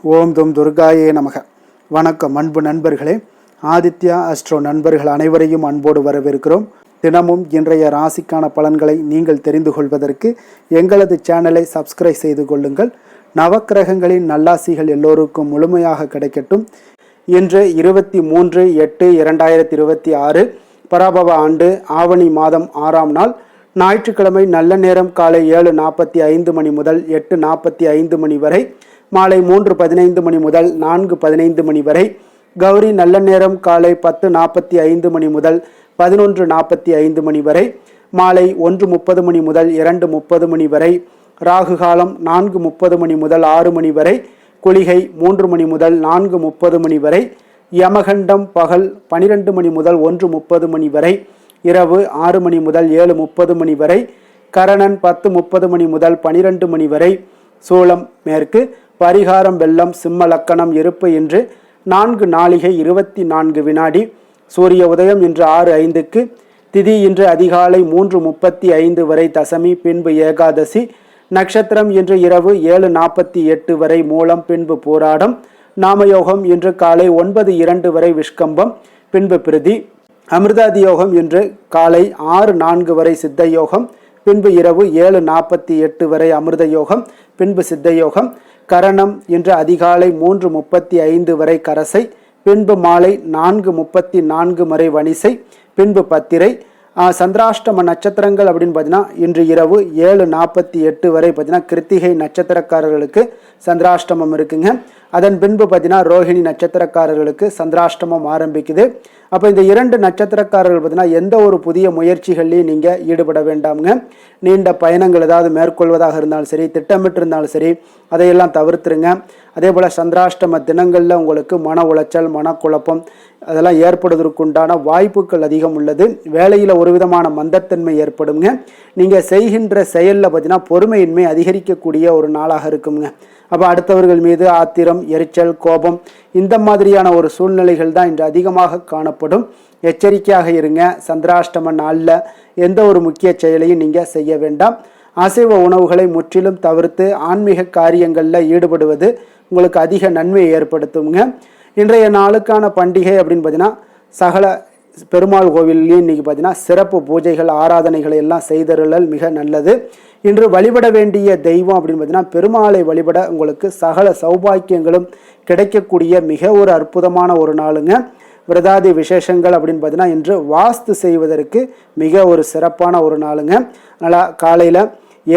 ஓம் தும் துர்காயே நமக. வணக்கம் அன்பு நண்பர்களே. ஆதித்யா அஸ்ட்ரோ நண்பர்கள் அனைவரையும் அன்போடு வரவேற்கிறோம். தினமும் இன்றைய ராசிக்கான பலன்களை நீங்கள் தெரிந்து கொள்வதற்கு எங்களது சேனலை சப்ஸ்கிரைப் செய்து கொள்ளுங்கள். நவக்கிரகங்களின் நல்லாசிகள் எல்லோருக்கும் முழுமையாக கிடைக்கட்டும். இன்று 23/8/2026 பராபவ ஆண்டு ஆவணி மாதம் 6ஆம் நாள் ஞாயிற்றுக்கிழமை. நல்ல நேரம் காலை 7:45 மணி முதல் 8:45 மணி வரை, மாலை 3:15 மணி முதல் 4:15 மணி வரை. கௌரி நல்ல நேரம் காலை 10:45 மணி முதல் 11:45 மணி வரை, மாலை 1:30 மணி முதல் 2:30 மணி வரை. ராகு காலம் 4:30 மணி முதல் 6 மணி வரை. குளிகை 3 மணி முதல் 4:30 மணி வரை. யமகண்டம் பகல் 12 மணி முதல் 1:30 மணி வரை. இரவு 6 மணி முதல் 7:30 மணி வரை. கரணன் 10:30 மணி முதல் 12 மணி வரை. சூலம் மேற்கு. பரிகாரம் வெள்ளம். சிம்ம லக்கணம். இருப்பு இன்று 4 நாழிகை 24 வினாடி. சூரிய உதயம் இன்று 6:05க்கு. திதி இன்று அதிகாலை 3:35 வரை தசமி, பின்பு ஏகாதசி. நட்சத்திரம் இன்று இரவு 7:48 வரை மூலம், பின்பு போராடம். நாமயோகம் இன்று காலை 9:02 வரை விஷ்கம்பம், பின்பு பிரதி. அமிர்தாதி யோகம் இன்று காலை 6:04 வரை சித்த யோகம், பின்பு இரவு 7:48 வரை அமிர்த யோகம், பின்பு சித்த யோகம். கரணம் இன்று அதிகாலை 3:35 வரை கரசை, பின்பு மாலை 4:34 வரை வணிசை, பின்பு பத்திரை. சந்திராஷ்டம நட்சத்திரங்கள் அப்படின்னு பார்த்தீங்கன்னா இன்று இரவு 7:48 வரை பார்த்தீங்கன்னா கிருத்திகை நட்சத்திரக்காரர்களுக்கு சந்திராஷ்டமம் இருக்குங்க. அதன் பின்பு பார்த்தீங்கன்னா ரோஹிணி நட்சத்திரக்காரர்களுக்கு சந்திராஷ்டமம் ஆரம்பிக்குது. அப்போ இந்த 2 நட்சத்திரக்காரர்கள் பார்த்தீங்கன்னா எந்த ஒரு புதிய முயற்சிகள்லையும் நீங்கள் ஈடுபட வேண்டாமுங்க. நீண்ட பயணங்கள் ஏதாவது மேற்கொள்வதாக இருந்தாலும் சரி, திட்டமிட்டு இருந்தாலும் சரி, அதையெல்லாம் தவிர்த்துருங்க. அதே போல் சந்திராஷ்டம தினங்களில் உங்களுக்கு மன உளைச்சல், மனக்குழப்பம் அதெல்லாம் ஏற்படுவதற்குண்டான வாய்ப்புகள் அதிகம் உள்ளது. வேலையில் ஒரு விதமான மந்தத்தன்மை ஏற்படுங்க. நீங்கள் செய்கின்ற செயலில் பார்த்தீங்கன்னா பொறுமையின்மை அதிகரிக்கக்கூடிய ஒரு நாளாக இருக்குங்க. அப்போ அடுத்தவர்கள் மீது ஆத்திரம், எரிச்சல், கோபம் இந்த மாதிரியான ஒரு சூழ்நிலைகள் தான் இன்று அதிகமாக காணப்படும். எச்சரிக்கையாக இருங்க. சந்திராஷ்டம நாளில் எந்த ஒரு முக்கிய செயலையும் நீங்கள் செய்ய வேண்டாம். அசைவ உணவுகளை முற்றிலும் தவிர்த்து ஆன்மீக காரியங்களில் ஈடுபடுவது உங்களுக்கு அதிக நன்மையை ஏற்படுத்துங்க. இன்றைய நாளுக்கான பண்டிகை அப்படின்னு பார்த்தீங்கன்னா சகல பெருமாள் கோவில்லையும் இன்றைக்கி பார்த்தீங்கன்னா சிறப்பு பூஜைகள், ஆராதனைகளை எல்லாம் செய்தருளல் மிக நல்லது. இன்று வழிபட வேண்டிய தெய்வம் அப்படின்னு பார்த்தீங்கன்னா பெருமாளை வழிபட உங்களுக்கு சகல சௌபாக்கியங்களும் கிடைக்கக்கூடிய மிக ஒரு அற்புதமான ஒரு நாளுங்க. விரதாதி விசேஷங்கள் அப்படின்னு பார்த்தீங்கன்னா இன்று வாஸ்து செய்வதற்கு மிக ஒரு சிறப்பான ஒரு நாளுங்க. அதனால் காலையில்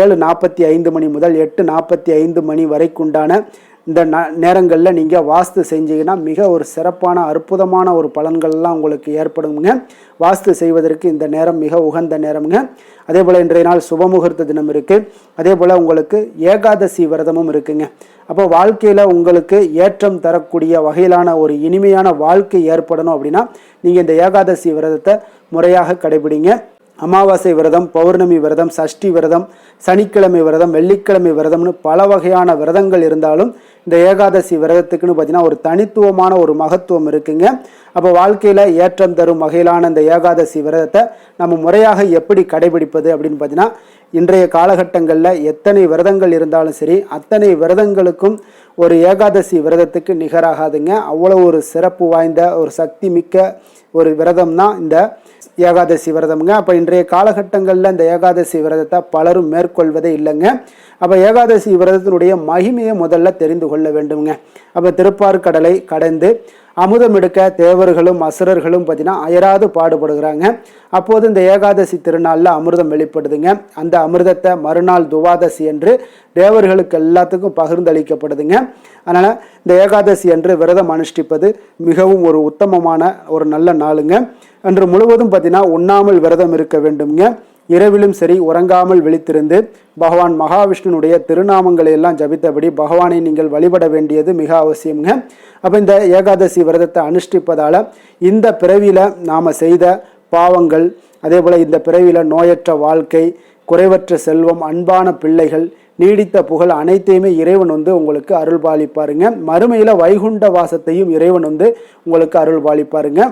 7:45 மணி முதல் 8:45 மணி வரைக்குண்டான இந்த நேரங்களில் நீங்கள் வாஸ்து செஞ்சீங்கன்னா மிக ஒரு சிறப்பான அற்புதமான ஒரு பலன்கள்லாம் உங்களுக்கு ஏற்படுங்க. வாஸ்து செய்வதற்கு இந்த நேரம் மிக உகந்த நேரம்ங்க. அதே போல் இன்றைய நாள் சுபமுகூர்த்த தினம் இருக்குது. அதே போல் உங்களுக்கு ஏகாதசி விரதமும் இருக்குங்க. அப்போ வாழ்க்கையில் உங்களுக்கு ஏற்றம் தரக்கூடிய வகையிலான ஒரு இனிமையான வாழ்க்கை ஏற்படணும் அப்படின்னா நீங்கள் இந்த ஏகாதசி விரதத்தை முறையாக கடைபிடிங்க. அமாவாசை விரதம், பௌர்ணமி விரதம், சஷ்டி விரதம், சனிக்கிழமை விரதம், வெள்ளிக்கிழமை விரதம்னு பல வகையான விரதங்கள் இருந்தாலும் இந்த ஏகாதசி விரதத்துக்குன்னு பார்த்தீங்கன்னா ஒரு தனித்துவமான ஒரு மகத்துவம் இருக்குங்க. அப்போ வாழ்க்கையில் ஏற்றம் தரும் வகையிலான இந்த ஏகாதசி விரதத்தை நம்ம முறையாக எப்படி கடைபிடிப்பது அப்படின்னு பார்த்தீங்கன்னா இன்றைய காலகட்டங்களில் எத்தனை விரதங்கள் இருந்தாலும் சரி, அத்தனை விரதங்களுக்கும் ஒரு ஏகாதசி விரதத்துக்கு நிகராகாதுங்க. அவ்வளோ ஒரு சிறப்பு வாய்ந்த ஒரு சக்தி மிக்க ஒரு விரதம் தான் இந்த ஏகாதசி விரதம்ங்க. அப்போ இன்றைய காலகட்டங்களில் இந்த ஏகாதசி விரதத்தை பலரும் மேற்கொள்வதே இல்லைங்க. அப்போ ஏகாதசி விரதத்தினுடைய மகிமையை முதல்ல தெரிந்து கொள்ள வேண்டுங்க. அப்போ திருப்பாற்கடலை கடந்து அமுதம் எடுக்க தேவர்களும் அசுரர்களும் பார்த்தீங்கன்னா அயராது பாடுபடுகிறாங்க. அப்போது இந்த ஏகாதசி திருநாளில் அமிர்தம் வெளிப்படுதுங்க. அந்த அமிர்தத்தை மறுநாள் துவாதசி என்று தேவர்களுக்கு எல்லாத்துக்கும் பகிர்ந்தளிக்கப்படுதுங்க. அதனால் இந்த ஏகாதசி என்று விரதம் அனுஷ்டிப்பது மிகவும் ஒரு உத்தமமான ஒரு நல்ல நாளுங்க. அன்று முழுவதும் பார்த்தீங்கன்னா உண்ணாமல் விரதம் இருக்க வேண்டுங்க. இரவிலும் சரி உறங்காமல் விழித்திருந்து பகவான் மகாவிஷ்ணுனுடைய திருநாமங்களை எல்லாம் ஜபித்தபடி பகவானை நீங்கள் வழிபட வேண்டியது மிக அவசியம்ங்க. அப்போ இந்த ஏகாதசி விரதத்தை அனுஷ்டிப்பதால் இந்த பிறவியில் நாம் செய்த பாவங்கள், அதே போல் இந்த பிறவியில் நோயற்ற வாழ்க்கை, குறைவற்ற செல்வம், அன்பான பிள்ளைகள், நீடித்த புகழ் அனைத்தையுமே இறைவன் உங்களுக்கு அருள்பாலிப்பாருங்க. மறுமையில் வைகுண்ட வாசத்தையும் இறைவன் உங்களுக்கு அருள்பாலிப்பாருங்க.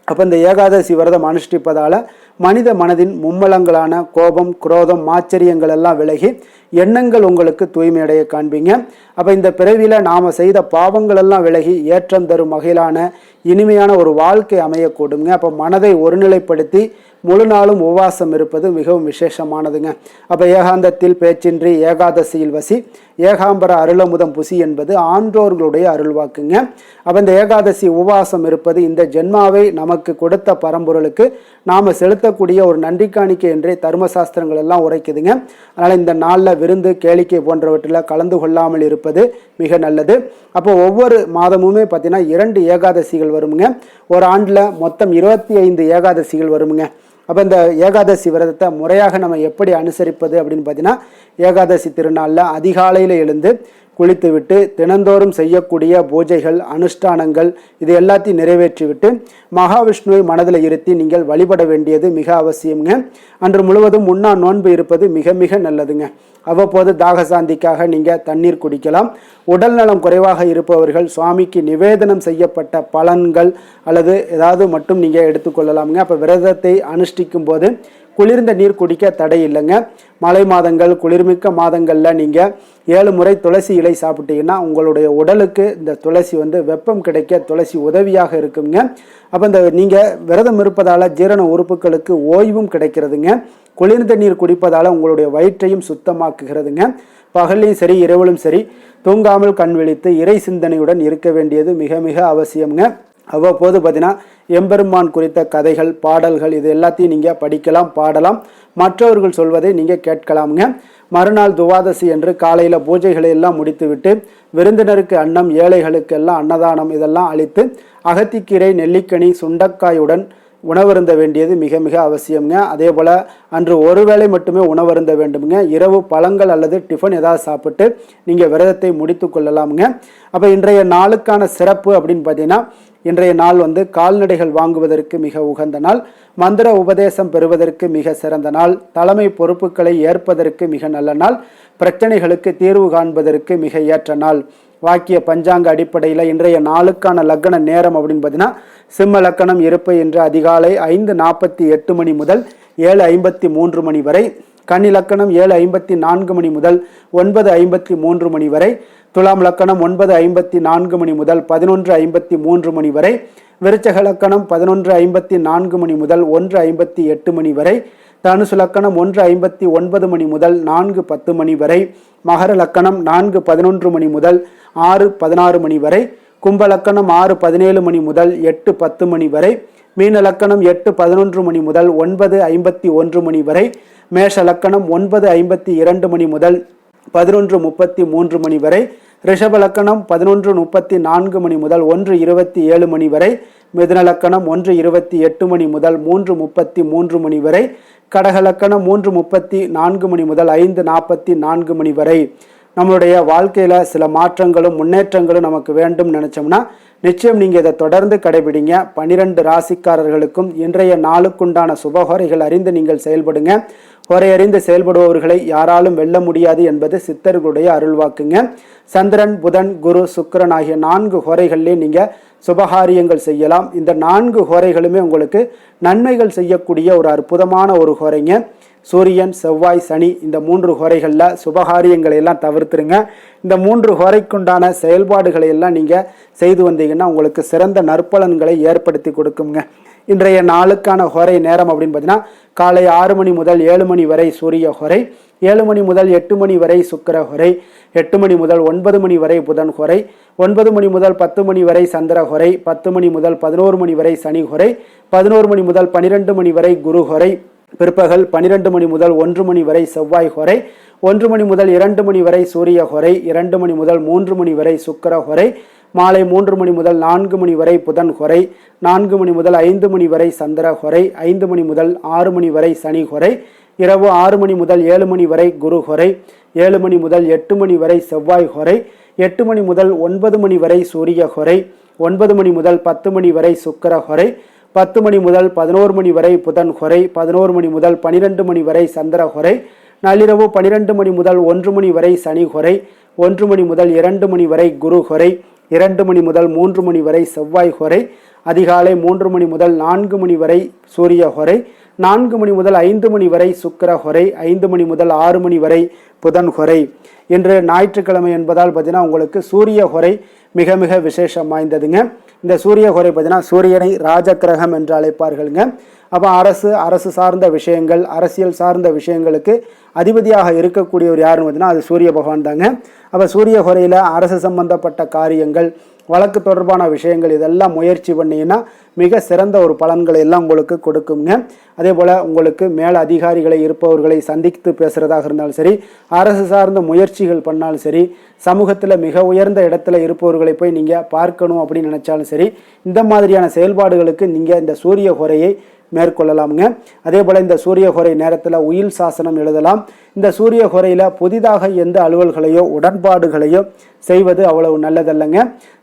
அப்போ இந்த ஏகாதசி விரதம் அனுஷ்டிப்பதால் மனித மனதின் மும்மலங்களான கோபம், குரோதம், ஆச்சரியங்கள் எல்லாம் விலகி எண்ணங்கள் உங்களுக்கு தூய்மையடைய காண்பீங்க. அப்போ இந்த பிறவியில் நாம் செய்த பாவங்கள் எல்லாம் விலகி ஏற்றம் தரும் வகையிலான இனிமையான ஒரு வாழ்க்கை அமையக்கூடுங்க. அப்போ மனதை ஒருநிலைப்படுத்தி முழு நாளும் உபவாசம் இருப்பது மிகவும் விசேஷமானதுங்க. அப்போ ஏகாந்தத்தில் பேச்சின்றி ஏகாதசியில் வசி ஏகாம்பர அருளமுதம் புசி என்பது ஆன்றோர்களுடைய அருள்வாக்குங்க. அப்போ இந்த ஏகாதசி உபவாசம் இருப்பது இந்த ஜென்மாவை நமக்கு கொடுத்த பரம்பொருளுக்கு நாம் செலுத்தக்கூடிய ஒரு நன்றி காணிக்கை என்றே தர்மசாஸ்திரங்கள் எல்லாம் உரைக்குதுங்க. அதனால் இந்த நாளில் விருந்து, கேளிக்கை போன்றவற்றில் கலந்து கொள்ளாமல் இருப்பது மிக நல்லது. அப்போ ஒவ்வொரு மாதமுமே பார்த்தீங்கன்னா 2 ஏகாதசிகள் வருமுங்க. ஒரு ஆண்டில் மொத்தம் 25 ஏகாதசிகள் வருமுங்க. அப்போ இந்த ஏகாதசி விரதத்தை முறையாக நம்ம எப்படி அனுசரிப்பது அப்படின்னு பார்த்தீங்கன்னா, ஏகாதசி திருநாளில் அதிகாலையில் எழுந்து குளித்துவிட்டு தினந்தோறும் செய்யக்கூடிய பூஜைகள், அனுஷ்டானங்கள் இது எல்லாத்தையும் நிறைவேற்றிவிட்டு மகாவிஷ்ணுவை மனதில் இருத்தி நீங்கள் வழிபட வேண்டியது மிக அவசியம்ங்க. அன்று முழுவதும் உண்ணா நோன்பு இருப்பது மிக மிக நல்லதுங்க. அவ்வப்போது தாகசாந்திக்காக நீங்கள் தண்ணீர் குடிக்கலாம். உடல் நலம் குறைவாக இருப்பவர்கள் சுவாமிக்கு நிவேதனம் செய்யப்பட்ட பலன்கள் அல்லது ஏதாவது மட்டும் நீங்கள் எடுத்துக்கொள்ளலாமுங்க. அப்போ விரதத்தை அனுஷ்டிக்கும் போது குளிர்ந்த நீர் குடிக்க தடை இல்லைங்க. மழை மாதங்கள், குளிர்மிக்க மாதங்களில் நீங்கள் 7 முறை துளசி இலை சாப்பிட்டீங்கன்னா உங்களுடைய உடலுக்கு இந்த துளசி வெப்பம் கிடைக்க துளசி உதவியாக இருக்குங்க. அப்போ இந்த நீங்கள் விரதம் இருப்பதால் ஜீரண உறுப்புகளுக்கு ஓய்வும் கிடைக்கிறதுங்க. குளிர்ந்த நீர் குடிப்பதால் உங்களுடைய வயிற்றையும் சுத்தமாக்குகிறதுங்க. பகலையும் சரி இரவிலும் சரி தூங்காமல் கண் விழித்து இறை சிந்தனையுடன் இருக்க வேண்டியது மிக மிக அவசியம்ங்க. அவ்வப்போது பார்த்தீங்கன்னா எம்பெருமான் குறித்த கதைகள், பாடல்கள் இது எல்லாத்தையும் நீங்கள் படிக்கலாம், பாடலாம். மற்றவர்கள் சொல்வதை நீங்கள் கேட்கலாமுங்க. மறுநாள் துவாதசி என்று காலையில் பூஜைகளை எல்லாம் முடித்துவிட்டு விருந்தினருக்கு அன்னம், ஏழைகளுக்கு எல்லாம் அன்னதானம் இதெல்லாம் அளித்து அகத்திக்கீரை, நெல்லிக்கனி, சுண்டக்காயுடன் உணவருந்த வேண்டியது மிக மிக அவசியம்ங்க. அதே போல் அன்று ஒரு வேளை மட்டுமே உணவருந்த வேண்டுமுங்க. இரவு பழங்கள் அல்லது டிஃபன் ஏதாவது சாப்பிட்டு நீங்கள் விரதத்தை முடித்து கொள்ளலாமுங்க. அப்போ இன்றைய நாளுக்கான சிறப்பு அப்படின்னு பார்த்தீங்கன்னா, இன்றைய நாள் கால்நடைகள் வாங்குவதற்கு மிக உகந்த நாள், மந்திர உபதேசம் பெறுவதற்கு மிக சிறந்த நாள், தலைமை பொறுப்புகளை ஏற்பதற்கு மிக நல்ல நாள், பிரச்சனைகளுக்கு தீர்வு காண்பதற்கு மிக ஏற்ற நாள். வாக்கிய பஞ்சாங்க அடிப்படையில் இன்றைய நாளுக்கான லக்கண நேரம் அப்படின்னு பார்த்தீங்கன்னா, சிம்ம லக்கணம் இருப்பு இன்று அதிகாலை 5:48 மணி முதல் 7:53 மணி வரை, கன்னி லக்கணம் 7:54 மணி முதல் 9:53 மணி வரை, துலாம் லக்கணம் 9:54 மணி முதல் 11:53 மணி வரை, விருச்சக லக்கணம் 11:54 மணி முதல் 1:58 மணி வரை, தனுசு லக்கணம் 1:59 மணி முதல் 4:10 மணி வரை, மகர லக்கணம் 4:11 மணி முதல் 6:16 மணி வரை, கும்ப லக்கணம் 6:17 மணி முதல் 8:10 மணி வரை, மீன லக்கணம் 8:11 மணி முதல் 9:51 மணி வரை, மேஷ லக்கணம் 9:52 மணி முதல் 11:33 மணி வரை, ரிஷப லக்கணம் 11:34 மணி முதல் 1:27 மணி வரை, மிதுன லக்கணம் 1:28 மணி முதல் 3:33 மணி வரை, கடக லக்கணம் 3:34 மணி முதல் 5:44 மணி வரை. நம்மளுடைய வாழ்க்கையில் சில மாற்றங்களும் முன்னேற்றங்களும் நமக்கு வேண்டும் நினச்சோம்னா நிச்சயம் நீங்கள் இதை தொடர்ந்து கடைபிடிங்க. 12 ராசிக்காரர்களுக்கும் இன்றைய நாளுக்குண்டான சுபஹோரைகள் அறிந்து நீங்கள் செயல்படுங்க. ஹோரை அறிந்து செயல்படுபவர்களை யாராலும் வெல்ல முடியாது என்பது சித்தர்களுடைய அருள்வாக்குங்க. சந்திரன், புதன், குரு, சுக்கிரன் ஆகிய 4 ஹோரைகள்லேயே நீங்கள் சுபகாரியங்கள் செய்யலாம். இந்த 4 ஹோரைகளுமே உங்களுக்கு நன்மைகள் செய்யக்கூடிய ஒரு அற்புதமான ஒரு ஹோரைங்க. சூரியன், செவ்வாய், சனி இந்த 3 ஹோரைகளில் சுபகாரியங்களை எல்லாம் தவிர்த்துருங்க. இந்த 3 ஹோரைக்குண்டான செயல்பாடுகளை எல்லாம் நீங்கள் செய்து வந்தீங்கன்னா உங்களுக்கு சிறந்த நற்பலன்களை ஏற்படுத்தி கொடுக்குங்க. இன்றைய நாளுக்கான ஹோரை நேரம் அப்படின்னு பார்த்தீங்கன்னா, காலை 6 மணி முதல் 7 மணி வரை சூரிய ஹோரை, 7 மணி முதல் 8 மணி வரை சுக்கிர ஹோரை, 8 மணி முதல் 9 மணி வரை புதன் ஹோரை, 9 மணி முதல் 10 மணி வரை சந்திர ஹோரை, 10 மணி முதல் 11 மணி வரை சனி ஹோரை, 11 மணி முதல் 12 மணி வரை குரு ஹோரை, பிற்பகல் 12 மணி முதல் 1 மணி வரை செவ்வாய் ஹோரை, 1 மணி முதல் 2 மணி வரை சூரிய ஹோரை, 2 மணி முதல் 3 மணி வரை சுக்கிர ஹோரை, மாலை 3 மணி முதல் 4 மணி வரை புதன் ஹோரை, 4 மணி முதல் 5 மணி வரை சந்திர ஹோரை, 5 மணி முதல் 6 மணி வரை சனி ஹோரை, இரவு 6 மணி முதல் 7 மணி வரை குரு ஹோரை, 7 மணி முதல் 8 மணி வரை செவ்வாய் ஹோரை, 8 மணி முதல் 9 மணி வரை சூரிய ஹோரை, 9 மணி முதல் 10 மணி வரை சுக்கிர ஹோரை, 10 மணி முதல் 11 மணி வரை புதன் ஹோரை, 11 மணி முதல் 12 மணி வரை சந்திர ஹோரை, நள்ளிரவு 12 மணி முதல் 1 மணி வரை சனி ஹோரை, 1 மணி முதல் 2 மணி வரை குரு ஹோரை, 2 மணி முதல் 3 மணி வரை செவ்வாய் ஹோரை, அதிகாலை 3 மணி முதல் 4 மணி வரை சூரிய ஹோரை, 4 மணி முதல் 5 மணி வரை சுக்கிர ஹொரை, 5 மணி முதல் 6 மணி வரை புதன் ஹொரை. இன்று ஞாயிற்றுக்கிழமை என்பதால் பார்த்தீங்கன்னா உங்களுக்கு சூரிய ஹொரை மிக மிக விசேஷம் வாய்ந்ததுங்க. இந்த சூரிய ஹொரை பார்த்தீங்கன்னா சூரியனை ராஜகிரகம் என்று அழைப்பார்களுங்க. அப்போ அரசு சார்ந்த விஷயங்கள், அரசியல் சார்ந்த விஷயங்களுக்கு அதிபதியாக இருக்கக்கூடியவர் யாருன்னு பார்த்தீங்கன்னா அது சூரிய பகவான் தாங்க. அப்போ சூரிய ஹொரையில் அரசு சம்பந்தப்பட்ட காரியங்கள், வழக்கு தொடர்பான விஷயங்கள் இதெல்லாம் முயற்சி பண்ணிங்கன்னா மிக சிறந்த ஒரு பலன்களை எல்லாம் உங்களுக்கு கொடுக்குங்க. அதே போல் உங்களுக்கு மேல் அதிகாரிகளை இருப்பவர்களை சந்தித்து பேசுகிறதாக இருந்தாலும் சரி, அரசு சார்ந்த முயற்சிகள் பண்ணாலும் சரி, சமூகத்தில் மிக உயர்ந்த இடத்துல இருப்பவர்களை போய் நீங்கள் பார்க்கணும் அப்படின்னு நினச்சாலும் சரி, இந்த மாதிரியான செயல்பாடுகளுக்கு நீங்கள் இந்த சூரிய ஹொரையை மேற்கொள்ளலாமுங்க. அதே போல் இந்த சூரிய ஹொரை நேரத்தில் உயில் சாசனம் எழுதலாம். இந்த சூரிய ஹொரையில் புதிதாக எந்த அலுவல்களையோ உடன்பாடுகளையோ செய்வது அவ்வளவு நல்லதல்லங்க.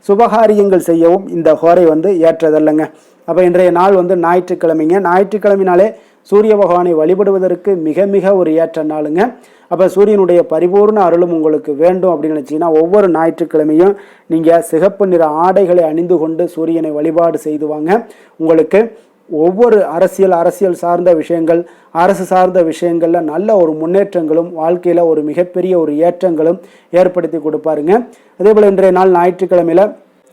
சுபகாரியங்கள் செய்யவும் இந்த ஹொரை ஏற்றதல்லங்க. அப்போ இன்றைய நாள் ஞாயிற்றுக்கிழமைங்க. ஞாயிற்றுக்கிழமைனாலே சூரிய பகவானை வழிபடுவதற்கு மிக மிக ஒரு ஏற்ற நாளுங்க. அப்போ சூரியனுடைய பரிபூர்ண அருளும் உங்களுக்கு வேண்டும் அப்படின்னு நினச்சிங்கன்னா ஒவ்வொரு ஞாயிற்றுக்கிழமையும் நீங்கள் சிகப்பு நிற ஆடைகளை அணிந்து கொண்டு சூரியனை வழிபாடு செய்துவாங்க. உங்களுக்கு ஒவ்வொரு அரசியல் சார்ந்த விஷயங்கள், அரசு சார்ந்த விஷயங்களில் நல்ல ஒரு முன்னேற்றங்களும் வாழ்க்கையில் ஒரு மிகப்பெரிய ஒரு ஏற்றங்களும் ஏற்படுத்தி கொடுப்பாருங்க. அதே போல் இன்றைய நாள் ஞாயிற்றுக்கிழமையில்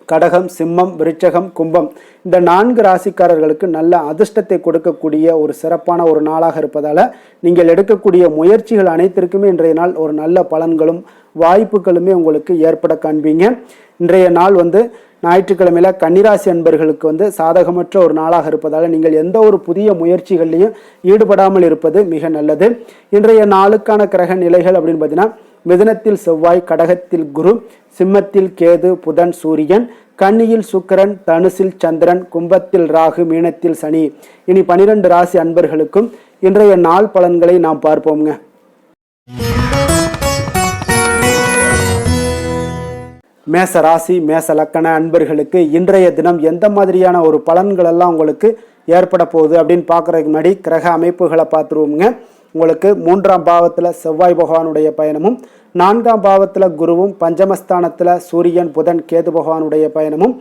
கடகம், சிம்மம், விருச்சகம், கும்பம் இந்த 4 ராசிக்காரர்களுக்கு நல்ல அதிர்ஷ்டத்தை கொடுக்கக்கூடிய ஒரு சிறப்பான ஒரு நாளாக இருப்பதால் நீங்கள் எடுக்கக்கூடிய முயற்சிகள் அனைத்திற்குமே இன்றைய நாள் ஒரு நல்ல பலன்களும் வாய்ப்புகளுமே உங்களுக்கு ஏற்பட காண்பீங்க. இன்றைய நாள் ஞாயிற்றுக்கிழமையில் கன்னிராசி அன்பர்களுக்கு சாதகமற்ற ஒரு நாளாக இருப்பதால் நீங்கள் எந்த ஒரு புதிய முயற்சிகள்லையும் ஈடுபடாமல் இருப்பது மிக நல்லது. இன்றைய நாளுக்கான கிரக நிலைகள் அப்படின்னு பார்த்தீங்கன்னா மிதுனத்தில் செவ்வாய், கடகத்தில் குரு, சிம்மத்தில் கேது, புதன், சூரியன், கன்னியில் சுக்கிரன், தனுசில் சந்திரன், கும்பத்தில் ராகு, மீனத்தில் சனி. இனி 12 ராசி அன்பர்களுக்கும் இன்றைய நாள் பலன்களை நாம் பார்ப்போம்ங்க. மேச ராசி, மேச லக்கண அன்பர்களுக்கு இன்றைய தினம் எந்த மாதிரியான ஒரு பலன்கள் எல்லாம் உங்களுக்கு ஏற்பட போகுது அப்படின்னு பார்க்குறதுக்கு முன்னாடி கிரக அமைப்புகளை பார்த்துருவோங்க. உங்களுக்கு 3ஆம் பாவத்தில் செவ்வாய் பகவானுடைய பயணமும், 4ஆம் பாவத்தில் குருவும், பஞ்சமஸ்தானத்தில் சூரியன், புதன், கேது பகவானுடைய பயணமும்,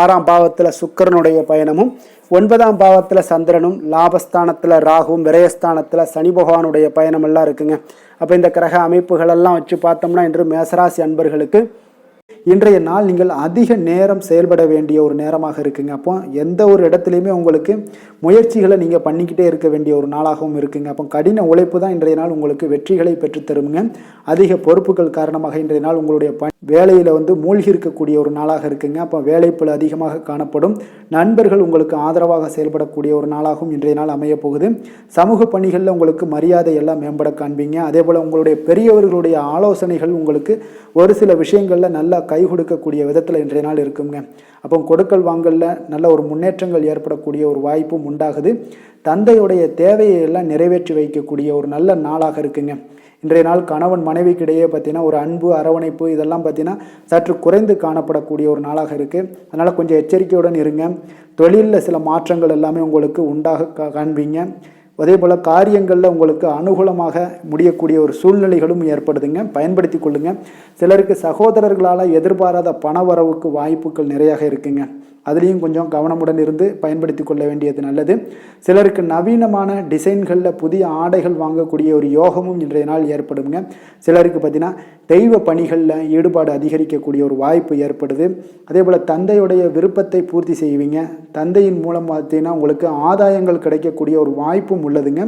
6ஆம் பாவத்தில் சுக்கிரனுடைய பயணமும், 9ஆம் பாவத்தில் சந்திரனும், லாபஸ்தானத்தில் ராகுவும், விரயஸ்தானத்தில் சனி பகவானுடைய பயணம் எல்லாம் இருக்குங்க. அப்போ இந்த கிரக அமைப்புகளெல்லாம் வச்சு பார்த்தோம்னா இன்று மேசராசி அன்பர்களுக்கு இன்றைய நாள் நீங்கள் அதிக நேரம் செயல்பட வேண்டிய ஒரு நேரமாக இருக்குங்க. அப்போ எந்த ஒரு இடத்துலையுமே உங்களுக்கு முயற்சிகளை நீங்கள் பண்ணிக்கிட்டே இருக்க வேண்டிய ஒரு நாளாகவும் இருக்குங்க. அப்போ கடின உழைப்பு தான் இன்றைய நாள் உங்களுக்கு வெற்றிகளை பெற்றுத்தருங்க. அதிக பொறுப்புகள் காரணமாக இன்றைய நாள் உங்களுடைய வேலையில் மூழ்கி இருக்கக்கூடிய ஒரு நாளாக இருக்குங்க. அப்போ வேலைப்பளு அதிகமாக காணப்படும். நண்பர்கள் உங்களுக்கு ஆதரவாக செயல்படக்கூடிய ஒரு நாளாகவும் இன்றைய நாள் அமைய போகுது. சமூக பணிகளில் உங்களுக்கு மரியாதை எல்லாம் மேம்பட காண்பீங்க. அதே போல் உங்களுடைய பெரியவர்களுடைய ஆலோசனைகள் உங்களுக்கு ஒரு சில விஷயங்களில் நல்ல கை கொடுக்கக்கூடிய விதத்தில் இன்றைய நாள் இருக்குங்க. அப்போ கொடுக்கல் வாங்கலில் நல்ல ஒரு முன்னேற்றங்கள் ஏற்படக்கூடிய ஒரு வாய்ப்பும் உண்டாகுது. தந்தையுடைய தேவையை எல்லாம் நிறைவேற்றி வைக்கக்கூடிய ஒரு நல்ல நாளாக இருக்குங்க. இன்றைய நாள் கணவன் மனைவிக்கிடையே பார்த்தீங்கன்னா ஒரு அன்பு, அரவணைப்பு இதெல்லாம் பார்த்தீங்கன்னா சற்று குறைந்து காணப்படக்கூடிய ஒரு நாளாக இருக்குது. அதனால் கொஞ்சம் எச்சரிக்கையுடன் இருங்க. தொழிலில் சில மாற்றங்கள் எல்லாமே உங்களுக்கு உண்டாக காண்பீங்க. அதே போல் காரியங்களில் உங்களுக்கு அனுகூலமாக முடியக்கூடிய ஒரு சூழ்நிலைகளும் ஏற்படுதுங்க. பயன்படுத்தி கொள்ளுங்க. சிலருக்கு சகோதரர்களால் எதிர்பாராத பண வரவுக்கு வாய்ப்புகள் நிறையாக இருக்குங்க. அதுலேயும் கொஞ்சம் கவனமுடன் இருந்து பயன்படுத்தி கொள்ள வேண்டியது நல்லது. சிலருக்கு நவீனமான டிசைன்களில் புதிய ஆடைகள் வாங்கக்கூடிய ஒரு யோகமும் இன்றைய நாள் ஏற்படுங்க. சிலருக்கு பார்த்தீங்கன்னா தெய்வ பணிகளில் ஈடுபாடு அதிகரிக்கக்கூடிய ஒரு வாய்ப்பு ஏற்படுது. அதே போல் தந்தையுடைய விருப்பத்தை பூர்த்தி செய்வீங்க. தந்தையின் மூலம் பார்த்தீங்கன்னா உங்களுக்கு ஆதாயங்கள் கிடைக்கக்கூடிய ஒரு வாய்ப்பும் உள்ளதுங்க.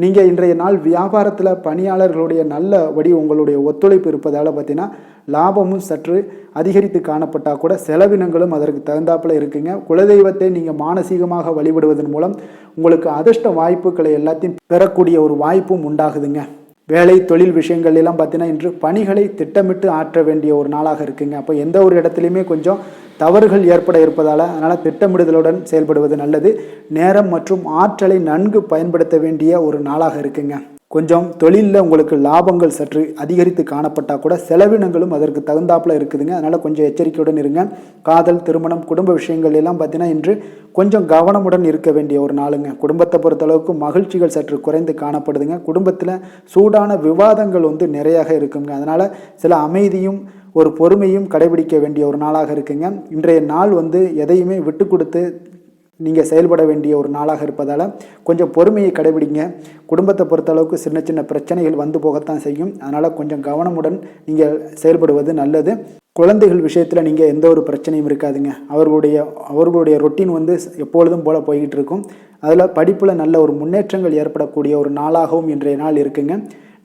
நீங்கள் இன்றைய நாள் வியாபாரத்தில் பணியாளர்களுடைய நல்லபடி உங்களுடைய ஒத்துழைப்பு இருப்பதால் பார்த்தீங்கன்னா லாபமும் சற்று அதிகரித்து காணப்பட்டால் கூட செலவினங்களும் அதற்கு தகுந்தாப்பில் இருக்குங்க. குலதெய்வத்தை நீங்கள் மானசீகமாக வழிபடுவதன் மூலம் உங்களுக்கு அதிர்ஷ்ட வாய்ப்புகளை எல்லாத்தையும் பெறக்கூடிய ஒரு வாய்ப்பும் உண்டாகுதுங்க. வேலை தொழில் விஷயங்கள் எல்லாம் பார்த்தீங்கன்னா இன்று பணிகளை திட்டமிட்டு ஆற்ற வேண்டிய ஒரு நாளாக இருக்குங்க. அப்போ எந்த ஒரு இடத்துலையுமே கொஞ்சம் தவறுகள் ஏற்பட இருப்பதால் அதனால் திட்டமிடுதலுடன் செயல்படுவது நல்லது. நேரம் மற்றும் ஆற்றலை நன்கு பயன்படுத்த வேண்டிய ஒரு நாளாக இருக்குங்க. கொஞ்சம் தொழிலில் உங்களுக்கு லாபங்கள் சற்று அதிகரித்து காணப்பட்டால் கூட செலவினங்களும் அதற்கு தகுந்தாப்பில் இருக்குதுங்க. அதனால் கொஞ்சம் எச்சரிக்கையுடன் இருங்க. காதல், திருமணம், குடும்ப விஷயங்கள் எல்லாம் பார்த்தீங்கன்னா இன்று கொஞ்சம் கவனமுடன் இருக்க வேண்டிய ஒரு நாளுங்க. குடும்பத்தை பொறுத்தளவுக்கு மகிழ்ச்சிகள் சற்று குறைந்து காணப்படுதுங்க. குடும்பத்தில் சூடான விவாதங்கள் நிறையாக இருக்குங்க. அதனால் சில அமைதியும் ஒரு பொறுமையும் கடைபிடிக்க வேண்டிய ஒரு நாளாக இருக்குங்க. இன்றைய நாள் எதையுமே விட்டு கொடுத்து நீங்கள் செயல்பட வேண்டிய ஒரு நாளாக இருப்பதால் கொஞ்சம் பொறுமையை கடைபிடிங்க. குடும்பத்தை பொறுத்தளவுக்கு சின்ன சின்ன பிரச்சனைகள் வந்து போகத்தான் செய்யும். அதனால் கொஞ்சம் கவனமுடன் நீங்கள் செயல்படுவது நல்லது. குழந்தைகள் விஷயத்தில் நீங்கள் எந்த ஒரு பிரச்சனையும் இருக்காதுங்க. அவர்களுடைய ரொட்டீன் வந்து எப்பொழுதும் போல் போய்கிட்டு இருக்கும். அதில் படிப்பில் நல்ல ஒரு முன்னேற்றங்கள் ஏற்படக்கூடிய ஒரு நாளாகவும் இன்றைய நாள் இருக்குங்க.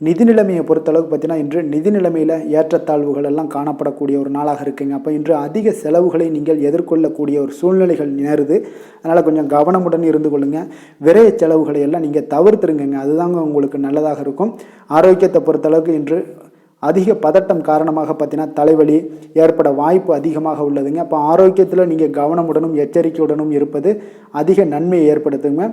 நிதி நிலைமையை பொறுத்தளவுக்கு பார்த்தீங்கன்னா இன்று நிதி நிலைமையில் ஏற்றத்தாழ்வுகள் எல்லாம் காணப்படக்கூடிய ஒரு நாளாக இருக்குங்க. அப்போ இன்று அதிக செலவுகளை நீங்கள் எதிர்கொள்ளக்கூடிய ஒரு சூழ்நிலைகள் நேருது. அதனால் கொஞ்சம் கவனமுடன் இருந்து கொள்ளுங்கள். விரைய செலவுகளை எல்லாம் நீங்கள் தவிர்த்துருங்க. அதுதாங்க உங்களுக்கு நல்லதாக இருக்கும். ஆரோக்கியத்தை பொறுத்தளவுக்கு இன்று அதிக பதட்டம் காரணமாக பார்த்தீங்கன்னா தலைவலி ஏற்பட வாய்ப்பு அதிகமாக உள்ளதுங்க. அப்போ ஆரோக்கியத்தில் நீங்கள் கவனமுடனும் எச்சரிக்கையுடனும் இருப்பது அதிக நன்மையை ஏற்படுத்துங்க.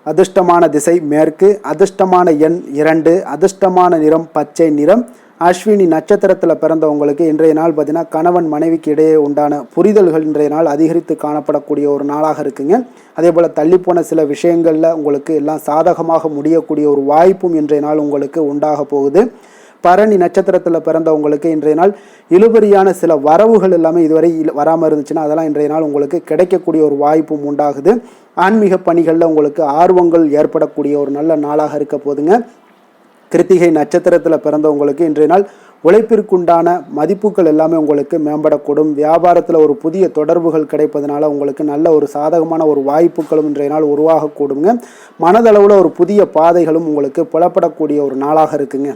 அதிர்ஷ்டமான திசை மேற்கு, அதிர்ஷ்டமான எண் 2, அதிர்ஷ்டமான நிறம் பச்சை நிறம். அஸ்வினி நட்சத்திரத்தில் பிறந்தவங்களுக்கு இன்றைய நாள் பார்த்தீங்கன்னா கணவன் மனைவிக்கு இடையே உண்டான புரிதல்கள் இன்றைய நாள் அதிகரித்து காணப்படக்கூடிய ஒரு நாளாக இருக்குங்க. அதே போல் தள்ளிப்போன சில விஷயங்களில் உங்களுக்கு எல்லாம் சாதகமாக முடியக்கூடிய ஒரு வாய்ப்பும் இன்றைய நாள் உங்களுக்கு உண்டாக போகுது. பரணி நட்சத்திரத்தில் பிறந்தவங்களுக்கு இன்றைய நாள் இழுபறியான சில வரவுகள் எல்லாமே இதுவரை வராமல் இருந்துச்சுன்னா அதெல்லாம் இன்றைய நாள் உங்களுக்கு கிடைக்கக்கூடிய ஒரு வாய்ப்பும் உண்டாகுது. ஆன்மீக பணிகளில் உங்களுக்கு ஆர்வங்கள் ஏற்படக்கூடிய ஒரு நல்ல நாளாக இருக்க போதுங்க. கிருத்திகை நட்சத்திரத்தில் பிறந்தவங்களுக்கு இன்றைய நாள் உழைப்பிற்குண்டான மதிப்புகள் எல்லாமே உங்களுக்கு மேம்படக்கூடும். வியாபாரத்தில் ஒரு புதிய தொடர்புகள் கிடைப்பதனால உங்களுக்கு நல்ல ஒரு சாதகமான ஒரு வாய்ப்புகளும் இன்றைய நாள் உருவாகக்கூடுங்க. மனதளவில் ஒரு புதிய பாதைகளும் உங்களுக்கு புலப்படக்கூடிய ஒரு நாளாக இருக்குங்க.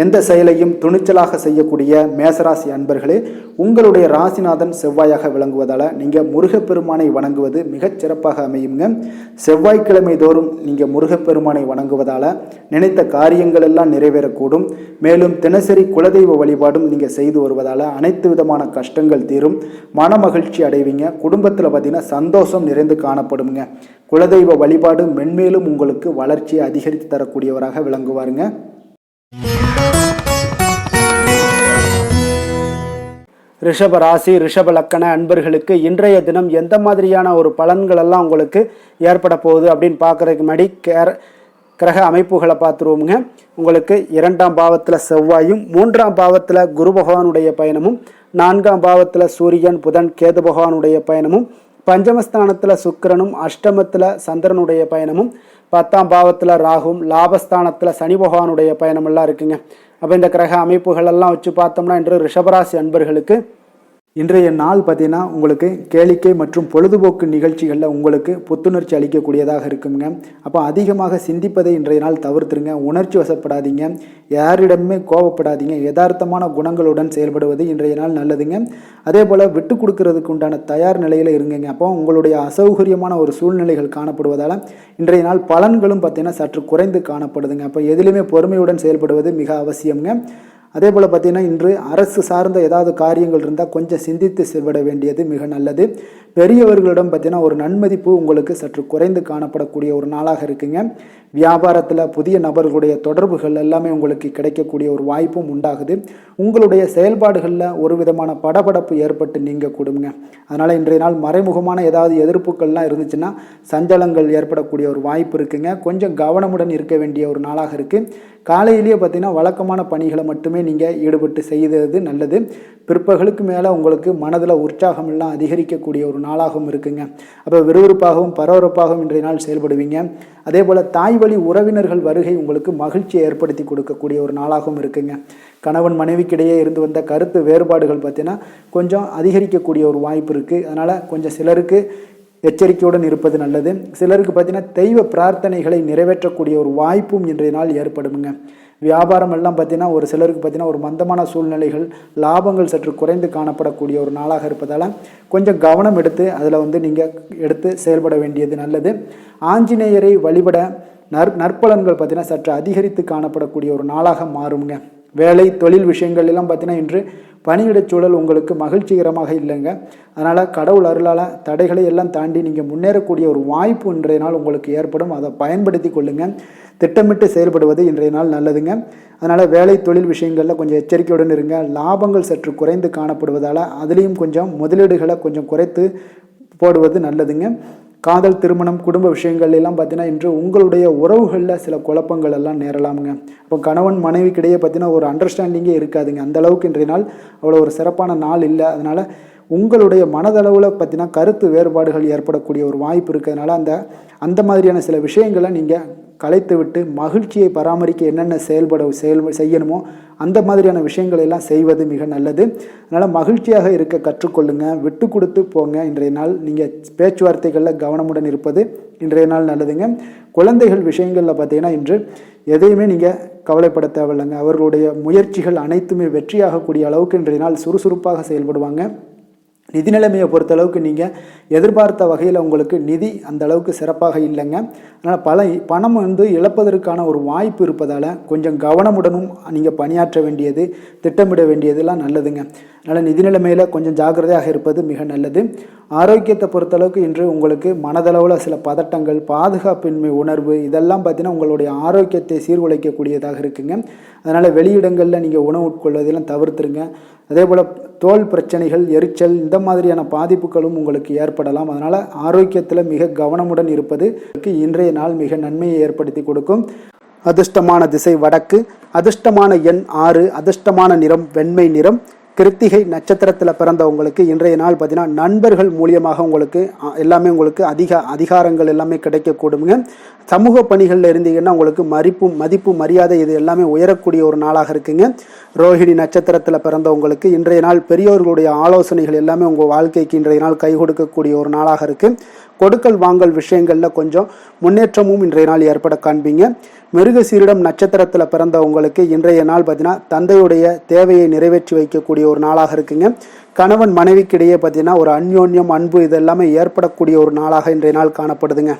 எந்த செயலையும் துணிச்சலாக செய்யக்கூடிய மேசராசி அன்பர்களே, உங்களுடைய ராசிநாதன் செவ்வாயாக விளங்குவதால் நீங்கள் முருகப்பெருமானை வணங்குவது மிகச் சிறப்பாக அமையுங்க. செவ்வாய்க்கிழமை தோறும் நீங்கள் முருகப்பெருமானை வணங்குவதால் நினைத்த காரியங்கள் எல்லாம் நிறைவேறக்கூடும். மேலும் தினசரி குலதெய்வ வழிபாடும் நீங்கள் செய்து வருவதால் அனைத்து விதமான கஷ்டங்கள் தீரும். மன மகிழ்ச்சி அடைவீங்க. குடும்பத்தில் பார்த்தீங்கன்னா சந்தோஷம் நிறைந்து காணப்படுங்க. குலதெய்வ வழிபாடு மென்மேலும் உங்களுக்கு வளர்ச்சியை அதிகரித்து தரக்கூடியவராக விளங்குவாருங்க. ரிஷப ராசி ரிஷப லக்கண அன்பர்களுக்கு இன்றைய தினம் எந்த மாதிரியான ஒரு பலன்கள் எல்லாம் உங்களுக்கு ஏற்பட போகுது அப்படின்னு பார்க்குறதுக்கு முன்னாடி கிரக அமைப்புகளை பார்த்துருவோமுங்க. உங்களுக்கு 2ஆம் பாவத்தில் செவ்வாயும், 3ஆம் பாவத்தில் குரு பகவானுடைய பயணமும், 4ஆம் பாவத்தில் சூரியன் புதன் கேது பகவானுடைய பயணமும், பஞ்சமஸ்தானத்தில் சுக்கிரனும், அஷ்டமத்தில் சந்திரனுடைய பயணமும், 10ஆம் பாவத்தில் ராகுவும், லாபஸ்தானத்தில் சனி பகவானுடைய பயணமெல்லாம் இருக்குங்க. அப்போ இந்த கிரக அமைப்புகள் எல்லாம் வச்சு பார்த்தோம்னா இன்று ரிஷபராசி அன்பர்களுக்கு இன்றைய நாள் பார்த்தீங்கன்னா உங்களுக்கு கேளிக்கை மற்றும் பொழுதுபோக்கு நிகழ்ச்சிகளில் உங்களுக்கு புத்துணர்ச்சி அளிக்கக்கூடியதாக இருக்குங்க. அப்போ அதிகமாக சிந்திப்பதை இன்றைய நாள் தவிர்த்துருங்க. உணர்ச்சி வசப்படாதீங்க. யாரிடமே கோபப்படாதீங்க. யதார்த்தமான குணங்களுடன் செயல்படுவது இன்றைய நாள் நல்லதுங்க. அதே போல் விட்டு கொடுக்கறதுக்கு உண்டான தயார் நிலையில் இருங்கங்க. அப்போ உங்களுடைய அசௌகரியமான ஒரு சூழ்நிலைகள் காணப்படுவதால் இன்றைய நாள் பலன்களும் பார்த்தீங்கன்னா சற்று குறைந்து காணப்படுதுங்க. அப்போ எதிலுமே பொறுமையுடன் செயல்படுவது மிக அவசியம்ங்க. அதே போல் பார்த்திங்கன்னா இன்று அரசு சார்ந்த ஏதாவது காரியங்கள் இருந்தால் கொஞ்சம் சிந்தித்து செயல்பட வேண்டியது மிக நல்லது. பெரியவர்களிடம் பார்த்திங்கன்னா ஒரு நன்மதிப்பு உங்களுக்கு சற்று குறைந்து காணப்படக்கூடிய ஒரு நாளாக இருக்குங்க. வியாபாரத்தில் புதிய நபர்களுடைய தொடர்புகள் எல்லாமே உங்களுக்கு கிடைக்கக்கூடிய ஒரு வாய்ப்பும் உண்டாகுது. உங்களுடைய செயல்பாடுகளில் ஒரு விதமான படபடப்பு ஏற்பட்டு நீங்க கூடுங்க. அதனால் இன்றைய நாள் மறைமுகமான ஏதாவது எதிர்ப்புகள்லாம் இருந்துச்சுன்னா சஞ்சலங்கள் ஏற்படக்கூடிய ஒரு வாய்ப்பு இருக்குங்க. கொஞ்சம் கவனமுடன் இருக்க வேண்டிய ஒரு நாளாக இருக்குது. காலையிலேயே பார்த்தீங்கன்னா வழக்கமான பணிகளை மட்டுமே நீங்கள் ஈடுபட்டு செய்தது நல்லது. பிற்பகலுக்கு மேலே உங்களுக்கு மனதில் உற்சாகம் எல்லாம் அதிகரிக்கக்கூடிய ஒரு நாளாகவும் இருக்குங்க. அப்போ விறுவிறுப்பாகவும் பரபரப்பாகவும் இன்றைய நாள் செயல்படுவீங்க. அதே போல் தாய் வழி உறவினர்கள் வருகை உங்களுக்கு மகிழ்ச்சியை ஏற்படுத்தி கொடுக்கக்கூடிய ஒரு நாளாகவும் இருக்குங்க. கணவன் மனைவிக்கிடையே இருந்து வந்த கருத்து வேறுபாடுகள் பார்த்தீங்கன்னா கொஞ்சம் அதிகரிக்கக்கூடிய ஒரு வாய்ப்பு இருக்குது. அதனால் கொஞ்சம் சிலருக்கு எச்சரிக்கையுடன் இருப்பது நல்லது. சிலருக்கு பார்த்தீங்கன்னா தெய்வ பிரார்த்தனைகளை நிறைவேற்றக்கூடிய ஒரு வாய்ப்பும் இன்றைய நாள் ஏற்படுங்க. வியாபாரம் எல்லாம் பார்த்தீங்கன்னா ஒரு சிலருக்கு பார்த்தீங்கன்னா ஒரு மந்தமான சூழ்நிலைகள், லாபங்கள் சற்று குறைந்து காணப்படக்கூடிய ஒரு நாளாக இருப்பதால் கொஞ்சம் கவனம் எடுத்து அதில் நீங்கள் எடுத்து செயல்பட வேண்டியது நல்லது. ஆஞ்சநேயரை வழிபட நற்பலன்கள் பார்த்தீங்கன்னா சற்று அதிகரித்து காணப்படக்கூடிய ஒரு நாளாக மாறுங்க. வேலை தொழில் விஷயங்கள் எல்லாம் பார்த்தீங்கன்னா இன்று பணியிடச் சூழல் உங்களுக்கு மகிழ்ச்சிகரமாக இல்லைங்க. அதனால் கடவுள் அருளால் தடைகளை எல்லாம் தாண்டி நீங்கள் முன்னேறக்கூடிய ஒரு வாய்ப்பு இன்றைய நாள் உங்களுக்கு ஏற்படும். அதை பயன்படுத்தி கொள்ளுங்கள். திட்டமிட்டு செயல்படுவது இன்றைய நாள் நல்லதுங்க. அதனால் வேலை தொழில் விஷயங்களில் கொஞ்சம் எச்சரிக்கையுடன் இருங்க. லாபங்கள் சற்று குறைந்து காணப்படுவதால் அதுலேயும் கொஞ்சம் முதலீடுகளை கொஞ்சம் குறைத்து போடுவது நல்லதுங்க. காதல் திருமணம் குடும்ப விஷயங்கள் எல்லாம் பார்த்தீங்கன்னா இன்று உங்களுடைய உறவுகளில் சில குழப்பங்கள் எல்லாம் நேரலாமுங்க. அப்போ கணவன் மனைவிக்கிடையே பார்த்தீங்கன்னா ஒரு அண்டர்ஸ்டாண்டிங்கே இருக்காதுங்க. அந்த அளவுக்கு இன்றைய நாள் அவ்வளோ ஒரு சிறப்பான நாள் இல்லை. அதனால் உங்களுடைய மனதளவில் பார்த்தீங்கன்னா கருத்து வேறுபாடுகள் ஏற்படக்கூடிய ஒரு வாய்ப்பு இருக்கிறதுனால அந்த மாதிரியான சில விஷயங்களை நீங்கள் கலைத்து விட்டு மகிழ்ச்சியை பராமரிக்க என்னென்ன செய்யணுமோ அந்த மாதிரியான விஷயங்களை எல்லாம் செய்வது மிக நல்லது. அதனால் மகிழ்ச்சியாக இருக்க கற்றுக்கொள்ளுங்க, விட்டு கொடுத்து போங்க. இன்றைய நாள் நீங்கள் பேச்சுவார்த்தைகளில் கவனமுடன் இருப்பது இன்றைய நாள் நல்லதுங்க. குழந்தைகள் விஷயங்களில் பார்த்தீங்கன்னா இன்று எதையுமே நீங்கள் கவலைப்பட தேவையில்லைங்க. அவர்களுடைய முயற்சிகள் அனைத்துமே வெற்றியாகக்கூடிய அளவுக்கு இன்றைய நாள் சுறுசுறுப்பாக செயல்படுவாங்க. நிதி நிலைமையை பொறுத்தளவுக்கு நீங்கள் எதிர்பார்த்த வகையில் உங்களுக்கு நிதி அந்த அளவுக்கு சிறப்பாக இல்லைங்க. அதனால் பணம் இழப்பதற்கான ஒரு வாய்ப்பு இருப்பதால் கொஞ்சம் கவனமுடனும் நீங்கள் பணியாற்ற வேண்டியது, திட்டமிட வேண்டியதெல்லாம் நல்லதுங்க. அதனால் நிதி நிலைமையில் கொஞ்சம் ஜாக்கிரதையாக இருப்பது மிக நல்லது. ஆரோக்கியத்தை பொறுத்தளவுக்கு இன்று உங்களுக்கு மனதளவில் சில பதட்டங்கள், பாதுகாப்பின்மை உணர்வு இதெல்லாம் பார்த்தீங்கன்னா உங்களுடைய ஆரோக்கியத்தை சீர்குலைக்கக்கூடியதாக இருக்குங்க. அதனால் வெளியிடங்களில் நீங்கள் உணவு உட்கொள்வதெல்லாம் தவிர்த்துருங்க. அதே போல் தோல் பிரச்சனைகள், எரிச்சல் இந்த மாதிரியான பாதிப்புகளும் உங்களுக்கு ஏற்படலாம். அதனால் ஆரோக்கியத்தில் மிக கவனமுடன் இருப்பது இன்றைய நாள் மிக நன்மையை ஏற்படுத்தி கொடுக்கும். அதிர்ஷ்டமான திசை வடக்கு, அதிர்ஷ்டமான எண் 6, அதிர்ஷ்டமான நிறம் வெண்மை நிறம். கிருத்திகை நட்சத்திரத்தில் பிறந்தவங்களுக்கு இன்றைய நாள் பார்த்தீங்கன்னா நண்பர்கள் மூலியமாக உங்களுக்கு உங்களுக்கு அதிகாரங்கள் எல்லாமே கிடைக்கக்கூடுங்க. சமூக பணிகளில் இருந்தீங்கன்னா உங்களுக்கு மதிப்பு மரியாதை இது எல்லாமே உயரக்கூடிய ஒரு நாளாக இருக்குங்க. ரோஹிணி நட்சத்திரத்தில் பிறந்தவங்களுக்கு இன்றைய நாள் பெரியோர்களுடைய ஆலோசனைகள் எல்லாமே உங்கள் வாழ்க்கைக்கு இன்றைய நாள் கை கொடுக்கக்கூடிய ஒரு நாளாக இருக்குது. கொடுக்கல் வாங்கல் விஷயங்களில் கொஞ்சம் முன்னேற்றமும் இன்றைய நாள் ஏற்பட காண்பீங்க. மிருகசீரிடம் நட்சத்திரத்தில் பிறந்தவங்களுக்கு இன்றைய நாள் பார்த்தீங்கன்னா தந்தையுடைய தேவையை நிறைவேற்றி வைக்கக்கூடிய ஒரு நாளாக இருக்குங்க. கணவன் மனைவிக்கிடையே பார்த்தீங்கன்னா ஒரு அந்யோன்யம், அன்பு இதெல்லாமே ஏற்படக்கூடிய ஒரு நாளாக இன்றைய நாள் காணப்படுதுங்க.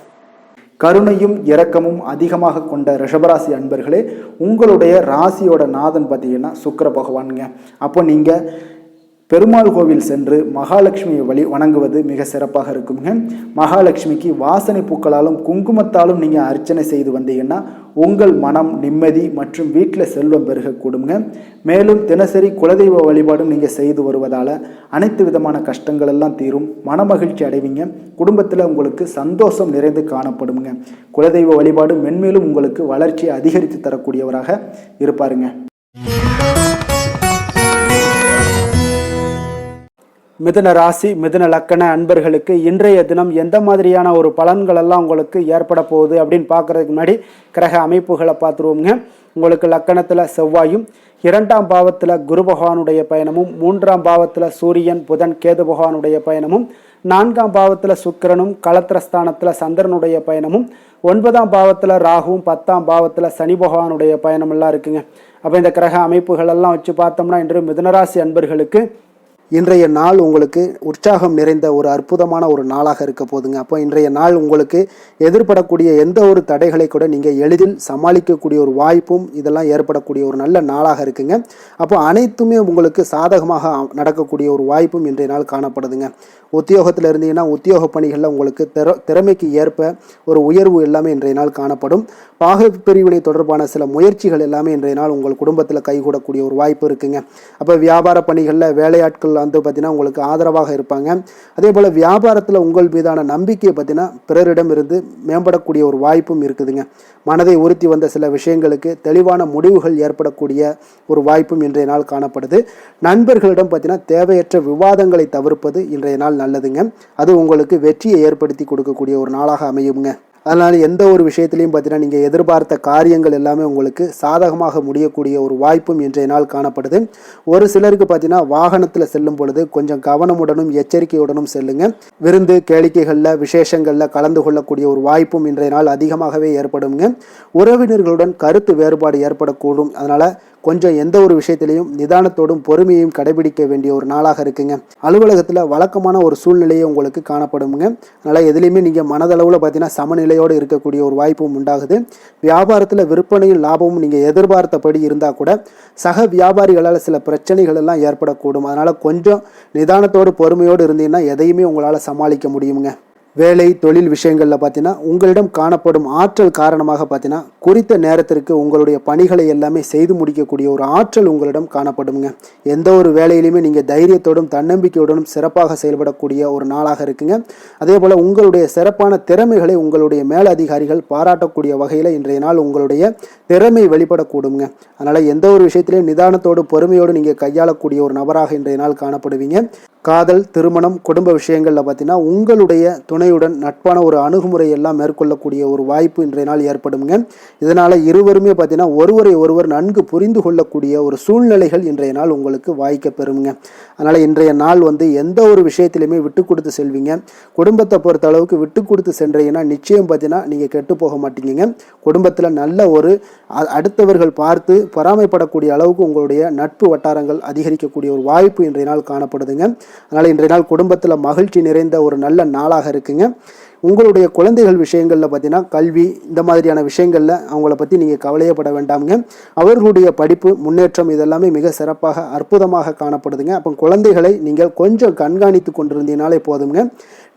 கருணையும் இரக்கமும் அதிகமாக கொண்ட ரிஷபராசி அன்பர்களே, உங்களுடைய ராசியோட நாதன் பார்த்தீங்கன்னா சுக்கிர பகவானுங்க. அப்போ நீங்கள் பெருமாள் கோவில் சென்று மகாலட்சுமியை வணங்குவது மிக சிறப்பாக இருக்குங்க. மகாலட்சுமிக்கு வாசனை பூக்களாலும் குங்குமத்தாலும் நீங்கள் அர்ச்சனை செய்து வந்தீங்கன்னா உங்கள் மனம் நிம்மதி மற்றும் வீட்டில் செல்வம் பெருகக்கூடுங்க. மேலும் தினசரி குலதெய்வ வழிபாடும் நீங்கள் செய்து வருவதால் அனைத்து விதமான கஷ்டங்கள் எல்லாம் தீரும், மனமகிழ்ச்சி அடைவீங்க. குடும்பத்தில் உங்களுக்கு சந்தோஷம் நிறைந்து காணப்படுங்க. குலதெய்வ வழிபாடு மென்மேலும் உங்களுக்கு வளர்ச்சியை அதிகரித்து தரக்கூடியவராக இருப்பாருங்க. மிதுன ராசி, மிதுன லக்கண அன்பர்களுக்கு இன்றைய தினம் எந்த மாதிரியான ஒரு பலன்கள் எல்லாம் உங்களுக்கு ஏற்பட போகுது அப்படின்னு பார்க்கறதுக்கு முன்னாடி கிரக அமைப்புகளை பார்த்துருவோங்க. உங்களுக்கு லக்கணத்தில் செவ்வாயும், 2ஆம் பாவத்தில் குரு பகவானுடைய பயணமும், 3ஆம் பாவத்தில் சூரியன் புதன் கேது பகவானுடைய பயணமும், 4ஆம் பாவத்தில் சுக்கிரனும், களத்திரஸ்தானத்தில் சந்திரனுடைய பயணமும், 9ஆம் பாவத்தில் ராகுவும், 10ஆம் பாவத்தில் சனி பகவானுடைய பயணமெல்லாம் இருக்குங்க. அப்போ இந்த கிரக அமைப்புகள் எல்லாம் வச்சு பார்த்தோம்னா இன்று மிதுனராசி அன்பர்களுக்கு இன்றைய நாள் உங்களுக்கு உற்சாகம் நிறைந்த ஒரு அற்புதமான ஒரு நாளாக இருக்க போதுங்க. அப்போ இன்றைய நாள் உங்களுக்கு எதிர்படக்கூடிய எந்த ஒரு தடைகளை கூட நீங்கள் எளிதில் சமாளிக்கக்கூடிய ஒரு வாய்ப்பும் இதெல்லாம் ஏற்படக்கூடிய ஒரு நல்ல நாளாக இருக்குங்க. அப்போ அனைத்துமே உங்களுக்கு சாதகமாக நடக்கக்கூடிய ஒரு வாய்ப்பும் இன்றைய நாள் காணப்படுதுங்க. உத்தியோகத்தில் இருந்தீங்கன்னா உத்தியோக பணிகளில் உங்களுக்கு திறமைக்கு ஏற்ப ஒரு உயர்வு எல்லாமே இன்றைய நாள் காணப்படும். பாக பிரிவினை தொடர்பான சில முயற்சிகள் எல்லாமே இன்றைய நாள் உங்கள் குடும்பத்தில் கைகூடக்கூடிய ஒரு வாய்ப்பு இருக்குங்க. அப்போ வியாபார பணிகளில் வேலையாட்கள் பார்த்தீங்கன்னா உங்களுக்கு ஆதரவாக இருப்பாங்க. அதே போல் வியாபாரத்தில் உங்கள் மீதான நம்பிக்கையை பார்த்தீங்கன்னா பிறரிடம் இருந்து மேம்படக்கூடிய ஒரு வாய்ப்பும் இருக்குதுங்க. மனதை உறுத்தி வந்த சில விஷயங்களுக்கு தெளிவான முடிவுகள் ஏற்படக்கூடிய ஒரு வாய்ப்பும் இன்றைய நாள் காணப்படுது. நண்பர்களிடம் பார்த்தீங்கன்னா தேவையற்ற விவாதங்களை தவிர்ப்பது இன்றைய நாள் நல்லதுங்க. அது உங்களுக்கு வெற்றியை ஏற்படுத்தி கொடுக்கக்கூடிய ஒரு நாளாக அமையுங்க. அதனால் எந்த ஒரு விஷயத்திலையும் பார்த்தீங்கன்னா நீங்கள் எதிர்பார்த்த காரியங்கள் எல்லாமே உங்களுக்கு சாதகமாக முடியக்கூடிய ஒரு வாய்ப்பும் இன்றைய நாள் காணப்படுது. ஒரு சிலருக்கு பார்த்தீங்கன்னா வாகனத்தில் செல்லும் பொழுது கொஞ்சம் கவனமுடனும் எச்சரிக்கையுடனும் செல்லுங்க. விருந்து கேளிக்கைகளில் விசேஷங்களில் கலந்து கொள்ளக்கூடிய ஒரு வாய்ப்பும் இன்றைய நாள் அதிகமாகவே ஏற்படுங்க. உறவினர்களுடன் கருத்து வேறுபாடு ஏற்படக்கூடும். அதனால் கொஞ்சம் எந்த ஒரு விஷயத்திலையும் நிதானத்தோடும் பொறுமையையும் கடைபிடிக்க வேண்டிய ஒரு நாளாக இருக்குங்க. அலுவலகத்தில் வழக்கமான ஒரு சூழ்நிலையை உங்களுக்கு காணப்படுங்க. அதனால் எதுலேயுமே நீங்கள் மனதளவில் பார்த்தீங்கன்னா சமநிலையோடு இருக்கக்கூடிய ஒரு வாய்ப்பும் உண்டாகுது. வியாபாரத்தில் விற்பனையும் லாபமும் நீங்கள் எதிர்பார்த்தபடி இருந்தால் கூட சக வியாபாரிகளால் சில பிரச்சனைகள் எல்லாம் ஏற்படக்கூடும். அதனால் கொஞ்சம் நிதானத்தோடு பொறுமையோடு இருந்தீங்கன்னா எதையுமே உங்களால் சமாளிக்க முடியுங்க. வேலை தொழில் விஷயங்களில் பார்த்தீங்கன்னா உங்களிடம் காணப்படும் ஆற்றல் காரணமாக பார்த்தீங்கன்னா குறித்த நேரத்திற்கு உங்களுடைய பணிகளை எல்லாமே செய்து முடிக்கக்கூடிய ஒரு ஆற்றல் உங்களிடம் காணப்படுங்க. எந்த ஒரு வேலையிலையுமே நீங்கள் தைரியத்தோடும் தன்னம்பிக்கையுடனும் சிறப்பாக செயல்படக்கூடிய ஒரு நாளாக இருக்குங்க. அதே போல் உங்களுடைய சிறப்பான திறமைகளை உங்களுடைய மேலதிகாரிகள் பாராட்டக்கூடிய வகையில் இன்றைய நாள் உங்களுடைய திறமை வெளிப்படக்கூடுங்க. அதனால் எந்த ஒரு விஷயத்திலையும் நிதானத்தோடு பொறுமையோடு நீங்கள் கையாளக்கூடிய ஒரு நபராக இன்றைய நாள் காணப்படுவீங்க. காதல், திருமணம், குடும்ப விஷயங்களில் பார்த்தீங்கன்னா உங்களுடைய துணையுடன் நட்பான ஒரு அணுகுமுறை எல்லாம் மேற்கொள்ளக்கூடிய ஒரு வாய்ப்பு இன்றைய நாள் ஏற்படுங்க. இதனால் இருவருமே பார்த்தீங்கன்னா ஒருவரை ஒருவர் நன்கு புரிந்து கொள்ளக்கூடிய ஒரு சூழ்நிலைகள் இன்றைய நாள் உங்களுக்கு வாய்க்க பெறுங்க. அதனால் இன்றைய நாள் எந்த ஒரு விஷயத்திலையுமே விட்டு கொடுத்து செல்வீங்க. குடும்பத்தை பொறுத்த அளவுக்கு விட்டு கொடுத்து சென்றீங்கன்னா நிச்சயம் பார்த்தீங்கன்னா நீங்கள் கெட்டு போக மாட்டீங்க. குடும்பத்தில் நல்ல ஒரு அடுத்தவர்கள் பார்த்து பொறாமைப்படக்கூடிய அளவுக்கு உங்களுடைய நட்பு வட்டாரங்கள் அதிகரிக்கக்கூடிய ஒரு வாய்ப்பு இன்றைய நாள் காணப்படுதுங்க. அதனால் இன்றைய நாள் குடும்பத்தில் மகிழ்ச்சி நிறைந்த ஒரு நல்ல நாளாக இருக்குங்க. உங்களுடைய குழந்தைகள் விஷயங்களில் பார்த்தீங்கன்னா கல்வி இந்த மாதிரியான விஷயங்களில் அவங்கள பற்றி நீங்கள் கவலையப்பட வேண்டாமுங்க. அவர்களுடைய படிப்பு முன்னேற்றம் இதெல்லாமே மிக சிறப்பாக அற்புதமாக காணப்படுதுங்க. அப்போ குழந்தைகளை நீங்கள் கொஞ்சம் கண்காணித்து கொண்டிருந்தீங்கனாலே போதுங்க.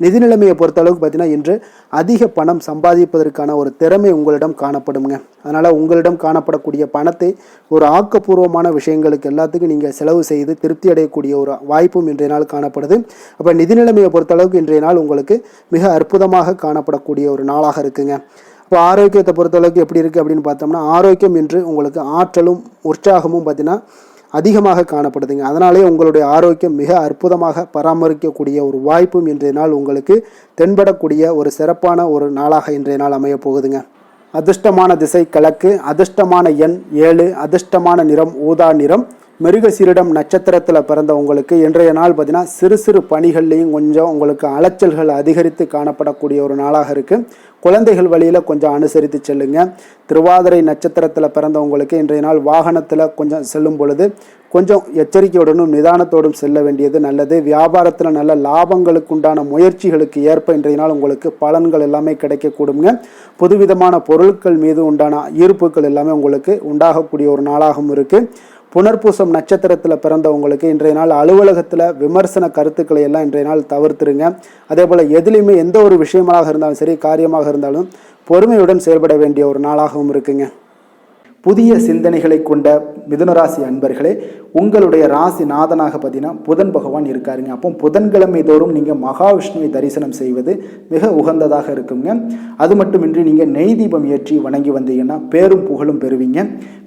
நிதி நிலைமையை பொறுத்த அளவுக்கு பார்த்தீங்கன்னா இன்று அதிக பணம் சம்பாதிப்பதற்கான ஒரு திறமை உங்களிடம் காணப்படுங்க. அதனால் உங்களிடம் காணப்படக்கூடிய பணத்தை ஒரு ஆக்கப்பூர்வமான விஷயங்களுக்கு எல்லாத்துக்கும் நீங்கள் செலவு செய்து திருப்தி அடையக்கூடிய ஒரு வாய்ப்பும் இன்றைய நாள் காணப்படுது. அப்போ நிதி நிலைமையை பொறுத்த அளவுக்கு இன்றைய நாள் உங்களுக்கு மிக அற்புதமாக காணப்படக்கூடிய ஒரு நாளாக இருக்குங்க. இப்போ ஆரோக்கியத்தை பொறுத்தளவுக்கு எப்படி இருக்குது அப்படின்னு பார்த்தோம்னா ஆரோக்கியம் இன்று உங்களுக்கு ஆற்றலும் உற்சாகமும் பார்த்தீங்கன்னா அதிகமாக காணப்படுதுங்க. அதனாலே உங்களுடைய ஆரோக்கியம் மிக அற்புதமாக பராமரிக்கக்கூடிய ஒரு வாய்ப்பும் இன்றைய நாள் உங்களுக்கு தென்படக்கூடிய ஒரு சிறப்பான ஒரு நாளாக இன்றைய நாள் அமைய போகுதுங்க. அதிர்ஷ்டமான திசை கிழக்கு, அதிர்ஷ்டமான எண் 7, அதிர்ஷ்டமான நிறம் ஊதா நிறம். மிருகசீரிடம் நட்சத்திரத்தில் பிறந்த உங்களுக்கு இன்றைய நாள் பார்த்தீங்கன்னா சிறு சிறு பணிகள்லையும் கொஞ்சம் உங்களுக்கு அலைச்சல்கள் அதிகரித்து காணப்படக்கூடிய ஒரு நாளாக இருக்குது. குழந்தைகள் வழியில் கொஞ்சம் அனுசரித்து செல்லுங்க. திருவாதிரை நட்சத்திரத்தில் பிறந்தவங்களுக்கு இன்றைய நாள் வாகனத்தில் கொஞ்சம் செல்லும் பொழுது கொஞ்சம் எச்சரிக்கையுடனும் நிதானத்தோடும் செல்ல வேண்டியது நல்லது. வியாபாரத்தில் நல்ல லாபங்களுக்கு உண்டான முயற்சிகளுக்கு ஏற்ப இன்றைய நாள் உங்களுக்கு பலன்கள் எல்லாமே கிடைக்கக்கூடுங்க. புதுவிதமான பொருட்கள் மீது உண்டான ஈர்ப்புகள் எல்லாமே உங்களுக்கு உண்டாகக்கூடிய ஒரு நாளாகவும் இருக்குது. புனர்பூசம் நட்சத்திரத்தில் பிறந்தவங்களுக்கு இன்றைய நாள் அலுவலகத்தில் விமர்சன கருத்துக்களை எல்லாம் இன்றைய நாள் தவிர்த்துருங்க. அதே போல் எதுலேயுமே எந்த ஒரு விஷயமாக இருந்தாலும் சரி, காரியமாக இருந்தாலும் பொறுமையுடன் செயல்பட வேண்டிய ஒரு நாளாகவும் இருக்குங்க. புதிய சிந்தனைகளை கொண்ட மிதுனராசி அன்பர்களே, உங்களுடைய ராசி நாதனாக பார்த்தீங்கன்னா புதன் பகவான் இருக்காருங்க. அப்போ புதன்கிழமை தோறும் நீங்கள் மகாவிஷ்ணுவை தரிசனம் செய்வது மிக உகந்ததாக இருக்குங்க. அது மட்டுமின்றி நீங்கள் நெய் தீபம் ஏற்றி வணங்கி வந்தீங்கன்னா பேரும் புகழும் பெறுவீங்க.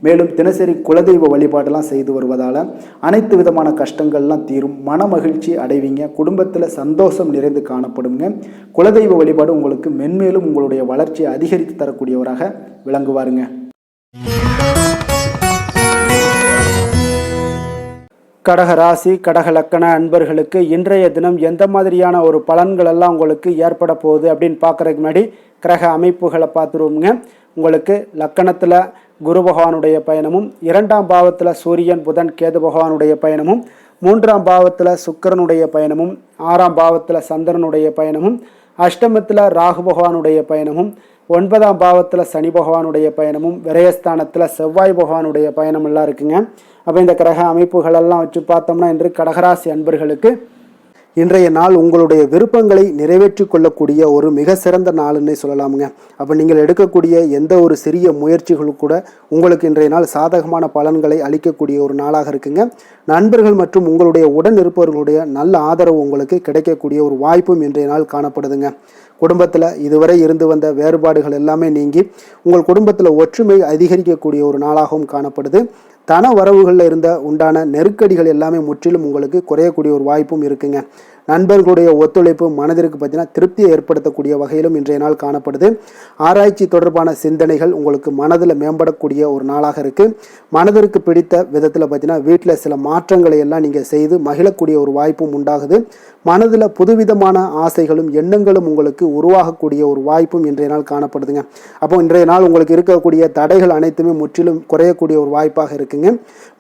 மேலும் தினசரி குலதெய்வ வழிபாடெல்லாம் செய்து வருவதால் அனைத்து விதமான கஷ்டங்கள்லாம் தீரும், மன மகிழ்ச்சி அடைவீங்க. குடும்பத்தில் சந்தோஷம் நிறைந்து காணப்படுங்க. குலதெய்வ வழிபாடு உங்களுக்கு மென்மேலும் உங்களுடைய வளர்ச்சியை அதிகரித்து தரக்கூடியவராக விளங்குவாருங்க. கடக ராசி, கடக லக்கண அன்பர்களுக்கு இன்றைய தினம் எந்த மாதிரியான ஒரு பலன்கள் எல்லாம் உங்களுக்கு ஏற்பட போகுது அப்படின்னு பார்க்குறதுக்கு முன்னாடி கிரக அமைப்புகளை பார்த்துருவோங்க. உங்களுக்கு லக்கணத்தில் குரு பகவானுடைய பயணமும், 2ஆம் பாவத்தில் சூரியன் புதன் கேது பகவானுடைய பயணமும், 3ஆம் பாவத்தில் சுக்கிரனுடைய பயணமும், 6ஆம் பாவத்தில் சந்திரனுடைய பயணமும், அஷ்டமத்தில் ராகு பகவானுடைய பயணமும், 9ஆம் பாவத்தில் சனி பகவானுடைய பயணமும், விரயஸ்தானத்தில் செவ்வாய் பகவானுடைய பயணம் எல்லாம் இருக்குங்க. அப்போ இந்த கிரக அமைப்புகளெல்லாம் வச்சு பார்த்தோம்னா இன்று கடகராசி அன்பர்களுக்கு இன்றைய நாள் உங்களுடைய விருப்பங்களை நிறைவேற்றி கொள்ளக்கூடிய ஒரு மிக சிறந்த நாள்னே சொல்லலாமுங்க. அப்போ நீங்கள் எடுக்கக்கூடிய எந்த ஒரு சிறிய முயற்சிகளும் கூட உங்களுக்கு இன்றைய நாள் சாதகமான பலன்களை அளிக்கக்கூடிய ஒரு நாளாக இருக்குங்க. நண்பர்கள் மற்றும் உங்களுடைய உடன் இருப்பவர்களுடைய நல்ல ஆதரவு உங்களுக்கு கிடைக்கக்கூடிய ஒரு வாய்ப்பும் இன்றைய நாள் காணப்படுதுங்க. குடும்பத்தில் இதுவரை இருந்து வந்த வேறுபாடுகள் எல்லாமே நீங்கி உங்கள் குடும்பத்தில் ஒற்றுமை அதிகரிக்கக்கூடிய ஒரு நாளாகவும் காணப்படுது. தன வரவுகளில் இருந்த உண்டான நெருக்கடிகள் எல்லாமே முற்றிலும் உங்களுக்கு குறையக்கூடிய ஒரு வாய்ப்பும் இருக்குங்க. நண்பர்களுடைய ஒத்துழைப்பு மனதிற்கு பார்த்தீங்கன்னா திருப்தியை ஏற்படுத்தக்கூடிய வகையிலும் இன்றைய நாள் காணப்படுது. ஆராய்ச்சி தொடர்பான சிந்தனைகள் உங்களுக்கு மனதில் மேம்படக்கூடிய ஒரு நாளாக இருக்குது. மனதிற்கு பிடித்த விதத்தில் பார்த்தீங்கன்னா வீட்டில் சில மாற்றங்களை எல்லாம் நீங்கள் செய்து மகிழக்கூடிய ஒரு வாய்ப்பும் உண்டாகுது. மனதில் புதுவிதமான ஆசைகளும் எண்ணங்களும் உங்களுக்கு உருவாகக்கூடிய ஒரு வாய்ப்பும் இன்றைய நாள் காணப்படுதுங்க. அப்போ இன்றைய நாள் உங்களுக்கு இருக்கக்கூடிய தடைகள் அனைத்துமே முற்றிலும் குறையக்கூடிய ஒரு வாய்ப்பாக இருக்குங்க.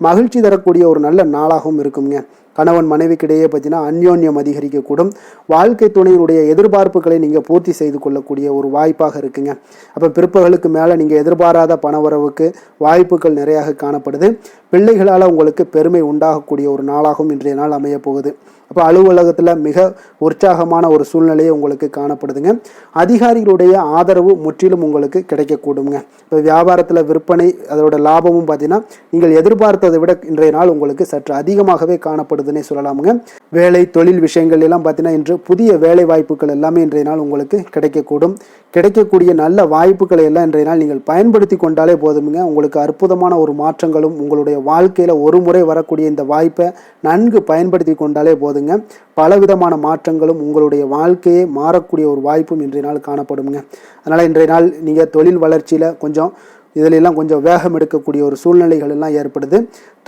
மகிழ்ச்சி தரக்கூடிய ஒரு நல்ல நாளாகவும் இருக்குங்க. கணவன் மனைவிக்கிடையே பார்த்தீங்கன்னா அந்யோன்யம் அதிகரிக்கக்கூடும். வாழ்க்கை துணையினுடைய எதிர்பார்ப்புகளை நீங்கள் பூர்த்தி செய்து கொள்ளக்கூடிய ஒரு வாய்ப்பாக இருக்குங்க. அப்போ பிற்பகலுக்கு மேலே நீங்கள் எதிர்பாராத பணவரவுக்கு வாய்ப்புகள் நிறையாக காணப்படுது. பிள்ளைகளால் உங்களுக்கு பெருமை உண்டாகக்கூடிய ஒரு நாளாகவும் இன்றைய நாள் அமைய போகுது. அப்போ அலுவலகத்தில் மிக உற்சாகமான ஒரு சூழ்நிலையை உங்களுக்கு காணப்படுதுங்க. அதிகாரிகளுடைய ஆதரவு முற்றிலும் உங்களுக்கு கிடைக்கக்கூடுங்க. இப்போ வியாபாரத்தில் விற்பனை அதோட லாபமும் பார்த்தீங்கன்னா நீங்கள் எதிர்பார்த்ததை விட இன்றைய நாள் உங்களுக்கு சற்று அதிகமாகவே காணப்படுதுன்னே சொல்லலாமுங்க. வேலை தொழில் விஷயங்கள் எல்லாம் பார்த்தீங்கன்னா இன்று புதிய வேலை வாய்ப்புகள் எல்லாமே இன்றைய நாள் உங்களுக்கு கிடைக்கக்கூடும். கிடைக்கக்கூடிய நல்ல வாய்ப்புகளை எல்லாம் இன்றைய நாள் நீங்கள் பயன்படுத்தி கொண்டாலே போதுமுங்க. உங்களுக்கு அற்புதமான ஒரு மாற்றங்களும் உங்களுடைய வாழ்க்கையில் ஒரு முறை வரக்கூடிய இந்த வாய்ப்பை நன்கு பயன்படுத்தி கொண்டாலே போதுங்க. பலவிதமான மாற்றங்களும் உங்களுடைய வாழ்க்கையே மாறக்கூடிய ஒரு வாய்ப்பும் இன்றைய நாள் காணப்படுங்க. அதனால் இன்றைய நாள் நீங்கள் தொழில் வளர்ச்சியில் இதிலெல்லாம் கொஞ்சம் வேகம் எடுக்கக்கூடிய ஒரு சூழ்நிலைகள் எல்லாம் ஏற்படுது.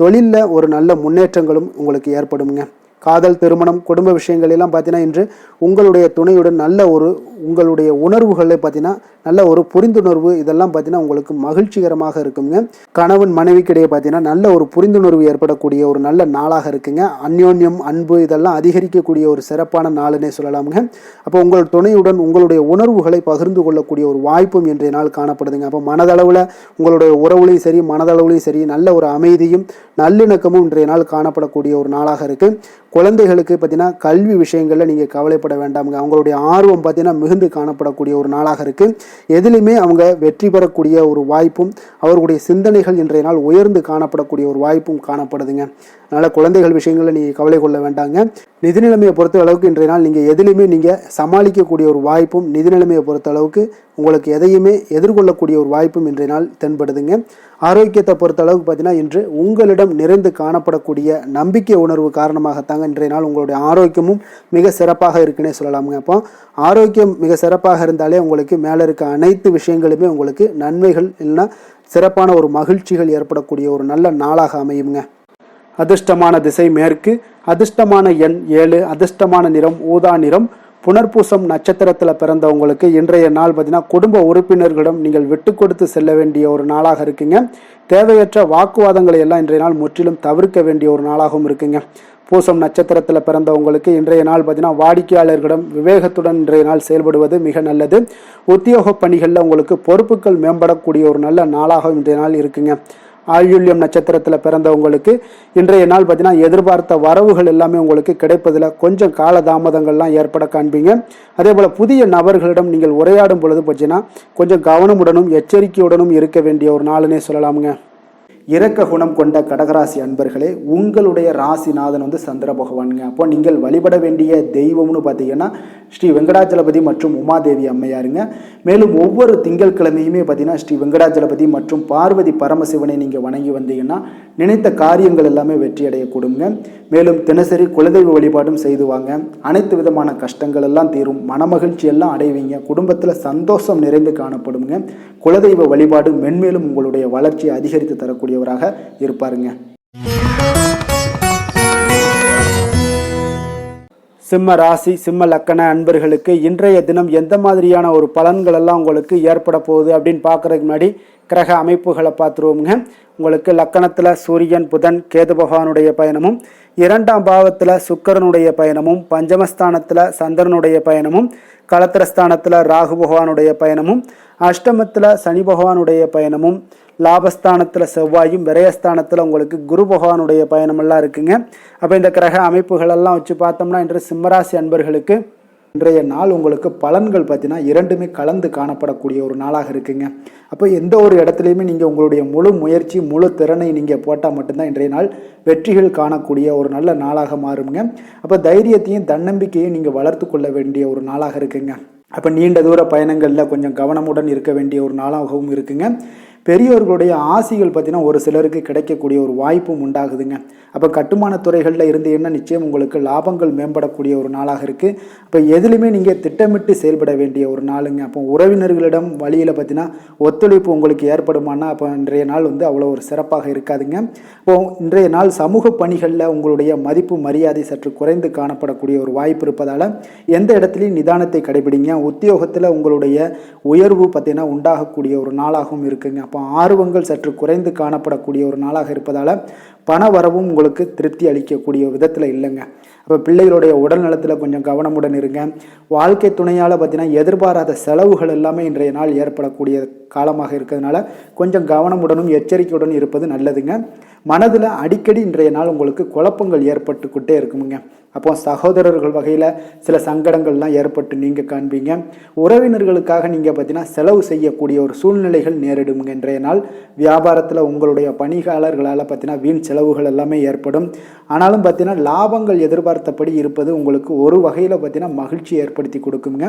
தொழிலில் ஒரு நல்ல முன்னேற்றங்களும் உங்களுக்கு ஏற்படுங்க. காதல், திருமணம், குடும்ப விஷயங்கள் எல்லாம் பார்த்தீங்கன்னா இன்று உங்களுடைய துணையுடன் நல்ல ஒரு உங்களுடைய உணர்வுகளை பார்த்தீங்கன்னா நல்ல ஒரு புரிந்துணர்வு இதெல்லாம் பார்த்தீங்கன்னா உங்களுக்கு மகிழ்ச்சிகரமாக இருக்குங்க. கணவன் மனைவிக்கிடையே பார்த்தீங்கன்னா நல்ல ஒரு புரிந்துணர்வு ஏற்படக்கூடிய ஒரு நல்ல நாளாக இருக்குங்க. அந்யோன்யம், அன்பு இதெல்லாம் அதிகரிக்கக்கூடிய ஒரு சிறப்பான நாளுன்னே சொல்லலாமுங்க. அப்போ உங்கள் துணையுடன் உங்களுடைய உணர்வுகளை பகிர்ந்து கொள்ளக்கூடிய ஒரு வாய்ப்பும் இன்றைய நாள் காணப்படுதுங்க. அப்போ மனதளவில் உங்களுடைய உறவுலையும் சரி மனதளவுலையும் சரி நல்ல ஒரு அமைதியும் நல்லிணக்கமும் இன்றைய நாள் காணப்படக்கூடிய ஒரு நாளாக இருக்குது. குழந்தைகளுக்கு பார்த்தீங்கன்னா கல்வி விஷயங்களில் நீங்கள் கவலைப்பட வேண்டாமுங்க. அவங்களுடைய ஆர்வம் பார்த்தீங்கன்னா மிகுந்து காணப்படக்கூடிய ஒரு நாளாக இருக்குது. எதிலுமே அவங்க வெற்றி பெறக்கூடிய ஒரு வாய்ப்பும் அவர்களுடைய சிந்தனைகள் இன்றைய நாள் உயர்ந்து காணப்படக்கூடிய ஒரு வாய்ப்பும் காணப்படுதுங்க. அதனால் குழந்தைகள் விஷயங்களில் நீங்கள் கவலை கொள்ள வேண்டாங்க. நிதி நிலைமையை பொறுத்த அளவுக்கு இன்றைய நாள் நீங்கள் எதிலுமே நீங்கள் சமாளிக்கக்கூடிய ஒரு வாய்ப்பும் நிதி நிலைமையை பொறுத்த அளவுக்கு உங்களுக்கு எதையுமே எதிர்கொள்ளக்கூடிய ஒரு வாய்ப்பும் இன்றைய நாள் தென்படுதுங்க. ஆரோக்கியத்தை பொறுத்த அளவுக்கு பார்த்தீங்கன்னா இன்று உங்களிடம் நிறைந்து காணப்படக்கூடிய நம்பிக்கை உணர்வு காரணமாகத்தாங்க இன்றைய நாள் உங்களுடைய ஆரோக்கியமும் மிக சிறப்பாக இருக்குன்னே சொல்லலாமுங்க. அப்போ ஆரோக்கியம் மிக சிறப்பாக இருந்தாலே உங்களுக்கு மேலே இருக்க அனைத்து விஷயங்களுமே உங்களுக்கு நன்மைகள் இல்லைன்னா சிறப்பான ஒரு மகிழ்ச்சிகள் ஏற்படக்கூடிய ஒரு நல்ல நாளாக அமையுங்க. அதிர்ஷ்டமான திசை மேற்கு, அதிர்ஷ்டமான எண் 7, அதிர்ஷ்டமான நிறம் ஊதா நிறம். புனர்பூசம் நட்சத்திரத்தில் பிறந்தவங்களுக்கு இன்றைய நாள் பார்த்தீங்கன்னா குடும்ப உறுப்பினர்களிடம் நீங்கள் விட்டு கொடுத்து செல்ல வேண்டிய ஒரு நாளாக இருக்குங்க. தேவையற்ற வாக்குவாதங்களை எல்லாம் இன்றைய நாள் முற்றிலும் தவிர்க்க வேண்டிய ஒரு நாளாகவும் இருக்குங்க. பூசம் நட்சத்திரத்தில் பிறந்தவங்களுக்கு இன்றைய நாள் பார்த்தீங்கன்னா வாடிக்கையாளர்களிடம் விவேகத்துடன் இன்றைய நாள் செயல்படுவது மிக நல்லது. உத்தியோக பணிகளில் உங்களுக்கு பொறுப்புகள் மேம்படக்கூடிய ஒரு நல்ல நாளாக இன்றைய நாள் இருக்குங்க. ஆயுள்யம் நட்சத்திரத்தில் பிறந்தவங்களுக்கு இன்றைய நாள் பார்த்தீங்கன்னா எதிர்பார்த்த வரவுகள் எல்லாமே உங்களுக்கு கிடைப்பதில் கொஞ்சம் காலதாமதங்கள்லாம் ஏற்பட காண்பீங்க. அதே போல் புதிய நபர்களிடம் நீங்கள் உரையாடும் பொழுது பார்த்தீங்கன்னா கொஞ்சம் கவனமுடனும் எச்சரிக்கையுடனும் இருக்க வேண்டிய ஒரு நாளுன்னே சொல்லலாமுங்க. இரக்க குணம் கொண்ட கடகராசி அன்பர்களே, உங்களுடைய ராசிநாதன் சந்திர பகவானுங்க. அப்போ நீங்கள் வழிபட வேண்டிய தெய்வம்னு பார்த்தீங்கன்னா ஸ்ரீ வெங்கடாஜலபதி மற்றும் உமாதேவி அம்மையாருங்க. மேலும் ஒவ்வொரு திங்கட்கிழமையுமே பார்த்தீங்கன்னா ஸ்ரீ வெங்கடாஜலபதி மற்றும் பார்வதி பரமசிவனை நீங்கள் வணங்கி வந்தீங்கன்னா நினைத்த காரியங்கள் எல்லாமே வெற்றி அடையக்கூடுங்க. மேலும் தினசரி குலதெய்வ வழிபாடும் செய்து வாங்க. அனைத்து விதமான கஷ்டங்கள் எல்லாம் தீரும், மனமகிழ்ச்சி எல்லாம் அடைவீங்க. குடும்பத்தில் சந்தோஷம் நிறைந்து காணப்படுங்க. குலதெய்வ வழிபாடு மென்மேலும் உங்களுடைய வளர்ச்சியை அதிகரித்து தரக்கூடியவராக இருப்பாருங்க. சிம்ம ராசி சிம்ம லக்கண அன்பர்களுக்கு இன்றைய தினம் எந்த மாதிரியான ஒரு பலன்கள் எல்லாம் உங்களுக்கு ஏற்பட போகுது அப்படின்னு பார்க்கறதுக்கு முன்னாடி கிரக அமைப்புகளை பார்த்துருவோங்க. உங்களுக்கு லக்கணத்தில் சூரியன், புதன், கேது பகவானுடைய பயணமும், 2ஆம் பாவத்தில் சுக்கிரனுடைய பயணமும், பஞ்சமஸ்தானத்தில் சந்திரனுடைய பயணமும், களத்திரஸ்தானத்தில் ராகு பகவானுடைய பயணமும், அஷ்டமத்தில் சனி பகவானுடைய பயணமும், லாபஸ்தானத்தில் செவ்வாயும், விரயஸ்தானத்தில் உங்களுக்கு குரு பகவானுடைய பயணமெல்லாம் இருக்குங்க. அப்போ இந்த கிரக அமைப்புகளெல்லாம் வச்சு பார்த்தோம்னா இன்று சிம்மராசி அன்பர்களுக்கு இன்றைய நாள் உங்களுக்கு பலன்கள் பார்த்தீங்கன்னா இரண்டுமே கலந்து காணப்படக்கூடிய ஒரு நாளாக இருக்குங்க. அப்போ எந்த ஒரு இடத்துலையுமே நீங்கள் உங்களுடைய முழு முயற்சி முழு திறனை நீங்கள் போட்டால் மட்டும்தான் இன்றைய நாள் வெற்றிகள் காணக்கூடிய ஒரு நல்ல நாளாக மாறுங்க. அப்போ தைரியத்தையும் தன்னம்பிக்கையும் நீங்கள் வளர்த்து கொள்ள வேண்டிய ஒரு நாளாக இருக்குங்க. அப்போ நீண்ட தூர பயணங்களில் கொஞ்சம் கவனமுடன் இருக்க வேண்டிய ஒரு நாளாகவும் இருக்குங்க. பெரியோர்களுடைய ஆசிகள் பார்த்தீங்கன்னா ஒரு சிலருக்கு கிடைக்கக்கூடிய ஒரு வாய்ப்பும் உண்டாகுதுங்க. அப்போ கட்டுமான துறைகளில் இருந்தீங்கன்னா நிச்சயம் உங்களுக்கு லாபங்கள் மேம்படக்கூடிய ஒரு நாளாக இருக்குது. அப்போ எதுலையுமே நீங்கள் திட்டமிட்டு செயல்பட வேண்டிய ஒரு நாளுங்க. அப்போ உறவினர்களிடம் வழியில் பார்த்தீங்கன்னா ஒத்துழைப்பு உங்களுக்கு ஏற்படுமானா அப்போ இன்றைய நாள் அவ்வளோ ஒரு சிறப்பாக இருக்காதுங்க. இப்போ இன்றைய நாள் சமூக பணிகளில் உங்களுடைய மதிப்பு மரியாதை சற்று குறைந்து காணப்படக்கூடிய ஒரு வாய்ப்பு இருப்பதால் எந்த இடத்துலையும் நிதானத்தை கடைபிடிங்க. உத்தியோகத்தில் உங்களுடைய உயர்வு பார்த்தீங்கன்னா உண்டாகக்கூடிய ஒரு நாளாகவும் இருக்குங்க. அப்போ ஆர்வங்கள் சற்று குறைந்து காணப்படக்கூடிய ஒரு நாளாக இருப்பதால் பண வரவும் உங்களுக்கு திருப்தி அளிக்கக்கூடிய விதத்தில் இல்லைங்க. அப்போ பிள்ளைகளுடைய உடல் நலத்தில் கொஞ்சம் கவனமுடன் இருங்க. வாழ்க்கை துணையால் பார்த்தீங்கன்னா எதிர்பாராத செலவுகள் எல்லாமே இன்றைய நாள் ஏற்படக்கூடிய காலமாக இருக்கிறதுனால கொஞ்சம் கவனமுடனும் எச்சரிக்கையுடன் இருப்பது நல்லதுங்க. மனதில் அடிக்கடி இன்றைய நாள் உங்களுக்கு குழப்பங்கள் ஏற்பட்டுக்கிட்டே இருக்குமுங்க. அப்போ சகோதரர்கள் வகையில் சில சங்கடங்கள்லாம் ஏற்பட்டு நீங்கள் காண்பீங்க. உறவினர்களுக்காக நீங்கள் பார்த்தீங்கன்னா செலவு செய்யக்கூடிய ஒரு சூழ்நிலைகள் நேரிடுங்க. இன்றைய நாள் வியாபாரத்தில் உங்களுடைய பணியாளர்களால் பார்த்தீங்கன்னா வீண் செலவுகள் எல்லாமே ஏற்படும். ஆனாலும் பார்த்தீங்கன்னா லாபங்கள் எதிர்பார்த்தபடி இருப்பது உங்களுக்கு ஒரு வகையில் பார்த்தீங்கன்னா மகிழ்ச்சி ஏற்படுத்தி கொடுக்குங்க.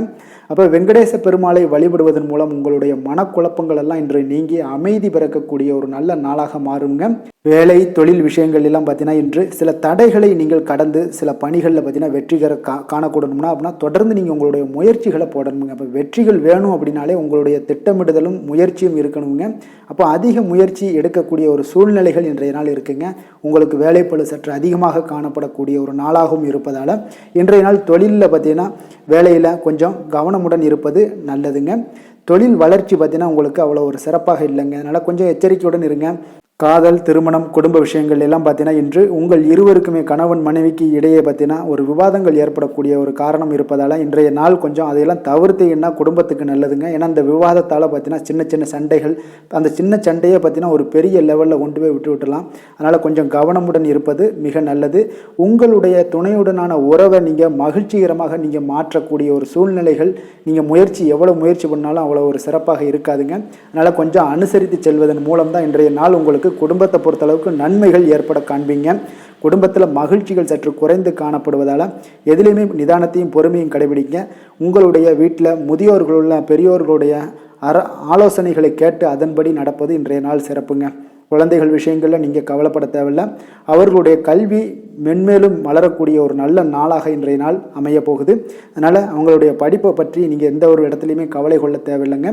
அப்போ வெங்கடேச பெருமாளை வழிபடுவதன் மூலம் உங்களுடைய மனக்குழப்பங்கள் எல்லாம் இன்று நீங்கி அமைதி பிறக்கக்கூடிய ஒரு நல்ல நாளாக மாறுங்க. வேலை தொழில் விஷயங்கள் எல்லாம் பார்த்தீங்கன்னா இன்று சில தடைகளை நீங்கள் கடந்து சில பணிகளில் பார்த்தீங்கன்னா வெற்றிகர காணக்கூடணும்னா அப்படின்னா தொடர்ந்து நீங்கள் உங்களுடைய முயற்சிகளை போடணுங்க. அப்போ வெற்றிகள் வேணும் அப்படின்னாலே உங்களுடைய திட்டமிடுதலும் முயற்சியும் இருக்கணுங்க. அப்போ அதிக முயற்சி எடுக்கக்கூடிய ஒரு சூழ்நிலைகள் இன்றைய நாள் இருக்குங்க. உங்களுக்கு வேலைப்பளு சற்று அதிகமாக காணப்படக்கூடிய ஒரு நாளாகவும் இருப்பதால் இன்றைய நாள் தொழிலில் பார்த்தீங்கன்னா வேலையில் கொஞ்சம் கவனமுடன் இருப்பது நல்லதுங்க. தொழில் வளர்ச்சி பார்த்தீங்கன்னா உங்களுக்கு அவ்வளோ ஒரு சிறப்பாக இல்லைங்க. அதனால் கொஞ்சம் எச்சரிக்கையுடன் இருங்க. காதல், திருமணம், குடும்ப விஷயங்கள் எல்லாம் பார்த்தீங்கன்னா இன்று உங்கள் இருவருக்குமே கணவன் மனைவிக்கு இடையே பார்த்தீங்கன்னா ஒரு விவாதங்கள் ஏற்படக்கூடிய ஒரு காரணம் இருப்பதால் இன்றைய நாள் கொஞ்சம் அதையெல்லாம் தவிர்த்தீங்கன்னா குடும்பத்துக்கு நல்லதுங்க. ஏன்னா அந்த விவாதத்தால் பார்த்தீங்கன்னா சின்ன சின்ன சண்டைகள், அந்த சின்ன சண்டையை பார்த்தீங்கன்னா ஒரு பெரிய லெவலில் கொண்டு போய் விட்டுலாம். அதனால் கொஞ்சம் கவனமுடன் இருப்பது மிக நல்லது. உங்களுடைய துணையுடனான உறவை நீங்கள் மகிழ்ச்சிகரமாக நீங்கள் மாற்றக்கூடிய ஒரு சூழ்நிலைகள் நீங்கள் எவ்வளோ முயற்சி பண்ணாலும் அவ்வளோ ஒரு சிறப்பாக இருக்காதுங்க. அதனால் கொஞ்சம் அனுசரித்து செல்வதன் மூலம் தான் இன்றைய நாள் உங்களுக்கு குடும்பத்தை பொறுத்தளவுக்கு நன்மைகள் ஏற்பட காண்பீங்க. குடும்பத்தில் மகிழ்ச்சிகள் சற்று குறைந்து காணப்படுவதால் எதிலையுமே நிதானத்தையும் பொறுமையும் கடைபிடிங்க. உங்களுடைய வீட்டில் முதியோர்களுள்ள பெரியோர்களுடைய ஆலோசனைகளை கேட்டு அதன்படி நடப்பது இன்றைய நாள் சிறப்புங்க. குழந்தைகள் விஷயங்களில் நீங்கள் கவலைப்பட தேவையில்லை. அவர்களுடைய கல்வி மென்மேலும் வளரக்கூடிய ஒரு நல்ல நாளாக இன்றைய நாள் அமைய போகுது. அதனால் அவங்களுடைய படிப்பை பற்றி நீங்கள் எந்த ஒரு இடத்துலையுமே கவலை கொள்ள தேவையில்லைங்க.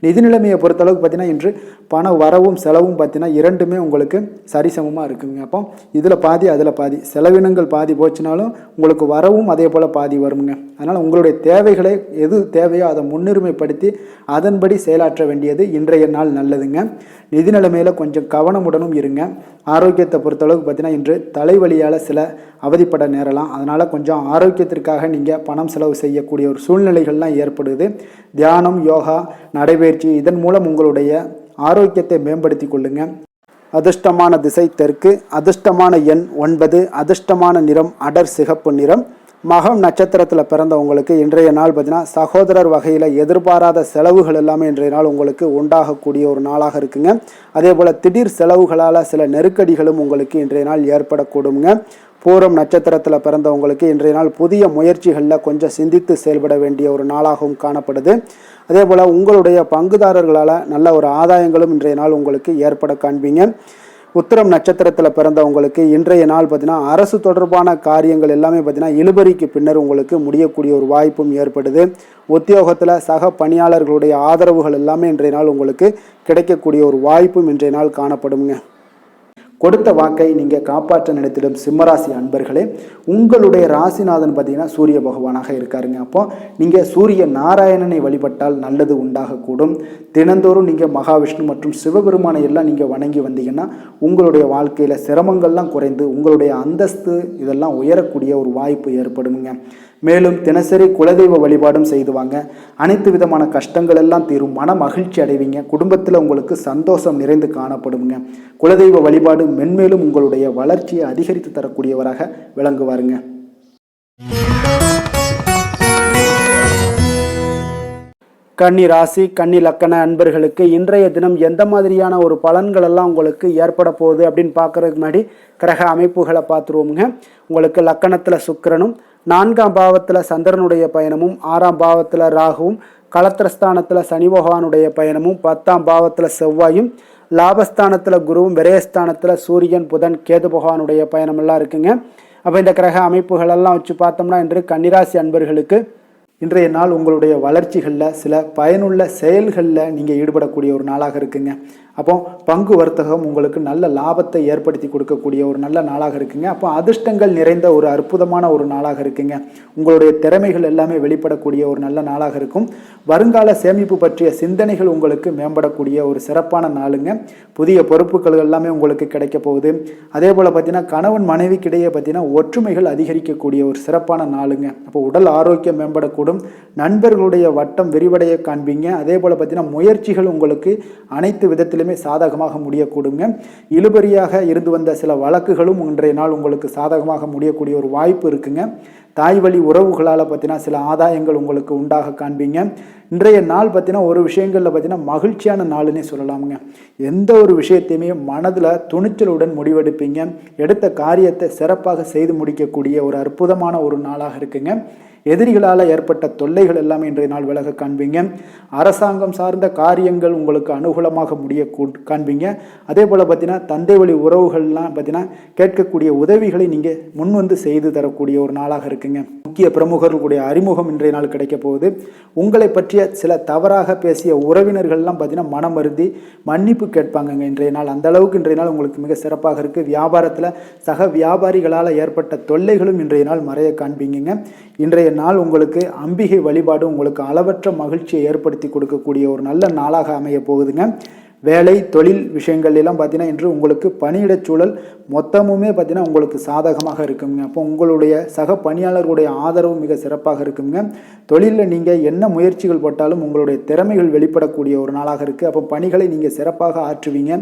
நிதி நிலைமையை பொறுத்தளவுக்கு பார்த்தீங்கன்னா இன்று பண வரவும் செலவும் பார்த்தீங்கன்னா இரண்டுமே உங்களுக்கு சரிசமமாக இருக்குங்க. அப்போ இதில் பாதி அதில் பாதி, செலவினங்கள் பாதி போச்சுனாலும் உங்களுக்கு வரவும் அதே போல் பாதி வருங்க. அதனால் உங்களுடைய தேவைகளை எது தேவையோ அதை முன்னுரிமைப்படுத்தி அதன்படி செயலாற்ற வேண்டியது இன்றைய நாள் நல்லதுங்க. நிதி நிலைமையில் கொஞ்சம் கவனமுடனும் இருங்க. ஆரோக்கியத்தை பொறுத்தளவுக்கு பார்த்தீங்கன்னா இன்று தலைவலியால் சில அவதிப்பட நேரலாம். அதனால் கொஞ்சம் ஆரோக்கியத்திற்காக நீங்கள் பணம் செலவு செய்யக்கூடிய ஒரு சூழ்நிலைகள்லாம் ஏற்படுது. தியானம், யோகா, நடைபயிற்சி இதன் மூலம் உங்களுடைய ஆரோக்கியத்தை மேம்படுத்தி கொள்ளுங்க. அதிர்ஷ்டமான திசை தெற்கு, அதிர்ஷ்டமான எண் 9, அதிர்ஷ்டமான நிறம் அடர் சிகப்பு நிறம். மகம் நட்சத்திரத்தில் பிறந்தவங்களுக்கு இன்றைய நாள் பார்த்தீங்கன்னா சகோதரர் வகையில் எதிர்பாராத செலவுகள் எல்லாமே இன்றைய நாள் உங்களுக்கு உண்டாகக்கூடிய ஒரு நாளாக இருக்குங்க. அதே போல் திடீர் செலவுகளால் சில நெருக்கடிகளும் உங்களுக்கு இன்றைய நாள் ஏற்படக்கூடுங்க. பூரம் நட்சத்திரத்தில் பிறந்தவங்களுக்கு இன்றைய நாள் புதிய முயற்சிகளில் கொஞ்சம் சிந்தித்து செயல்பட வேண்டிய ஒரு நாளாகவும் காணப்படுது. அதே போல் உங்களுடைய பங்குதாரர்களால் நல்ல ஒரு ஆதாயங்களும் இன்றைய நாள் உங்களுக்கு ஏற்பட காண்பீங்க. உத்திரம் நட்சத்திரத்தில் பிறந்தவங்களுக்கு இன்றைய நாள் பார்த்தீங்கன்னா அரசு தொடர்பான காரியங்கள் எல்லாமே பார்த்தீங்கன்னா இழுபறிக்கு பின்னர் உங்களுக்கு முடியக்கூடிய ஒரு வாய்ப்பும் ஏற்படுது. உத்தியோகத்தில் சக பணியாளர்களுடைய ஆதரவுகள் எல்லாமே இன்றைய நாள் உங்களுக்கு கிடைக்கக்கூடிய ஒரு வாய்ப்பும் இன்றைய நாள் காணப்படுங்க. கொடுத்த வாக்கை நீங்கள் காப்பாற்ற நினைத்திடும் சிம்மராசி அன்பர்களே, உங்களுடைய ராசிநாதன் பார்த்தீங்கன்னா சூரிய பகவானாக இருக்காருங்க. அப்போ நீங்கள் சூரிய நாராயணனை வழிபட்டால் நல்லது உண்டாகக்கூடும். தினந்தோறும் நீங்கள் மகாவிஷ்ணு மற்றும் சிவபெருமானை எல்லாம் நீங்கள் வணங்கி வந்தீங்கன்னா உங்களுடைய வாழ்க்கையில் சிரமங்கள்லாம் குறைந்து உங்களுடைய அந்தஸ்து இதெல்லாம் உயரக்கூடிய ஒரு வாய்ப்பு ஏற்படுங்க. மேலும் தினசரி குலதெய்வ வழிபாடும் செய்துவாங்க. அனைத்து விதமான கஷ்டங்கள் எல்லாம் தீரும், மன மகிழ்ச்சி அடைவீங்க. குடும்பத்தில் உங்களுக்கு சந்தோஷம் நிறைந்து காணப்படுங்க. குலதெய்வ வழிபாடு மென்மேலும் உங்களுடைய வளர்ச்சியை அதிகரித்து தரக்கூடியவராக விளங்குவாருங்க. கன்னி ராசி, கன்னி லக்கண அன்பர்களுக்கு இன்றைய தினம் எந்த மாதிரியான ஒரு பலன்கள் எல்லாம் உங்களுக்கு ஏற்பட போகுது அப்படின்னு பார்க்கறதுக்கு முன்னாடி கிரக அமைப்புகளை பார்த்துருவோமுங்க. உங்களுக்கு லக்கணத்தில் சுக்கிரனும், 4ஆம் பாவத்தில் சந்திரனுடைய பயணமும், 6ஆம் பாவத்தில் ராகுவும், களத்திரஸ்தானத்தில் சனி பகவானுடைய பயணமும், 10ஆம் பாவத்தில் செவ்வாயும், லாபஸ்தானத்தில் குருவும், விரயஸ்தானத்தில் சூரியன், புதன், கேது பகவானுடைய பயணமெல்லாம் இருக்குங்க. அப்போ இந்த கிரக அமைப்புகளெல்லாம் வச்சு பார்த்தோம்னா இன்று கன்னிராசி அன்பர்களுக்கு இன்றைய நாள் உங்களுடைய வளர்ச்சிகளில் சில பயனுள்ள செயல்களில் நீங்கள் ஈடுபடக்கூடிய ஒரு நாளாக இருக்குங்க. அப்போ பங்கு வர்த்தகம் உங்களுக்கு நல்ல லாபத்தை ஏற்படுத்தி கொடுக்கக்கூடிய ஒரு நல்ல நாளாக இருக்குங்க. அப்போ அதிர்ஷ்டங்கள் நிறைந்த ஒரு அற்புதமான ஒரு நாளாக இருக்குங்க. உங்களுடைய திறமைகள் எல்லாமே வெளிப்படக்கூடிய ஒரு நல்ல நாளாக இருக்கும். வருங்கால சேமிப்பு பற்றிய சிந்தனைகள் உங்களுக்கு மேம்படக்கூடிய ஒரு சிறப்பான நாளுங்க. புதிய பொறுப்புகள் எல்லாமே உங்களுக்கு கிடைக்க போகுது. அதே போல் பார்த்தீங்கன்னா கணவன் மனைவிக்கிடையே பார்த்தீங்கன்னா ஒற்றுமைகள் அதிகரிக்கக்கூடிய ஒரு சிறப்பான நாளுங்க. அப்போ உடல் ஆரோக்கியம் மேம்படக்கூடும். நண்பர்களுடைய வட்டம் விரிவடைய காண்பீங்க. அதே போல் பார்த்தீங்கன்னா முயற்சிகள் உங்களுக்கு அனைத்து விதத்திலும் சாதகமாக முடியக்கூடுங்க. இழுபறியாக இருந்து வந்த சில வழக்குகளும் இன்றைய நாள் உங்களுக்கு சாதகமாக முடியக்கூடிய ஒரு வாய்ப்பு இருக்குங்க. தாய் வழி உறவுகளால் பார்த்தீங்கன்னா சில ஆதாயங்கள் உங்களுக்கு உண்டாக காண்பீங்க. இன்றைய நாள் பார்த்தீங்கன்னா ஒரு விஷயங்களில் பார்த்தீங்கன்னா மகிழ்ச்சியான நாளுன்னே சொல்லலாமுங்க. எந்த ஒரு விஷயத்தையுமே மனதில் துணிச்சலுடன் முடிவெடுப்பீங்க. எடுத்த காரியத்தை சிறப்பாக செய்து முடிக்கக்கூடிய ஒரு அற்புதமான ஒரு நாளாக இருக்குங்க. எதிரிகளால் ஏற்பட்ட தொல்லைகள் எல்லாமே இன்றைய நாள் விலக காண்பீங்க. அரசாங்கம் சார்ந்த காரியங்கள் உங்களுக்கு அனுகூலமாக முடிய காண்பீங்க. அதே போல் பார்த்தீங்கன்னா தந்தை வழி உறவுகள்லாம் பார்த்தீங்கன்னா கேட்கக்கூடிய உதவிகளை நீங்கள் முன் வந்து செய்து தரக்கூடிய ஒரு நாளாக இருக்குங்க. முக்கிய பிரமுகர்களுடைய அறிமுகம் இன்றைய நாள் கிடைக்க போகுது. உங்களை பற்றிய சில தவறாக பேசிய உறவினர்கள்லாம் பார்த்தீங்கன்னா மனம் வருந்தி மன்னிப்பு கேட்பாங்கங்க இன்றைய நாள். அந்த அளவுக்கு இன்றைய நாள் உங்களுக்கு மிக சிறப்பாக இருக்குது. வியாபாரத்தில் சக வியாபாரிகளால் ஏற்பட்ட தொல்லைகளும் இன்றைய நாள் மறைய காண்பீங்க. இன்றைய நாள் உங்களுக்கு அம்பிகை வழிபாடு உங்களுக்கு அளவற்ற மகிழ்ச்சியை ஏற்படுத்தி கொடுக்கக்கூடிய ஒரு நல்ல நாளாக அமைய போகுதுங்க. வேலை தொழில் விஷயங்கள் எல்லாம் பார்த்தீங்கன்னா இன்று உங்களுக்கு பணியிடச் சூழல் மொத்தமுமே பார்த்தீங்கன்னா உங்களுக்கு சாதகமாக இருக்குங்க. அப்போ உங்களுடைய சக பணியாளர்களுடைய ஆதரவு மிக சிறப்பாக இருக்குங்க. தொழிலில் நீங்கள் என்ன முயற்சிகள் போட்டாலும் உங்களுடைய திறமைகள் வெளிப்படக்கூடிய ஒரு நாளாக இருக்குது. அப்போ பணிகளை நீங்கள் சிறப்பாக ஆற்றுவீங்க.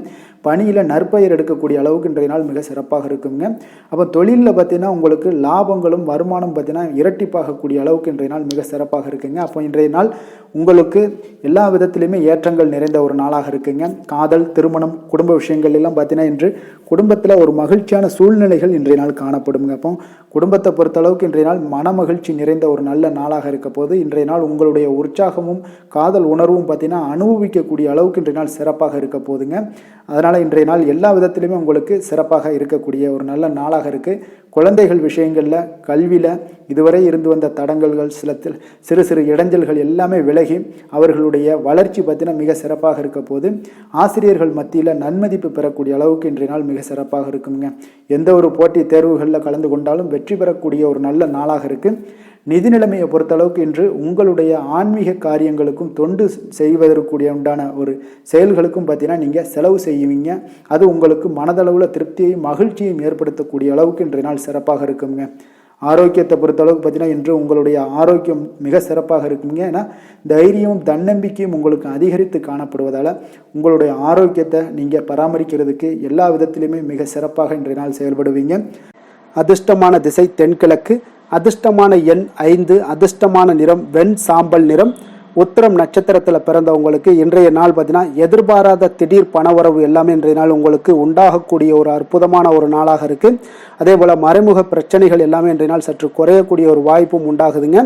பணியில் நற்பெயர் எடுக்கக்கூடிய அளவுக்கு இன்றைய நாள் மிக சிறப்பாக இருக்குங்க. அப்போ தொழிலில் பார்த்தீங்கன்னா உங்களுக்கு லாபங்களும் வருமானம் பார்த்தீங்கன்னா இரட்டிப்பாகக்கூடிய அளவுக்கு இன்றைய நாள் மிக சிறப்பாக இருக்குங்க. அப்போ இன்றைய நாள் உங்களுக்கு எல்லா விதத்திலுமே ஏற்றங்கள் நிறைந்த ஒரு நாளாக இருக்குங்க. காதல், திருமணம், குடும்ப விஷயங்கள் எல்லாம் பார்த்தீங்கன்னா இன்று குடும்பத்தில் ஒரு மகிழ்ச்சியான சூழ்நிலைகள் இன்றைய நாள் காணப்படுங்க. அப்போ குடும்பத்தை பொறுத்த அளவுக்கு இன்றைய நாள் மன மகிழ்ச்சி நிறைந்த ஒரு நல்ல நாளாக இருக்க போது இன்றைய நாள் உங்களுடைய உற்சாகமும் காதல் உணர்வும் பார்த்தீங்கன்னா அனுபவிக்கக்கூடிய அளவுக்கு இன்றைய நாள் சிறப்பாக இருக்க போதுங்க. அதனால் இன்றைய நாள் எல்லா விதத்திலுமே உங்களுக்கு சிறப்பாக இருக்கக்கூடிய ஒரு நல்ல நாளாக இருக்குது. குழந்தைகள் விஷயங்களில் கல்வியில் இதுவரை இருந்து வந்த தடங்கல்கள் சிறு சிறு இடைஞ்சல்கள் எல்லாமே விலகி அவர்களுடைய வளர்ச்சி பார்த்தீங்கன்னா மிக சிறப்பாக இருக்க போது ஆசிரியர்கள் மத்தியில் நன்மதிப்பு பெறக்கூடிய அளவுக்கு இன்றைய நாள் மிக சிறப்பாக இருக்குங்க. எந்த ஒரு போட்டி தேர்வுகளில் கலந்து கொண்டாலும் வெற்றி பெறக்கூடிய ஒரு நல்ல நாளாக இருக்குது. நிதி நிலைமையை பொறுத்தளவுக்கு இன்று உங்களுடைய ஆன்மீக காரியங்களுக்கும் தொண்டு செய்வதற்குரிய உண்டான ஒரு செயல்களுக்கும் பார்த்தீங்கன்னா நீங்கள் செலவு செய்வீங்க. அது உங்களுக்கு மனதளவில் திருப்தியையும் மகிழ்ச்சியையும் ஏற்படுத்தக்கூடிய அளவுக்கு இன்றைய நாள் சிறப்பாக இருக்குங்க. ஆரோக்கியத்தை பொறுத்தளவுக்கு பார்த்தீங்கன்னா இன்று உங்களுடைய ஆரோக்கியம் மிக சிறப்பாக இருக்குங்க. ஏன்னா தைரியமும் தன்னம்பிக்கையும் உங்களுக்கு அதிகரித்து காணப்படுவதால் உங்களுடைய ஆரோக்கியத்தை நீங்கள் பராமரிக்கிறதுக்கு எல்லா விதத்திலையுமே மிக சிறப்பாக இன்றைய நாள் செயல்படுவீங்க. அதிர்ஷ்டமான திசை தென்கிழக்கு, அதிர்ஷ்டமான எண் 5, அதிர்ஷ்டமான நிறம் வெண் சாம்பல் நிறம். உத்திரம் நட்சத்திரத்தில் பிறந்தவங்களுக்கு இன்றைய நாள் பார்த்தீங்கன்னா எதிர்பாராத திடீர் பணவரவு எல்லாமே இன்றைய நாள் உங்களுக்கு உண்டாகக்கூடிய ஒரு அற்புதமான ஒரு நாளாக இருக்குது. அதே போல் மறைமுக பிரச்சனைகள் எல்லாமே இன்றைய நாள் சற்று குறையக்கூடிய ஒரு வாய்ப்பும் உண்டாகுதுங்க.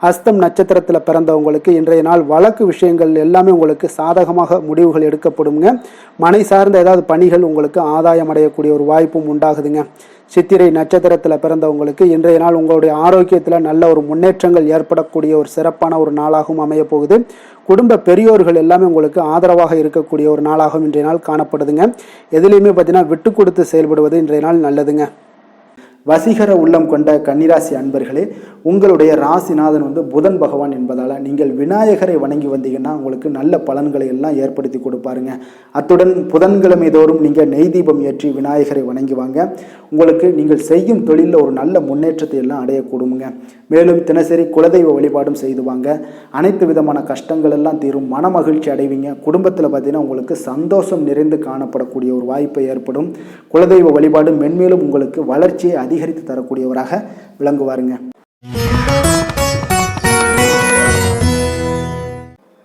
அஸ்தம் நட்சத்திரத்தில் பிறந்தவங்களுக்கு இன்றைய நாள் வழக்கு விஷயங்கள் எல்லாமே உங்களுக்கு சாதகமாக முடிவுகள் எடுக்கப்படுங்க. மனை சார்ந்த ஏதாவது பணிகள் உங்களுக்கு ஆதாயம் அடையக்கூடிய ஒரு வாய்ப்பும் உண்டாகுதுங்க. சித்திரை நட்சத்திரத்தில் பிறந்தவங்களுக்கு இன்றைய நாள் உங்களுடைய ஆரோக்கியத்தில் நல்ல ஒரு முன்னேற்றங்கள் ஏற்படக்கூடிய ஒரு சிறப்பான ஒரு நாளாகவும் அமைய போகுது. குடும்ப பெரியோர்கள் எல்லாமே உங்களுக்கு ஆதரவாக இருக்கக்கூடிய ஒரு நாளாகவும் இன்றைய நாள் காணப்படுதுங்க. எதுலேயுமே பார்த்தீங்கன்னா விட்டு கொடுத்து செயல்படுவது இன்றைய நாள் நல்லதுங்க. வசீகர உள்ளம் கொண்ட கன்னிராசி அன்பர்களே, உங்களுடைய ராசிநாதன் புதன் பகவான் என்பதால் நீங்கள் விநாயகரை வணங்கி வந்தீங்கன்னா உங்களுக்கு நல்ல பலன்களை எல்லாம் ஏற்படுத்தி கொடுப்பாருங்க. அத்துடன் புதன்கிழமை தோறும் நீங்கள் நெய் தீபம் ஏற்றி விநாயகரை வணங்கி வாங்க. உங்களுக்கு நீங்கள் செய்யும் தொழிலில் ஒரு நல்ல முன்னேற்றத்தை எல்லாம் அடையக்கூடுங்க. மேலும் தினசரி குலதெய்வ வழிபாடும் செய்து வாங்க. அனைத்து விதமான கஷ்டங்கள் எல்லாம் தீரும், மன மகிழ்ச்சி அடைவீங்க. குடும்பத்தில் பார்த்தீங்கன்னா உங்களுக்கு சந்தோஷம் நிறைந்து காணப்படக்கூடிய ஒரு வாய்ப்பு ஏற்படும். குலதெய்வ வழிபாடு மென்மேலும் உங்களுக்கு வளர்ச்சியை அதிகரித்து தரக்கூடியவராக விளங்குவாருங்க.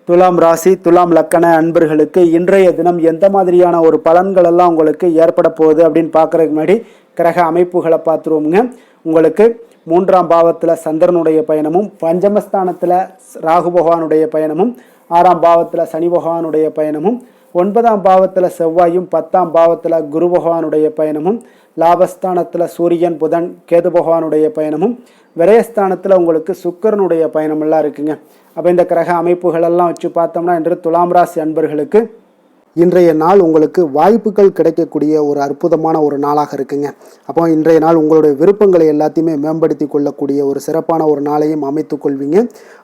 துலாம் ராசி, துலாம் லக்கண அன்பர்களுக்கு இன்றைய தினம் எந்த மாதிரியான ஒரு பலன்கள் எல்லாம் உங்களுக்கு ஏற்பட போகுது அப்படின்னு பார்க்கறதுக்கு முன்னாடி கிரக அமைப்புகளை பார்த்துருவோமுங்க. உங்களுக்கு 3ஆம் பாவத்தில் சந்திரனுடைய பயணமும், பஞ்சமஸ்தானத்தில் ராகு பகவானுடைய பயணமும், 6ஆம் பாவத்தில் சனி பகவானுடைய பயணமும், 9ஆம் பாவத்தில் செவ்வாயும் 10ஆம் பாவத்தில் குரு பகவானுடைய பயணமும், லாபஸ்தானத்தில் சூரியன் புதன் கேது பகவானுடைய பயணமும், விரயஸ்தானத்தில் உங்களுக்கு சுக்கிரனுடைய பயணமெல்லாம் இருக்குங்க. அப்போ இந்த கிரக அமைப்புகளெல்லாம் வச்சு பார்த்தோம்னா இன்று துலாம் ராசி அன்பர்களுக்கு இன்றைய நாள் உங்களுக்கு வாய்ப்புகள் கிடைக்கக்கூடிய ஒரு அற்புதமான ஒரு நாளாக இருக்குங்க. அப்போ இன்றைய நாள் உங்களுடைய விருப்பங்களை எல்லாத்தையுமே மேம்படுத்தி கொள்ளக்கூடிய ஒரு சிறப்பான ஒரு நாளையும் அமைத்து கொள்வீங்க.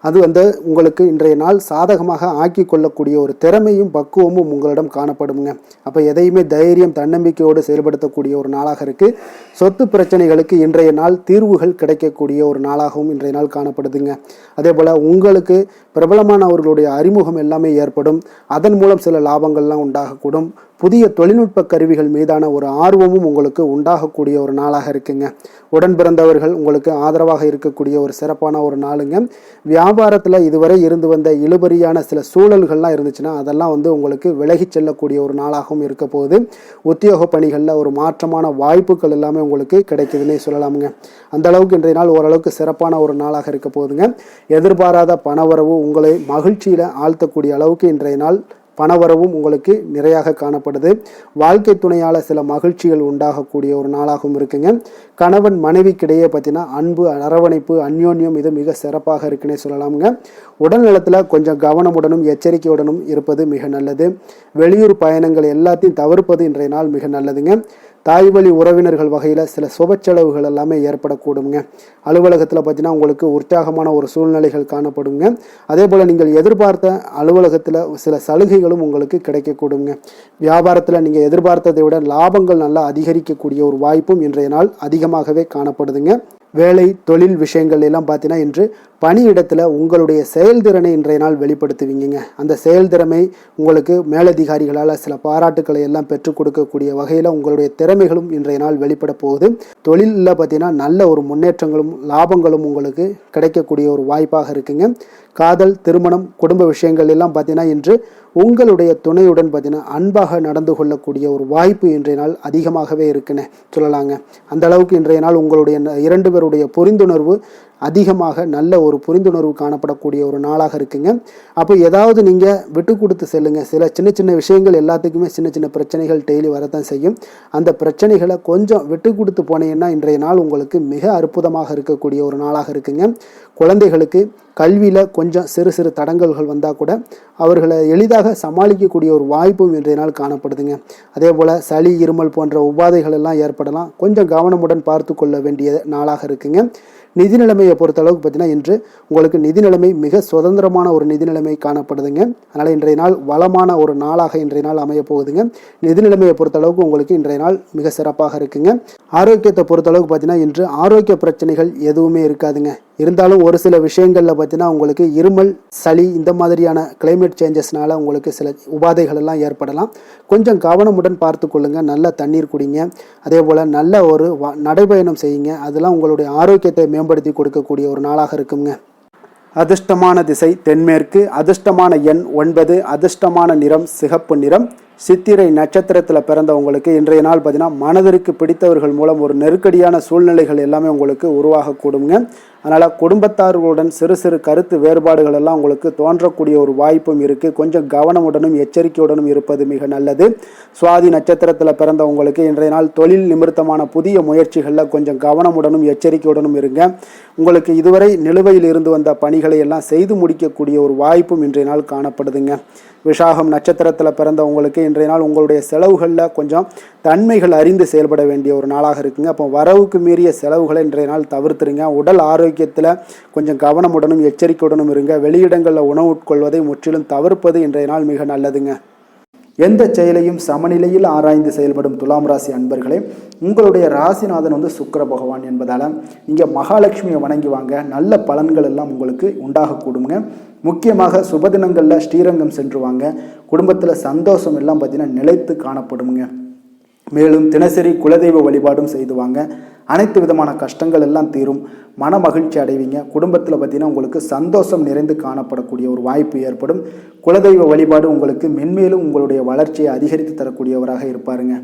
அது உங்களுக்கு இன்றைய நாள் சாதகமாக ஆக்கி கொள்ளக்கூடிய ஒரு திறமையும் பக்குவமும் உங்களிடம் காணப்படுங்க. அப்போ எதையுமே தைரியம் தன்னம்பிக்கையோடு செயல்படுத்தக்கூடிய ஒரு நாளாக இருக்குது. சொத்து பிரச்சனைகளுக்கு இன்றைய நாள் தீர்வுகள் கிடைக்கக்கூடிய ஒரு நாளாகவும் இன்றைய நாள் காணப்படுதுங்க. அதே போல் உங்களுக்கு பிரபலமானவர்களுடைய அறிமுகம் எல்லாமே ஏற்படும். அதன் மூலம் சில லாபங்கள்லாம் உண்டாகக்கூடும். புதிய தொழில்நுட்ப கருவிகள் மீதான ஒரு ஆர்வமும் உங்களுக்கு உண்டாகக்கூடிய ஒரு நாளாக இருக்குங்க. உடன் பிறந்தவர்கள் உங்களுக்கு ஆதரவாக இருக்கக்கூடிய ஒரு சிறப்பான ஒரு நாளுங்க. வியாபாரத்தில் இதுவரை இருந்து வந்த இழுபறியான சில சூழல்கள்லாம் இருந்துச்சுன்னா அதெல்லாம் உங்களுக்கு விலகி செல்லக்கூடிய ஒரு நாளாகவும் இருக்க போகுது. உத்தியோக பணிகளில் ஒரு மாற்றமான வாய்ப்புகள் எல்லாமே உங்களுக்கு கிடைக்குதுன்னே சொல்லலாமுங்க. அந்த அளவுக்கு இன்றைய நாள் ஓரளவுக்கு சிறப்பான ஒரு நாளாக இருக்க போகுதுங்க. எதிர்பாராத பணவரவு உங்களை மகிழ்ச்சியில் ஆழ்த்தக்கூடிய அளவுக்கு இன்றைய நாள் பணவரவும் உங்களுக்கு நிறையாக காணப்படுது. வாழ்க்கை துணையால் சில மகிழ்ச்சிகள் உண்டாகக்கூடிய ஒரு நாளாகவும் இருக்குங்க. கணவன் மனைவிக்கிடையே பார்த்தீங்கன்னா அன்பு, அரவணைப்பு, அந்யோன்யம் இது மிக சிறப்பாக இருக்குன்னே சொல்லலாமுங்க. உடல் நலத்தில் கொஞ்சம் கவனமுடனும் எச்சரிக்கையுடனும் இருப்பது மிக நல்லது. வெளியூர் பயணங்கள் எல்லாத்தையும் தவிர்ப்பது இன்றைய நாள் மிக நல்லதுங்க. தாய் வழி உறவினர்கள் வகையில் சில சுப செலவுகள் எல்லாமே ஏற்படக்கூடுங்க. அலுவலகத்தில் பார்த்தீங்கன்னா உங்களுக்கு உற்சாகமான ஒரு சூழ்நிலைகள் காணப்படுங்க. அதே போல் நீங்கள் எதிர்பார்த்த அலுவலகத்தில் சில சலுகைகளும் உங்களுக்கு கிடைக்கக்கூடுங்க. வியாபாரத்தில் நீங்கள் எதிர்பார்த்ததை விட லாபங்கள் நல்லா அதிகரிக்கக்கூடிய ஒரு வாய்ப்பும் இன்றைய நாள் அதிகமாகவே காணப்படுதுங்க. வேலை தொழில் விஷயங்கள் எல்லாம் பார்த்தீங்கன்னா இன்று பணியிடத்தில் உங்களுடைய செயல்திறனை இன்றைய நாள் வெளிப்படுத்துவீங்க. அந்த செயல்திறமை உங்களுக்கு மேலதிகாரிகளால் சில பாராட்டுக்களை எல்லாம் பெற்றுக் கொடுக்கக்கூடிய வகையில் உங்களுடைய திறமைகளும் இன்றைய நாள் வெளிப்பட போகுது. தொழிலில் பார்த்தீங்கன்னா நல்ல ஒரு முன்னேற்றங்களும் லாபங்களும் உங்களுக்கு கிடைக்கக்கூடிய ஒரு வாய்ப்பாக இருக்குங்க. காதல், திருமணம், குடும்ப விஷயங்கள் எல்லாம் பார்த்தீங்கன்னா இன்று உங்களுடைய துணையுடன் பார்த்தீங்கன்னா அன்பாக நடந்து கொள்ளக்கூடிய ஒரு வாய்ப்பு இன்றைய நாள் அதிகமாகவே இருக்குன்னு சொல்லலாங்க. அந்த அளவுக்கு இன்றைய நாள் உங்களுடைய 2 பேருடைய புரிந்துணர்வு அதிகமாக நல்ல ஒரு புரிந்துணர்வு காணப்படக்கூடிய ஒரு நாளாக இருக்குங்க. அப்போ ஏதாவது நீங்கள் விட்டு கொடுத்து செல்லுங்க. சில சின்ன சின்ன விஷயங்கள் எல்லாத்துக்குமே சின்ன சின்ன பிரச்சனைகள் டெய்லி வரத்தான் செய்யும். அந்த பிரச்சனைகளை கொஞ்சம் விட்டு கொடுத்து போனீங்கன்னா இன்றைய நாள் உங்களுக்கு மிக அற்புதமாக இருக்கக்கூடிய ஒரு நாளாக இருக்குங்க. குழந்தைகளுக்கு கல்வியில் கொஞ்சம் சிறு சிறு தடங்கல்கள் வந்தால் கூட அவர்களை எளிதாக சமாளிக்கக்கூடிய ஒரு வாய்ப்பும் இன்றைய நாள் காணப்படுதுங்க. அதே போல் சளி, இருமல் போன்ற உபாதைகள் எல்லாம் ஏற்படலாம். கொஞ்சம் கவனமுடன் பார்த்து கொள்ள வேண்டிய நாளாக இருக்குங்க. நிதி நிலைமையை பொறுத்தளவுக்கு பார்த்தீங்கன்னா இன்று உங்களுக்கு நிதி நிலைமை மிக சுதந்திரமான ஒரு நிதி நிலைமை காணப்படுதுங்க. அதனால் இன்றைய நாள் வளமான ஒரு நாளாக இன்றைய நாள் அமைய போகுதுங்க. நிதி நிலைமையை பொறுத்தளவுக்கு உங்களுக்கு இன்றைய நாள் மிக சிறப்பாக இருக்குங்க. ஆரோக்கியத்தை பொறுத்தளவுக்கு பார்த்தீங்கன்னா இன்று ஆரோக்கிய பிரச்சனைகள் எதுவுமே இருக்காதுங்க. இருந்தாலும் ஒரு சில விஷயங்களில் பார்த்தீங்கன்னா உங்களுக்கு இருமல், சளி இந்த மாதிரியான கிளைமேட் சேஞ்சஸ்னால உங்களுக்கு சில உபாதைகள் எல்லாம் ஏற்படலாம். கொஞ்சம் கவனமுடன் பார்த்து கொள்ளுங்க. நல்ல தண்ணீர் குடிங்க. அதே போல் நல்ல ஒரு நடைபயணம் செய்யுங்க. அதெல்லாம் உங்களுடைய ஆரோக்கியத்தை மேம்படுத்தி கொடுக்கக்கூடிய ஒரு நாளாக இருக்குங்க. அதிர்ஷ்டமான திசை தென்மேற்கு, அதிர்ஷ்டமான எண் 9, அதிர்ஷ்டமான நிறம் சிகப்பு நிறம். சித்திரை நட்சத்திரத்தில் பிறந்தவங்களுக்கு இன்றைய நாள் பார்த்தீங்கன்னா மனதிற்கு பிடித்தவர்கள் மூலம் ஒரு நெருக்கடியான சூழ்நிலைகள் எல்லாமே உங்களுக்கு உருவாகக்கூடுங்க. அதனால் குடும்பத்தார்களுடன் சிறு சிறு கருத்து வேறுபாடுகள் எல்லாம் உங்களுக்கு தோன்றக்கூடிய ஒரு வாய்ப்பும் இருக்குது. கொஞ்சம் கவனமுடனும் எச்சரிக்கையுடனும் இருப்பது மிக நல்லது. சுவாதி நட்சத்திரத்தில் பிறந்தவங்களுக்கு இன்றைய நாள் தொழில் நிமித்தமான புதிய முயற்சிகளில் கொஞ்சம் கவனமுடனும் எச்சரிக்கையுடனும் இருங்க. உங்களுக்கு இதுவரை நிலுவையில் இருந்து வந்த பணிகளை எல்லாம் செய்து முடிக்கக்கூடிய ஒரு வாய்ப்பும் இன்றைய நாள் காணப்படுதுங்க. விஷாகம் நட்சத்திரத்தில் பிறந்தவங்களுக்கு இன்றைய நாள் உங்களுடைய செலவுகளில் கொஞ்சம் தன்மைகள் அறிந்து செயல்பட வேண்டிய ஒரு நாளாக இருக்குங்க. அப்போ வரவுக்கு மீறிய செலவுகளை இன்றைய நாள் தவிர்த்துருங்க. உடல் ஆரோக்கியத்தில் கொஞ்சம் கவனமுடனும் எச்சரிக்கையுடனும் இருங்க. வெளியிடங்களில் உணவு உட்கொள்வதை முற்றிலும் தவிர்ப்பது இன்றைய நாள் மிக நல்லதுங்க. எந்த செயலையும் சமநிலையில் ஆராய்ந்து செயல்படும் துலாம் ராசி அன்பர்களே, உங்களுடைய ராசிநாதன் சுக்கிர பகவான் என்பதால் நீங்கள் மகாலட்சுமியை வணங்கி வாங்க. நல்ல பலன்கள் எல்லாம் உங்களுக்கு உண்டாகக்கூடுங்க. முக்கியமாக சுபதினங்களில் ஸ்ரீரங்கம் சென்று வாங்க. குடும்பத்தில் சந்தோஷம் எல்லாம் பார்த்தீங்கன்னா நிலைத்து காணப்படுங்க. மேலும் தினசரி குலதெய்வ வழிபாடும் செய்து வாங்க. அனைத்து விதமான கஷ்டங்கள் எல்லாம் தீரும். மன மகிழ்ச்சி அடைவீங்க. குடும்பத்தில் பார்த்தீங்கன்னா உங்களுக்கு சந்தோஷம் நிறைந்து காணப்படக்கூடிய ஒரு வாய்ப்பு ஏற்படும். குலதெய்வ வழிபாடு உங்களுக்கு மென்மேலும் உங்களுடைய வளர்ச்சியை அதிகரித்து தரக்கூடியவராக இருப்பாருங்க.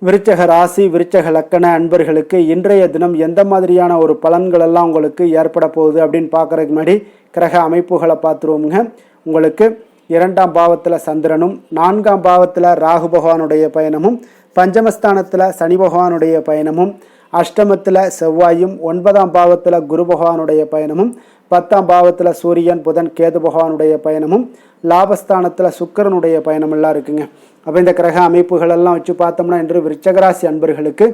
விருச்சக ராசி விருச்சக லக்கண அன்பர்களுக்கு இன்றைய தினம் எந்த மாதிரியான ஒரு பலன்கள் எல்லாம் உங்களுக்கு ஏற்பட போகுது அப்படின்னு பார்க்கறதுக்கு முன்னாடி கிரக அமைப்புகளை பார்த்துருவோமுங்க. உங்களுக்கு 2ஆம் பாவத்தில் சந்திரனும் 4ஆம் பாவத்தில் ராகு பகவானுடைய பயணமும் பஞ்சமஸ்தானத்தில் சனி பகவானுடைய பயணமும் அஷ்டமத்தில் செவ்வாயும் 9ஆம் பாவத்தில் குரு பகவானுடைய பயணமும் 10ஆம் பாவத்தில் சூரியன் புதன் கேது பகவானுடைய பயணமும் லாபஸ்தானத்தில் சுக்கிரனுடைய பயணம் எல்லாம் இருக்குங்க. அப்போ இந்த கிரக அமைப்புகள் எல்லாம் வச்சு பார்த்தோம்னா இன்று விருச்சகராசி அன்பர்களுக்கு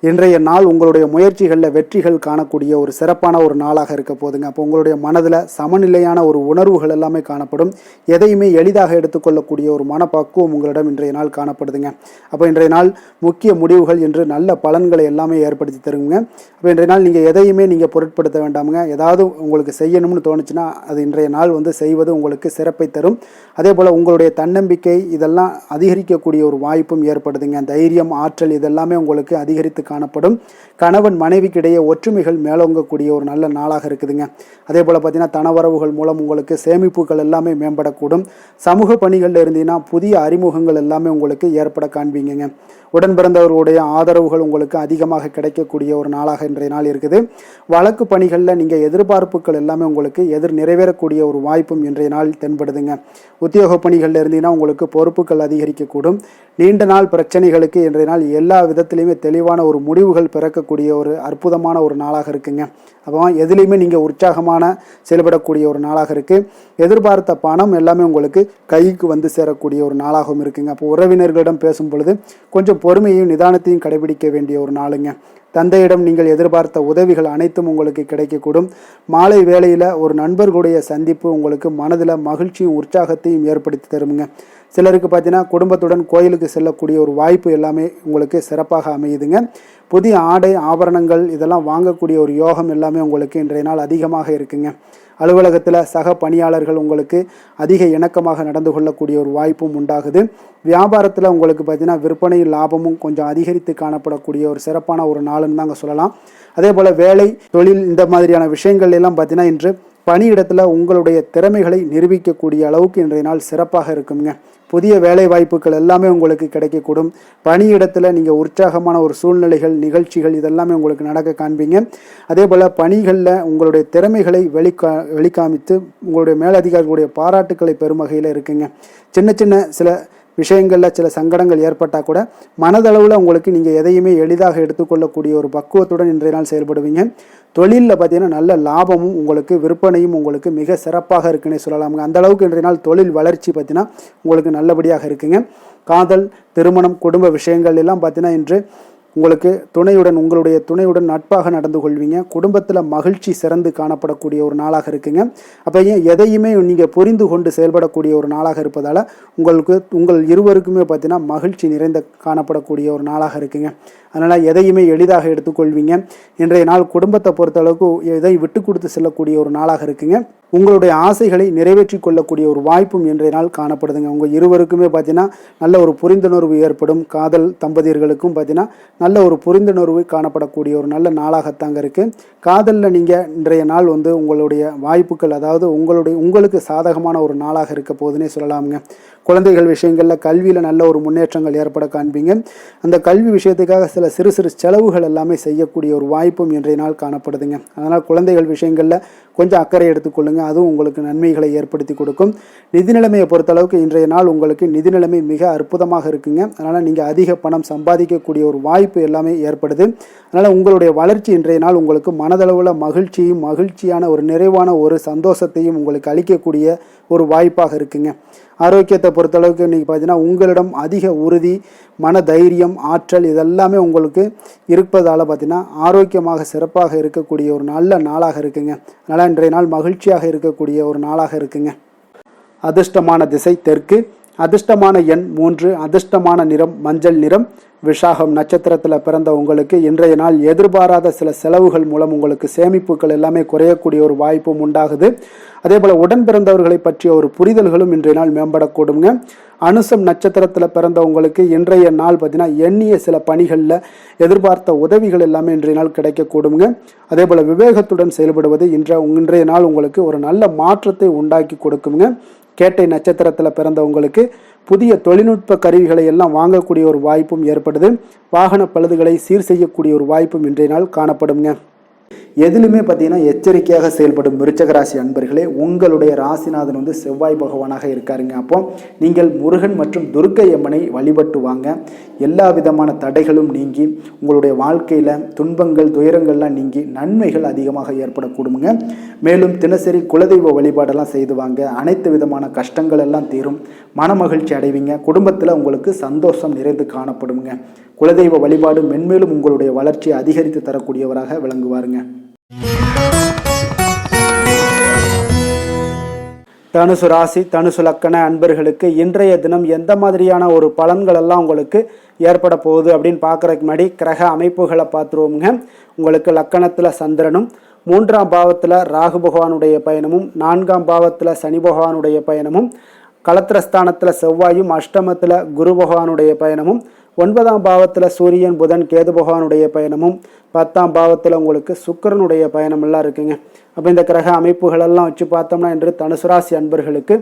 இன்றைய நாள் உங்களுடைய முயற்சிகளில் வெற்றிகள் காணக்கூடிய ஒரு சிறப்பான ஒரு நாளாக இருக்க போதுங்க. அப்போ உங்களுடைய மனதில் சமநிலையான ஒரு உணர்வுகள் எல்லாமே காணப்படும். எதையுமே எளிதாக எடுத்துக்கொள்ளக்கூடிய ஒரு மனப்பக்குவம் உங்களிடம் இன்றைய நாள் காணப்படுதுங்க. அப்போ இன்றைய நாள் முக்கிய முடிவுகள் என்று நல்ல பலன்களை எல்லாமே ஏற்படுத்தி தருங்க. அப்போ இன்றைய நாள் நீங்கள் எதையுமே நீங்கள் பொருட்படுத்த வேண்டாமுங்க. ஏதாவது உங்களுக்கு செய்யணும்னு தோணுச்சுன்னா அது இன்றைய நாள் செய்வது உங்களுக்கு சிறப்பை தரும். அதே போல் உங்களுடைய தன்னம்பிக்கை இதெல்லாம் அதிகரிக்கக்கூடிய ஒரு வாய்ப்பும் ஏற்படுதுங்க. தைரியம் ஆற்றல் இதெல்லாமே உங்களுக்கு அதிகரித்து காணப்படும். கணவன் மனைவிக்கிடையே ஒற்றுமைகள் மேலோங்கக்கூடிய ஒரு நல்ல நாளாக இருக்குதுங்க. அதே போல் பார்த்தீங்கன்னா தனவரவுகள் மூலம் உங்களுக்கு சேமிப்புகள் எல்லாமே மேம்படக்கூடும். சமூக பணிகளில் இருந்தீங்கன்னா புதிய அறிமுகங்கள் எல்லாமே உங்களுக்கு ஏற்பட காண்பீங்க. உடன் பிறந்தவர்களுடைய ஆதரவுகள் உங்களுக்கு அதிகமாக கிடைக்கக்கூடிய ஒரு நாளாக இன்றைய நாள் இருக்குது. வழக்கு பணிகளில் நீங்கள் எதிர்பார்ப்புகள் எல்லாமே உங்களுக்கு நிறைவேறக்கூடிய ஒரு வாய்ப்பும் இன்றைய நாள் தென்படுதுங்க. உத்தியோக பணிகளில் இருந்தீங்கன்னா உங்களுக்கு பொறுப்புகள் அதிகரிக்கக்கூடும். நீண்ட நாள் பிரச்சனைகளுக்கு இன்றைய நாள் எல்லா விதத்திலையுமே தெளிவான ஒரு முடிவுகள் பிறக்கக்கூடிய ஒரு அற்புதமான ஒரு நாளாக இருக்குங்க. அப்போ எதுலேயுமே நீங்கள் உற்சாகமான செயல்படக்கூடிய ஒரு நாளாக இருக்குது. எதிர்பார்த்த பணம் எல்லாமே உங்களுக்கு கைக்கு சேரக்கூடிய ஒரு நாளாகவும் இருக்குங்க. அப்போ உறவினர்களிடம் பேசும் பொழுது கொஞ்சம் பொறுமையும் நிதானத்தையும் கடைபிடிக்க வேண்டிய ஒரு நாளுங்க. தந்தையிடம் நீங்கள் எதிர்பார்த்த உதவிகள் அனைத்தும் உங்களுக்கு கிடைக்கக்கூடும். மாலை வேளையில் ஒரு நண்பர்களுடைய சந்திப்பு உங்களுக்கு மனதில் மகிழ்ச்சியும் உற்சாகத்தையும் ஏற்படுத்தி தருமுங்க. சிலருக்கு பார்த்தீங்கன்னா குடும்பத்துடன் கோயிலுக்கு செல்லக்கூடிய ஒரு வாய்ப்பு எல்லாமே உங்களுக்கு சிறப்பாக அமையுதுங்க. புதிய ஆடை ஆபரணங்கள் இதெல்லாம் வாங்கக்கூடிய ஒரு யோகம் எல்லாமே உங்களுக்கு இன்றைய நாள் அதிகமாக இருக்குங்க. அலுவலகத்தில் சக பணியாளர்கள் உங்களுக்கு அதிக இணக்கமாக நடந்து கொள்ளக்கூடிய ஒரு வாய்ப்பும் உண்டாகுது. வியாபாரத்தில் உங்களுக்கு பார்த்தீங்கன்னா விற்பனை லாபமும் கொஞ்சம் அதிகரித்து காணப்படக்கூடிய ஒரு சிறப்பான ஒரு நாளுன்னு தாங்க சொல்லலாம். அதே போல் வேலை தொழில் இந்த மாதிரியான விஷயங்கள் எல்லாம் பார்த்தீங்கன்னா இன்று பணியிடத்தில் உங்களுடைய திறமைகளை நிரூபிக்கக்கூடிய அளவுக்கு இன்றைய நாள் சிறப்பாக இருக்குங்க. புதிய வேலை வாய்ப்புகள் எல்லாமே உங்களுக்கு கிடைக்கக்கூடும். பணியிடத்தில் நீங்கள் உற்சாகமான ஒரு சூழ்நிலைகள் நிகழ்ச்சிகள் இதெல்லாமே உங்களுக்கு நடக்க காண்பீங்க. அதே போல் பணிகளில் உங்களுடைய திறமைகளை வெளிக்காமித்து உங்களுடைய மேலதிகாரிகளுடைய பாராட்டுக்களை பெறும் வகையில் இருக்குங்க. சின்ன சின்ன சில விஷயங்களில் சில சங்கடங்கள் ஏற்பட்டால் கூட மனதளவில் உங்களுக்கு நீங்கள் எதையுமே எளிதாக எடுத்துக்கொள்ளக்கூடிய ஒரு பக்குவத்துடன் இன்றைய நாள் செயல்படுவீங்க. தொழிலில் பார்த்தீங்கன்னா நல்ல லாபமும் உங்களுக்கு விற்பனையும் உங்களுக்கு மிக சிறப்பாக இருக்குன்னே சொல்லலாமுங்க. அந்த அளவுக்கு இன்றைய நாள் தொழில் வளர்ச்சி பார்த்தீங்கன்னா உங்களுக்கு நல்லபடியாக இருக்குங்க. காதல் திருமணம் குடும்ப விஷயங்கள் எல்லாம் பார்த்தீங்கன்னா இன்று உங்களுக்கு உங்களுடைய துணையுடன் நட்பாக நடந்து கொள்வீங்க. குடும்பத்தில் மகிழ்ச்சி சிறந்து காணப்படக்கூடிய ஒரு நாளாக இருக்குங்க. அப்போ எதையுமே நீங்கள் புரிந்து கொண்டு செயல்படக்கூடிய ஒரு நாளாக இருப்பதால் உங்கள் இருவருக்குமே பார்த்தீங்கன்னா மகிழ்ச்சி நிறைந்த காணப்படக்கூடிய ஒரு நாளாக இருக்குங்க. அதனால் எதையுமே எளிதாக எடுத்துக்கொள்வீங்க. இன்றைய நாள் குடும்பத்தை பொறுத்தளவுக்கு எதை விட்டு கொடுத்து செல்லக்கூடிய ஒரு நாளாக இருக்குங்க. உங்களுடைய ஆசைகளை நிறைவேற்றி கொள்ளக்கூடிய ஒரு வாய்ப்பும் இன்றைய நாள் காணப்படுதுங்க. உங்கள் இருவருக்குமே பார்த்தீங்கன்னா நல்ல ஒரு புரிந்துணர்வு ஏற்படும். காதல் தம்பதியர்களுக்கும் பார்த்தீங்கன்னா நல்ல ஒரு புரிந்துணர்வு காணப்படக்கூடிய ஒரு நல்ல நாளாகத்தாங்க இருக்குது. காதலில் நீங்கள் இன்றைய நாள் உங்களுடைய வாய்ப்புகள் அதாவது உங்களுக்கு சாதகமான ஒரு நாளாக இருக்க போதுன்னே சொல்லலாமுங்க. குழந்தைகள் விஷயங்களில் கல்வியில் நல்ல ஒரு முன்னேற்றங்கள் ஏற்பட காண்பீங்க. அந்த கல்வி விஷயத்துக்காக சில சிறு சிறு செலவுகள் எல்லாமே செய்யக்கூடிய ஒரு வாய்ப்பும் இன்றைய நாள் காணப்படுதுங்க. அதனால் குழந்தைகள் விஷயங்களில் கொஞ்சம் அக்கறை எடுத்துக்கொள்ளுங்க. அதுவும் உங்களுக்கு நன்மைகளை ஏற்படுத்தி கொடுக்கும். நிதி நிலைமையை பொறுத்தளவுக்கு இன்றைய நாள் உங்களுக்கு நிதி நிலைமை மிக அற்புதமாக இருக்குங்க. அதனால் நீங்கள் அதிக பணம் சம்பாதிக்கக்கூடிய ஒரு வாய்ப்பு எல்லாமே ஏற்படுது. அதனால் உங்களுடைய வளர்ச்சி இன்றைய நாள் உங்களுக்கு மனதளவில் மகிழ்ச்சியான ஒரு நிறைவான ஒரு சந்தோஷத்தையும் உங்களுக்கு அளிக்கக்கூடிய ஒரு வாய்ப்பாக இருக்குங்க. ஆரோக்கியத்தை பொறுத்தளவுக்கு இன்றைக்கி பார்த்தீங்கன்னா உங்களிடம் அதிக உறுதி மன தைரியம் ஆற்றல் இதெல்லாமே உங்களுக்கு இருப்பதால் பார்த்தீங்கன்னா ஆரோக்கியமாக சிறப்பாக இருக்கக்கூடிய ஒரு நல்ல நாளாக இருக்குங்க. அதனால் இன்றைய நாள் மகிழ்ச்சியாக இருக்கக்கூடிய ஒரு நாளாக இருக்குங்க. அதிர்ஷ்டமான திசை தெற்கு, அதிர்ஷ்டமான எண் 3, அதிர்ஷ்டமான நிறம் மஞ்சள் நிறம். விஷாகம் நட்சத்திரத்தில் பிறந்த உங்களுக்கு இன்றைய நாள் எதிர்பாராத சில செலவுகள் மூலம் உங்களுக்கு சேமிப்புகள் எல்லாமே குறையக்கூடிய ஒரு வாய்ப்பும் உண்டாகுது. அதே போல் உடன் பிறந்தவர்களை பற்றிய ஒரு புரிதல்களும் இன்றைய நாள் மேம்படக்கூடுங்க. அனுசம் நட்சத்திரத்தில் பிறந்த உங்களுக்கு இன்றைய நாள் பார்த்தீங்கன்னா எண்ணிய சில பணிகளில் எதிர்பார்த்த உதவிகள் எல்லாமே இன்றைய நாள் கிடைக்கக்கூடுங்க. அதே போல் விவேகத்துடன் செயல்படுவது இன்றைய நாள் உங்களுக்கு ஒரு நல்ல மாற்றத்தை உண்டாக்கி கொடுக்குங்க. கேட்டை நட்சத்திரத்தில் பிறந்தவங்களுக்கு புதிய தொழில்நுட்ப கருவிகளை எல்லாம் வாங்கக்கூடிய ஒரு வாய்ப்பும் ஏற்படுது. வாகன பழுதுகளை சீர் செய்யக்கூடிய ஒரு வாய்ப்பும் இன்றைய நாள் காணப்படுங்க. எதிலுமே பார்த்தீங்கன்னா எச்சரிக்கையாக செயல்படும் விருச்சக ராசி அன்பர்களே, உங்களுடைய ராசிநாதன் வந்து செவ்வாய் பகவானாக இருக்காருங்க. அப்போ நீங்கள் முருகன் மற்றும் துர்க்கை அம்மனை வழிபட்டு வாங்க. எல்லா விதமான தடைகளும் நீங்கி உங்களுடைய வாழ்க்கையில் துன்பங்கள் துயரங்கள்லாம் நீங்கி நன்மைகள் அதிகமாக ஏற்படக்கூடுங்க. மேலும் தினசரி குலதெய்வ வழிபாடெல்லாம் செய்து வாங்க. அனைத்து விதமான கஷ்டங்கள் எல்லாம் தீரும். மனமகிழ்ச்சி அடைவீங்க. குடும்பத்தில் உங்களுக்கு சந்தோஷம் நிறைந்து காணப்படுங்க. குலதெய்வ வழிபாடு மென்மேலும் உங்களுடைய வளர்ச்சியை அதிகரித்து தரக்கூடியவராக விளங்குவாருங்க. தனுசு ராசி தனுசு லக்கண அன்பர்களுக்கு இன்றைய தினம் எந்த மாதிரியான ஒரு பலன்கள் எல்லாம் உங்களுக்கு ஏற்பட போகுது அப்படின்னு பார்க்குறதுக்கு முன்னாடி கிரக அமைப்புகளை பார்த்துருவோமுங்க. உங்களுக்கு லக்கணத்தில் சந்திரனும், 3ஆம் பாவத்தில் ராகு பகவானுடைய பயணமும், 4ஆம் பாவத்தில் சனி பகவானுடைய பயணமும், களத்திரஸ்தானத்தில் செவ்வாயும், அஷ்டமத்தில் குரு பகவானுடைய பயணமும், 9ஆம் பாவத்தில் சூரியன் புதன் கேது பகவானுடைய பயணமும், 10ஆம் பாவத்தில் உங்களுக்கு சுக்கிரனுடைய பயணமெல்லாம் இருக்குங்க. அப்போ இந்த கிரக அமைப்புகளெல்லாம் வச்சு பார்த்தோம்னா இன்று தனுசு ராசி அன்பர்களுக்கு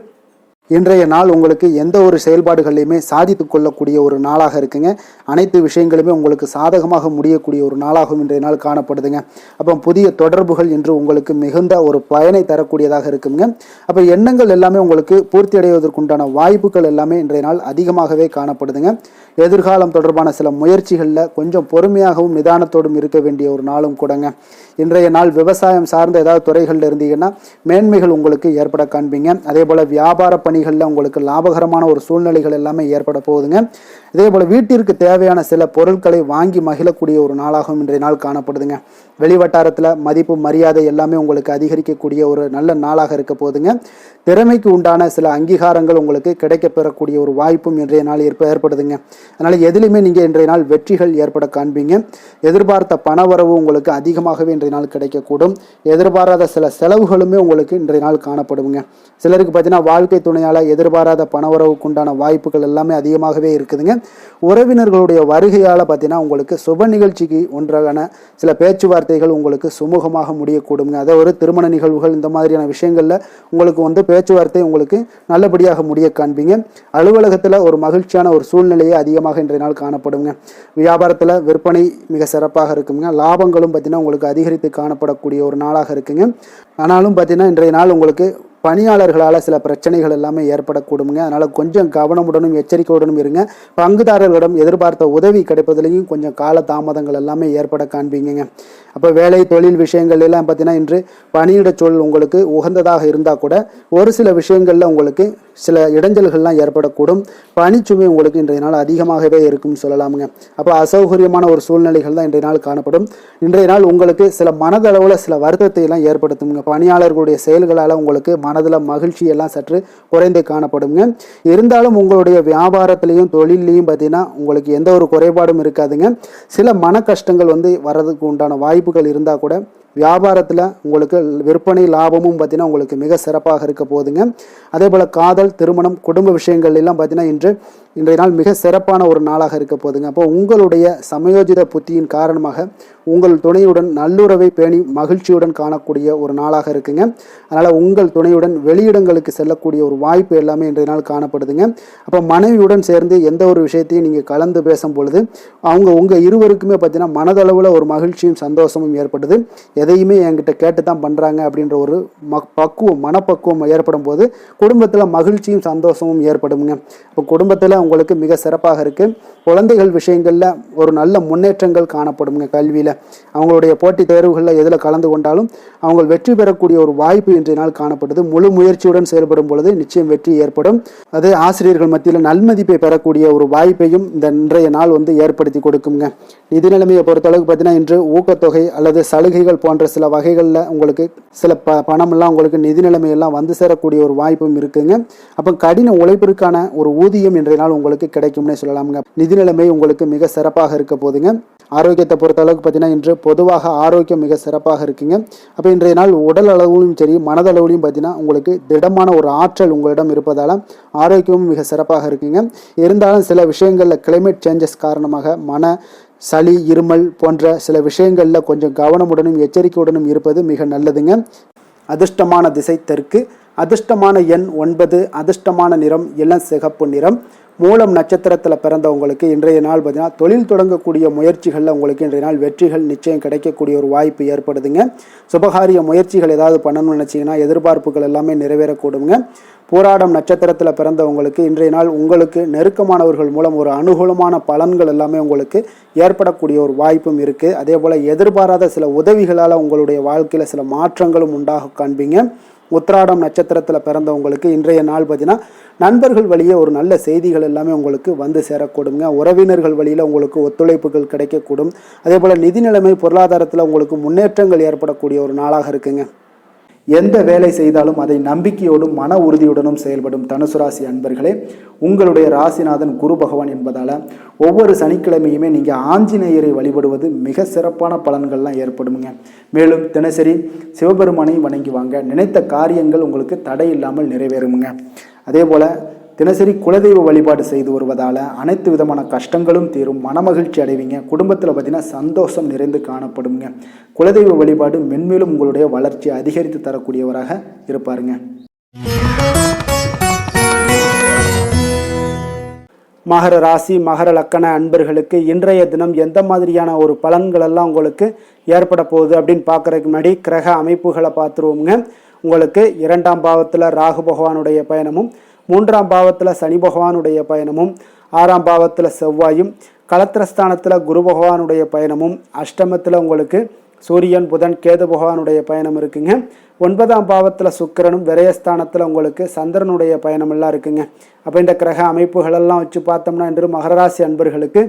இன்றைய நாள் உங்களுக்கு எந்த ஒரு செயல்பாடுகளையுமே சாதித்து கொள்ளக்கூடிய ஒரு நாளாக இருக்குங்க. அனைத்து விஷயங்களுமே உங்களுக்கு சாதகமாக முடியக்கூடிய ஒரு நாளாகவும் இன்றைய நாள் காணப்படுதுங்க. அப்போ புதிய தொடர்புகள் இன்று உங்களுக்கு மிகுந்த ஒரு பயனை தரக்கூடியதாக இருக்குங்க. அப்போ எண்ணங்கள் எல்லாமே உங்களுக்கு பூர்த்தி அடைவதற்குண்டான வாய்ப்புகள் எல்லாமே இன்றைய நாள் அதிகமாகவே காணப்படுதுங்க. எதிர்காலம் தொடர்பான சில முயற்சிகளில் கொஞ்சம் பொறுமையாகவும் நிதானத்தோடும் இருக்க வேண்டிய ஒரு நாளும் கூடங்க. இன்றைய நாள் விவசாயம் சார்ந்த ஏதாவது துறைகளில் இருந்தீங்கன்னா மேன்மைகள் உங்களுக்கு ஏற்பட காண்பீங்க. அதே போல் வியாபார பணிகளில் உங்களுக்கு லாபகரமான ஒரு சூழ்நிலைகள் எல்லாமே ஏற்பட போகுதுங்க. இதே போல் வீட்டிற்கு தேவையான சில பொருட்களை வாங்கி மகிழக்கூடிய ஒரு நாளாகவும் இன்றைய நாள் காணப்படுதுங்க. வெளிவட்டாரத்தில் மதிப்பு மரியாதை எல்லாமே உங்களுக்கு அதிகரிக்கக்கூடிய ஒரு நல்ல நாளாக இருக்க போகுதுங்க. திறமைக்கு உண்டான சில அங்கீகாரங்கள் உங்களுக்கு கிடைக்க பெறக்கூடிய ஒரு வாய்ப்பும் இன்றைய நாள் ஏற்படுதுங்க. அதனால் எதிலுமே நீங்கள் இன்றைய நாள் வெற்றிகள் ஏற்பட காண்பீங்க. எதிர்பார்த்த பணவரவு உங்களுக்கு அதிகமாகவே இன்றைய நாள் கிடைக்கக்கூடும். எதிர்பாராத சில செலவுகளுமே உங்களுக்கு இன்றைய நாள் காணப்படுங்க. சிலருக்கு பார்த்தீங்கன்னா வாழ்க்கை துணையால் எதிர்பாராத பணவரவுக்கு உண்டான வாய்ப்புகள் எல்லாமே அதிகமாகவே இருக்குதுங்க. உறவினர்களுடைய வருகையால் பார்த்தீங்கன்னா உங்களுக்கு சுப நிகழ்ச்சிக்கு ஒன்றான சில பேச்சுவார்த்தைகள் உங்களுக்கு சுமூகமாக முடியக்கூடுங்க. அதை ஒரு திருமண நிகழ்வுகள் இந்த மாதிரியான விஷயங்களில் உங்களுக்கு பேச்சுவார்த்தை உங்களுக்கு நல்லபடியாக முடிய காண்பீங்க. அலுவலகத்தில் ஒரு மகிழ்ச்சியான ஒரு சூழ்நிலையை அதிகமாக இன்றைய நாள் காணப்படுங்க. வியாபாரத்தில் விற்பனை மிக சிறப்பாக இருக்குங்க. லாபங்களும் பார்த்தீங்கன்னா உங்களுக்கு அதிகரித்து காணப்படக்கூடிய ஒரு நாளாக இருக்குங்க. ஆனாலும் பார்த்தீங்கன்னா இன்றைய நாள் உங்களுக்கு பணியாளர்களால் சில பிரச்சனைகள் எல்லாமே ஏற்படக்கூடுங்க. அதனால் கொஞ்சம் கவனமுடனும் எச்சரிக்கையுடனும் இருங்க. பங்குதாரர்களிடம் எதிர்பார்த்த உதவி கிடைப்பதிலையும் கொஞ்சம் கால தாமதங்கள் எல்லாமே ஏற்பட காண்பீங்க. அப்போ வேலை தொழில் விஷயங்கள் எல்லாம் பார்த்தீங்கன்னா இன்று பணியிட சூழல் உங்களுக்கு உகந்ததாக இருந்தால் கூட ஒரு சில விஷயங்களில் உங்களுக்கு சில இடைஞ்சல்கள்லாம் ஏற்படக்கூடும். பணிச்சுமை உங்களுக்கு இன்றைய நாள் அதிகமாகவே இருக்கும்னு சொல்லலாமுங்க. அப்போ அசௌகரியமான ஒரு சூழ்நிலைகள் தான் இன்றைய நாள் காணப்படும். இன்றைய நாள் உங்களுக்கு சில மனதளவில் சில வருத்தத்தை எல்லாம் ஏற்படுத்துங்க. பணியாளர்களுடைய செயல்களால் உங்களுக்கு மனதில் மகிழ்ச்சி எல்லாம் சற்று குறைந்து காணப்படுங்க. இருந்தாலும் உங்களுடைய வியாபாரத்திலையும் தொழிலையும் பார்த்தீங்கன்னா உங்களுக்கு எந்த ஒரு குறைபாடும் இருக்காதுங்க. சில மன கஷ்டங்கள் வர்றதுக்கு உண்டான வாய்ப்புகள் இருந்தால் கூட வியாபாரத்தில் உங்களுக்கு விற்பனை லாபமும் பார்த்தீங்கன்னா உங்களுக்கு மிக சிறப்பாக இருக்க போகுதுங்க. அதே போல் காதல் திருமணம் குடும்ப விஷயங்கள் எல்லாம் பார்த்தீங்கன்னா இன்றைய நாள் மிக சிறப்பான ஒரு நாளாக இருக்க போகுதுங்க. அப்போ உங்களுடைய சமயோஜித புத்தியின் காரணமாக உங்கள் துணையுடன் நல்லுறவை பேணி மகிழ்ச்சியுடன் காணக்கூடிய ஒரு நாளாக இருக்குங்க. அதனால் உங்கள் துணையுடன் வெளியிடங்களுக்கு செல்லக்கூடிய ஒரு வாய்ப்பு எல்லாமே இன்றைய நாள் காணப்படுதுங்க. அப்போ மனைவியுடன் சேர்ந்து எந்த ஒரு விஷயத்தையும் நீங்கள் கலந்து பேசும் பொழுது உங்கள் இருவருக்குமே பார்த்தீங்கன்னா மனதளவில் ஒரு மகிழ்ச்சியும் சந்தோஷமும் ஏற்படுது. எதையுமே என்கிட்ட கேட்டு தான் பண்ணுறாங்க அப்படின்ற ஒரு மனப்பக்குவம் ஏற்படும் போது குடும்பத்தில் மகிழ்ச்சியும் சந்தோஷமும் ஏற்படுங்க. இப்போ குடும்பத்தில் உங்களுக்கு மிக சிறப்பாக இருக்குது. குழந்தைகள் விஷயங்களில் ஒரு நல்ல முன்னேற்றங்கள் காணப்படுங்க. கல்வியில் அவங்களுடைய போட்டித் தேர்வுகளில் எதில் கலந்து கொண்டாலும் அவங்க வெற்றி பெறக்கூடிய ஒரு வாய்ப்பு இன்றைய நாள் காணப்படுது. முழு முயற்சியுடன் செயல்படும் பொழுது நிச்சயம் வெற்றி ஏற்படும். அது ஆசிரியர்கள் மத்தியில் நல்மதிப்பை பெறக்கூடிய ஒரு வாய்ப்பையும் இந்த இன்றைய நாள் ஏற்படுத்தி கொடுக்குங்க. நிதி நிலைமையை பொறுத்தளவுக்கு பார்த்தீங்கன்னா இன்று ஊக்கத்தொகை அல்லது சலுகைகள் போன்ற சில வகைகளில் உங்களுக்கு சில பணமெல்லாம் உங்களுக்கு நிதி நிலைமையெல்லாம் வந்து சேரக்கூடிய ஒரு வாய்ப்பும் இருக்குங்க. அப்போ கடின உழைப்பிற்கான ஒரு ஊதியம் இன்றைய நாள் உங்களுக்கு கிடைக்கும்னே சொல்லலாமுங்க. நிதி நிலைமை உங்களுக்கு மிக சிறப்பாக இருக்க போதுங்க. ஆரோக்கியத்தை பொறுத்த அளவுக்கு பார்த்தீங்கன்னா இன்று பொதுவாக ஆரோக்கியம் மிக சிறப்பாக இருக்குங்க. அப்போ இன்றைய நாள் உடல் அளவிலும் சரி மனதளவிலும் பார்த்தீங்கன்னா உங்களுக்கு திடமான ஒரு ஆற்றல் உங்களிடம் இருப்பதால் ஆரோக்கியமும் மிக சிறப்பாக இருக்குங்க. இருந்தாலும் சில விஷயங்களில் கிளைமேட் சேஞ்சஸ் காரணமாக சளி இருமல் போன்ற சில விஷயங்களில் கொஞ்சம் கவனமுடனும் எச்சரிக்கையுடனும் இருப்பது மிக நல்லதுங்க. அதிர்ஷ்டமான திசை தெற்கு, அதிர்ஷ்டமான எண் 9, அதிர்ஷ்டமான நிறம் இளம் சிகப்பு நிறம். மூலம் நட்சத்திரத்தில் பிறந்தவங்களுக்கு இன்றைய நாள் பார்த்தீங்கன்னா தொழில் தொடங்கக்கூடிய முயற்சிகளில் உங்களுக்கு இன்றைய நாள் வெற்றிகள் நிச்சயம் கிடைக்கக்கூடிய ஒரு வாய்ப்பு ஏற்படுதுங்க. சுபகாரிய முயற்சிகள் ஏதாவது பண்ணணும்னு நினச்சிங்கன்னா எதிர்பார்ப்புகள் எல்லாமே நிறைவேறக்கூடுங்க. போராடம் நட்சத்திரத்தில் பிறந்தவங்களுக்கு இன்றைய நாள் உங்களுக்கு நெருக்கமானவர்கள் மூலம் ஒரு அனுகூலமான பலன்கள் எல்லாமே உங்களுக்கு ஏற்படக்கூடிய ஒரு வாய்ப்பும் இருக்குது. அதே போல் எதிர்பாராத சில உதவிகளால் உங்களுடைய வாழ்க்கையில் சில மாற்றங்களும் உண்டாக காண்பீங்க. உத்திராடம் நட்சத்திரத்தில் பிறந்தவங்களுக்கு இன்றைய நாள் பார்த்தீங்கன்னா நண்பர்கள் வழியே ஒரு நல்ல செய்திகள் எல்லாமே உங்களுக்கு வந்து சேரக்கூடுங்க. உறவினர்கள் வழியில் உங்களுக்கு ஒத்துழைப்புகள் கிடைக்கக்கூடும். அதே போல் நிதி நிலைமை பொருளாதாரத்தில் உங்களுக்கு முன்னேற்றங்கள் ஏற்படக்கூடிய ஒரு நாளாக இருக்குங்க. எந்த வேலை செய்தாலும் அதை நம்பிக்கையோடும் மன உறுதியுடனும் செயல்படும் தனுசு ராசி அன்பர்களே, உங்களுடைய ராசிநாதன் குரு பகவான் என்பதால் ஒவ்வொரு சனிக்கிழமையுமே நீங்கள் ஆஞ்சநேயரை வழிபடுவது மிக சிறப்பான பலன்கள்லாம் ஏற்படுங்க. மேலும் தினசரி சிவபெருமானை வணங்கி வாங்க, நினைத்த காரியங்கள் உங்களுக்கு தடை இல்லாமல் நிறைவேறுங்க. அதே போல் தினசரி குலதெய்வ வழிபாடு செய்து வருவதால் அனைத்து விதமான கஷ்டங்களும் தீரும், மனமகிழ்ச்சி அடைவீங்க. குடும்பத்தில் பார்த்தீங்கன்னா சந்தோஷம் நிறைந்து காணப்படுங்க. குலதெய்வ வழிபாடு மென்மேலும் உங்களுடைய வளர்ச்சியை அதிகரித்து தரக்கூடியவராக இருப்பாருங்க. மகர ராசி மகர லக்கண அன்பர்களுக்கு இன்றைய தினம் எந்த மாதிரியான ஒரு பலன்கள் எல்லாம் உங்களுக்கு ஏற்பட போகுது அப்படின்னு பார்க்கறதுக்கு முன்னாடி கிரக அமைப்புகளை பார்த்துருவோங்க. உங்களுக்கு 2ஆம் பாவத்தில் ராகு பகவானுடைய பயணமும், 3ஆம் பாவத்தில் சனி பகவானுடைய பயணமும், 6ஆம் பாவத்தில் செவ்வாயும், களத்திரஸ்தானத்தில் குரு பகவானுடைய பயணமும், அஷ்டமத்தில் உங்களுக்கு சூரியன் புதன் கேது பகவானுடைய பயணம் இருக்குங்க. 9ஆம் பாவத்தில் சுக்கிரனும், விரயஸ்தானத்தில் உங்களுக்கு சந்திரனுடைய பயணம் எல்லாம் இருக்குங்க. அப்போ இந்த கிரக அமைப்புகளெல்லாம் வச்சு பார்த்தோம்னா இன்று மகராசி அன்பர்களுக்கு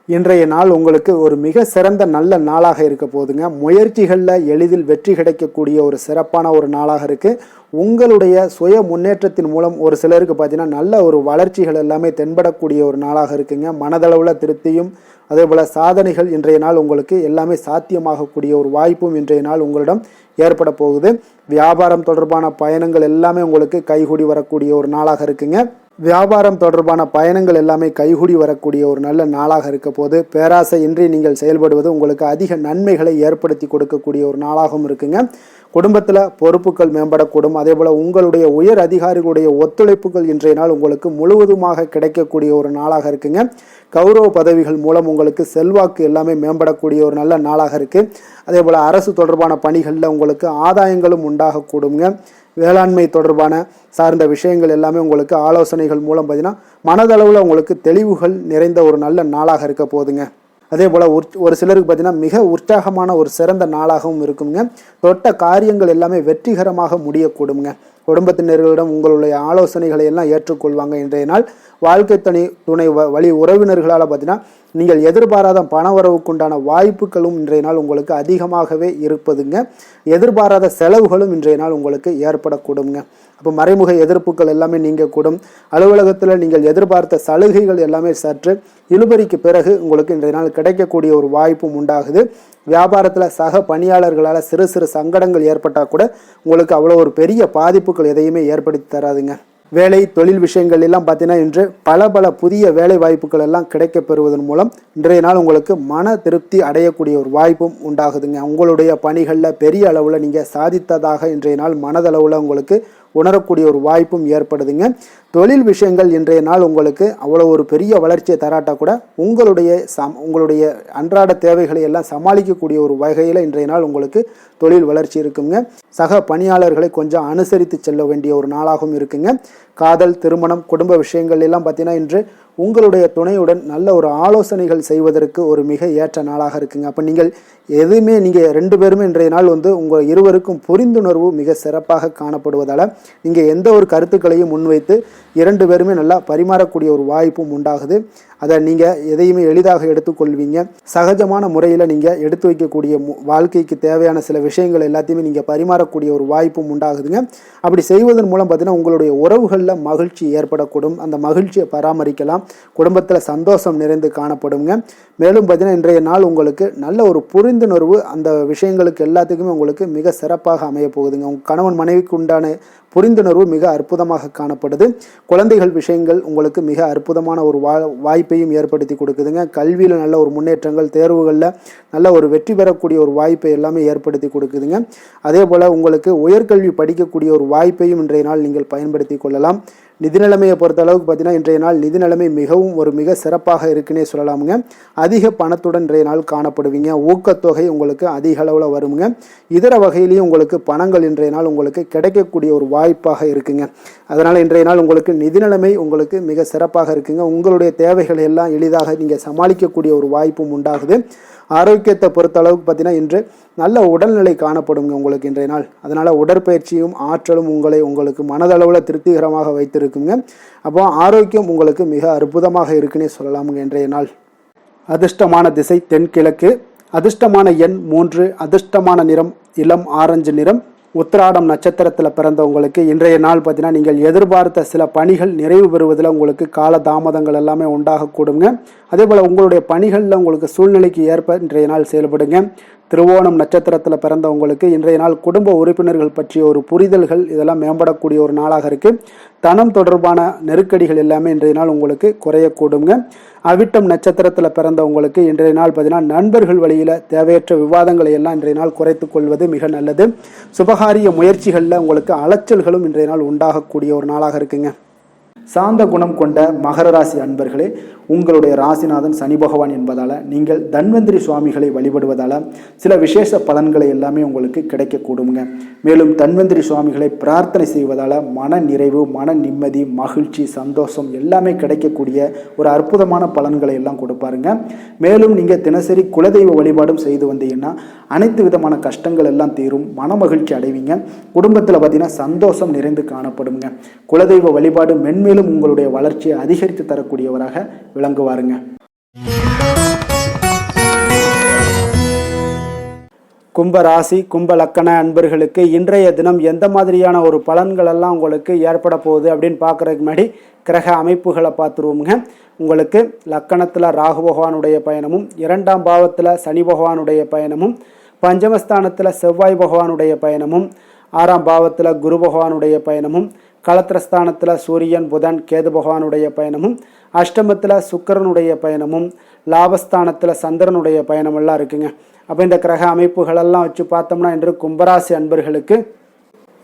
இன்றைய நாள் உங்களுக்கு ஒரு மிக சிறந்த நல்ல நாளாக இருக்க போகுதுங்க. முயற்சிகளில் எளிதில் வெற்றி கிடைக்கக்கூடிய ஒரு சிறப்பான ஒரு நாளாக இருக்குது. உங்களுடைய சுய முன்னேற்றத்தின் மூலம் ஒரு சிலருக்கு பார்த்தீங்கன்னா நல்ல ஒரு வளர்ச்சிகள் எல்லாமே தென்படக்கூடிய ஒரு நாளாக இருக்குங்க. மனதளவில் திருப்தியும் அதே போல் சாதனைகள் இன்றைய நாள் உங்களுக்கு எல்லாமே சாத்தியமாகக்கூடிய ஒரு வாய்ப்பும் இன்றைய நாள் உங்களிடம் ஏற்பட போகுது. வியாபாரம் தொடர்பான பயணங்கள் எல்லாமே உங்களுக்கு கைகூடி வரக்கூடிய ஒரு நாளாக இருக்குங்க. வியாபாரம் தொடர்பான பயணங்கள் எல்லாமே கைகூடி வரக்கூடிய ஒரு நல்ல நாளாக இருக்க போது பேராசை இன்றி நீங்கள் செயல்படுவது உங்களுக்கு அதிக நன்மைகளை ஏற்படுத்தி கொடுக்கக்கூடிய ஒரு நாளாகவும் இருக்குங்க. குடும்பத்தில் பொறுப்புகள் மேம்படக்கூடும். அதே போல் உங்களுடைய உயர் அதிகாரிகளுடைய ஒத்துழைப்புகள் இன்றைய நாள் உங்களுக்கு முழுவதுமாக கிடைக்கக்கூடிய ஒரு நாளாக இருக்குங்க. கௌரவ பதவிகள் மூலம் உங்களுக்கு செல்வாக்கு எல்லாமே மேம்படக்கூடிய ஒரு நல்ல நாளாக இருக்குது. அதே போல் அரசு தொடர்பான பணிகளில் உங்களுக்கு ஆதாயங்களும் உண்டாகக்கூடுங்க. வேளாண்மை தொடர்பான சார்ந்த விஷயங்கள் எல்லாமே உங்களுக்கு ஆலோசனைகள் மூலம் பார்த்தீங்கன்னா மனதளவில் உங்களுக்கு தெளிவுகள் நிறைந்த ஒரு நல்ல நாளாக இருக்க போகுதுங்க. அதே போல் ஒரு சிலருக்கு பார்த்தீங்கன்னா மிக உற்சாகமான ஒரு சிறந்த நாளாகவும் இருக்குங்க. தொட்ட காரியங்கள் எல்லாமே வெற்றிகரமாக முடியக்கூடுங்க. குடும்பத்தினர்களிடம் உங்களுடைய ஆலோசனைகளை எல்லாம் ஏற்றுக்கொள்வாங்க. இன்றைய நாள் வாழ்க்கை துணை வழி உறவினர்களால் பார்த்தீங்கன்னா நீங்கள் எதிர்பாராத பண வரவுக்குண்டான வாய்ப்புகளும் இன்றைய நாள் உங்களுக்கு அதிகமாகவே இருப்பதுங்க. எதிர்பாராத செலவுகளும் இன்றைய நாள் உங்களுக்கு ஏற்படக்கூடுங்க. அப்போ மறைமுக எதிர்ப்புகள் எல்லாமே நீங்கக்கூடும். அலுவலகத்தில் நீங்கள் எதிர்பார்த்த சலுகைகள் எல்லாமே சற்று இழுபறிக்கு பிறகு உங்களுக்கு இன்றைய நாள் கிடைக்கக்கூடிய ஒரு வாய்ப்பும் உண்டாகுது. வியாபாரத்தில் சக பணியாளர்களால் சிறு சிறு சங்கடங்கள் ஏற்பட்டால் கூட உங்களுக்கு அவ்வளோ ஒரு பெரிய பாதிப்புகள் எதையுமே ஏற்படுத்தி தராதுங்க. வேலை தொழில் விஷயங்கள் எல்லாம் பார்த்தீங்கன்னா இன்று பல புதிய வேலை வாய்ப்புகள் எல்லாம் கிடைக்க பெறுவதன் மூலம் இன்றைய நாள் உங்களுக்கு மன திருப்தி அடையக்கூடிய ஒரு வாய்ப்பும் உண்டாகுதுங்க. உங்களுடைய பணிகளில் பெரிய அளவில் நீங்கள் சாதித்ததாக இன்றைய நாள் மனதளவில் உங்களுக்கு உணரக்கூடிய ஒரு வாய்ப்பும் ஏற்படுதுங்க. தொழில் விஷயங்கள் இன்றைய நாள் உங்களுக்கு அவ்வளோ ஒரு பெரிய வளர்ச்சியை தராட்டா கூட உங்களுடைய அன்றாட தேவைகளை எல்லாம் சமாளிக்கக்கூடிய ஒரு வகையில் இன்றைய நாள் உங்களுக்கு தொழில் வளர்ச்சி இருக்குங்க. சக பணியாளர்களை கொஞ்சம் அனுசரித்து செல்ல வேண்டிய ஒரு நாளாகவும் இருக்குங்க. காதல், திருமணம், குடும்ப விஷயங்கள் எல்லாம் பார்த்தீங்கன்னா இன்று உங்களுடைய துணையுடன் நல்ல ஒரு ஆலோசனைகள் செய்வதற்கு ஒரு மிக ஏற்ற நாளாக இருக்குங்க. அப்போ நீங்கள் நீங்கள் 2 பேருமே இன்றைய நாள் உங்கள் இருவருக்கும் புரிந்துணர்வு மிக சிறப்பாக காணப்படுவதால் நீங்கள் எந்த ஒரு கருத்துக்களையும் முன்வைத்து 2 பேருமே நல்லா பரிமாறக்கூடிய ஒரு வாய்ப்பும் உண்டாகுது. அதை நீங்கள் எதையுமே எளிதாக எடுத்துக்கொள்வீங்க. சகஜமான முறையில் நீங்கள் எடுத்து வைக்கக்கூடிய வாழ்க்கைக்கு தேவையான சில விஷயங்கள் எல்லாத்தையுமே நீங்கள் பரிமாறக்கூடிய ஒரு வாய்ப்பும் உண்டாகுதுங்க. அப்படி செய்வதன் மூலம் பார்த்தீங்கன்னா உங்களுடைய உறவுகளில் மகிழ்ச்சி ஏற்படக்கூடும். அந்த மகிழ்ச்சியை பராமரிக்கலாம். குடும்பத்தில் சந்தோஷம் நிறைந்து காணப்படுங்க. மேலும் பார்த்தீங்கன்னா இன்றைய நாள் உங்களுக்கு நல்ல ஒரு புரிந்துணர்வு அந்த விஷயங்களுக்கு எல்லாத்துக்குமே உங்களுக்கு மிக சிறப்பாக அமைய போகுதுங்க. உங்கள் கணவன் மனைவிக்கு உண்டான புரிந்துணர்வு மிக அற்புதமாக காணப்படுது. குழந்தைகள் விஷயங்கள் உங்களுக்கு மிக அற்புதமான ஒரு வாய்ப்பையும் ஏற்படுத்தி கொடுக்குதுங்க. கல்வியில் நல்ல ஒரு முன்னேற்றங்கள், தேர்வுகளில் நல்ல ஒரு வெற்றி பெறக்கூடிய ஒரு வாய்ப்பை எல்லாமே ஏற்படுத்தி கொடுக்குதுங்க. அதே போல் உங்களுக்கு உயர்கல்வி படிக்கக்கூடிய ஒரு வாய்ப்பையும் இன்றைய நாள் நீங்கள் பயன்படுத்தி கொள்ளலாம். நிதி நிலைமையை பொறுத்த அளவுக்கு பார்த்தீங்கன்னா இன்றைய நாள் நிதி நிலைமை மிக சிறப்பாக இருக்குன்னே சொல்லலாமுங்க. அதிக பணத்துடன் இன்றைய நாள் காணப்படுவீங்க. ஊக்கத்தொகை உங்களுக்கு அதிக அளவில் வருங்க. இதர வகையிலையும் உங்களுக்கு பணங்கள் இன்றைய நாள் உங்களுக்கு கிடைக்கக்கூடிய ஒரு வாய்ப்பாக இருக்குங்க. அதனால் இன்றைய நாள் உங்களுக்கு நிதி நிலைமை உங்களுக்கு மிக சிறப்பாக இருக்குங்க. உங்களுடைய தேவைகளை எல்லாம் எளிதாக நீங்கள் சமாளிக்கக்கூடிய ஒரு வாய்ப்பும் உண்டாகுது. ஆரோக்கியத்தை பொறுத்த அளவுக்கு பார்த்தீங்கன்னா இன்று நல்ல உடல்நிலை காணப்படுங்க உங்களுக்கு இன்றைய நாள். அதனால் உடற்பயிற்சியும் ஆற்றலும் உங்களுக்கு மனதளவில் திருப்திகரமாக வைத்திருக்குங்க. அப்போ ஆரோக்கியம் உங்களுக்கு மிக அற்புதமாக இருக்குன்னே சொல்லலாமுங்க இன்றைய நாள். அதிர்ஷ்டமான திசை தென்கிழக்கு, அதிர்ஷ்டமான எண் 3, அதிர்ஷ்டமான நிறம் இளம் ஆரஞ்சு நிறம். உத்திராடம் நட்சத்திரத்தில் பிறந்தவங்களுக்கு இன்றைய நாள் பார்த்தீங்கன்னா நீங்கள் எதிர்பார்த்த சில பணிகள் நிறைவு பெறுவதில் உங்களுக்கு கால தாமதங்கள் எல்லாமே உண்டாகக்கூடுங்க. அதே போல் உங்களுடைய பணிகளில் உங்களுக்கு சூழ்நிலைக்கு ஏற்ப இன்றைய நாள் செயல்படுங்க. திருவோணம் நட்சத்திரத்தில் பிறந்தவங்களுக்கு இன்றைய நாள் குடும்ப உறுப்பினர்கள் பற்றிய ஒரு புரிதல்கள் இதெல்லாம் மேம்படக்கூடிய ஒரு நாளாக இருக்குது. தனம் தொடர்பான நெருக்கடிகள் எல்லாமே இன்றைய நாள் உங்களுக்கு குறையக்கூடுங்க. அவிட்டம் நட்சத்திரத்தில் பிறந்தவங்களுக்கு இன்றைய நாள் பார்த்தீங்கன்னா நண்பர்கள் வழியில் தேவையற்ற விவாதங்களை எல்லாம் இன்றைய நாள் குறைத்து கொள்வது மிக நல்லது. சுபகாரிய முயற்சிகளில் உங்களுக்கு அலைச்சல்களும் இன்றைய நாள் உண்டாகக்கூடிய ஒரு நாளாக இருக்குங்க. சாந்த குணம் கொண்ட மகர ராசி அன்பர்களே, உங்களுடைய ராசிநாதன் சனி பகவான் என்பதால் நீங்கள் தன்வந்திரி சுவாமிகளை வழிபடுவதால் சில விசேஷ பலன்களை எல்லாமே உங்களுக்கு கிடைக்கக்கூடுங்க. மேலும் தன்வந்திரி சுவாமிகளை பிரார்த்தனை செய்வதால் மன நிறைவு, மன நிம்மதி, மகிழ்ச்சி, சந்தோஷம் எல்லாமே கிடைக்கக்கூடிய ஒரு அற்புதமான பலன்களை எல்லாம் கொடுப்பாருங்க. மேலும் நீங்கள் தினசரி குலதெய்வ வழிபாடும் செய்து வந்தீங்கன்னா அனைத்து விதமான கஷ்டங்கள் எல்லாம் தீரும், மன மகிழ்ச்சி அடைவீங்க. குடும்பத்தில் பார்த்தீங்கன்னா சந்தோஷம் நிறைந்து காணப்படுங்க. குலதெய்வ வழிபாடு மென்மேலும் உங்களுடைய வளர்ச்சியை அதிகரித்து தரக்கூடியவராக விளங்குவாருங்க. கும்ப ராசி, கும்ப லக்கண அன்பர்களுக்கு இன்றைய தினம் எந்த மாதிரியான ஒரு பலன்கள் எல்லாம் உங்களுக்கு ஏற்பட போகுது அப்படின்னு பார்க்குறதுக்கு முன்னாடி கிரக அமைப்புகளை பார்த்துருவோமுங்க. உங்களுக்கு லக்கணத்தில் ராகு பகவானுடைய பயணமும், 2ஆம் பாவத்தில் சனி பகவானுடைய பயணமும், பஞ்சமஸ்தானத்தில் செவ்வாய் பகவானுடைய பயணமும், 6ஆம் பாவத்தில் குரு பகவானுடைய பயணமும், களத்திரஸ்தானத்தில் சூரியன், புதன், கேது பகவானுடைய பயணமும், அஷ்டமத்தில் சுக்கிரனுடைய பயணமும், லாபஸ்தானத்தில் சந்திரனுடைய பயணமெல்லாம் இருக்குங்க. அப்போ இந்த கிரக அமைப்புகளெல்லாம் வச்சு பார்த்தோம்னா இன்று கும்பராசி அன்பர்களுக்கு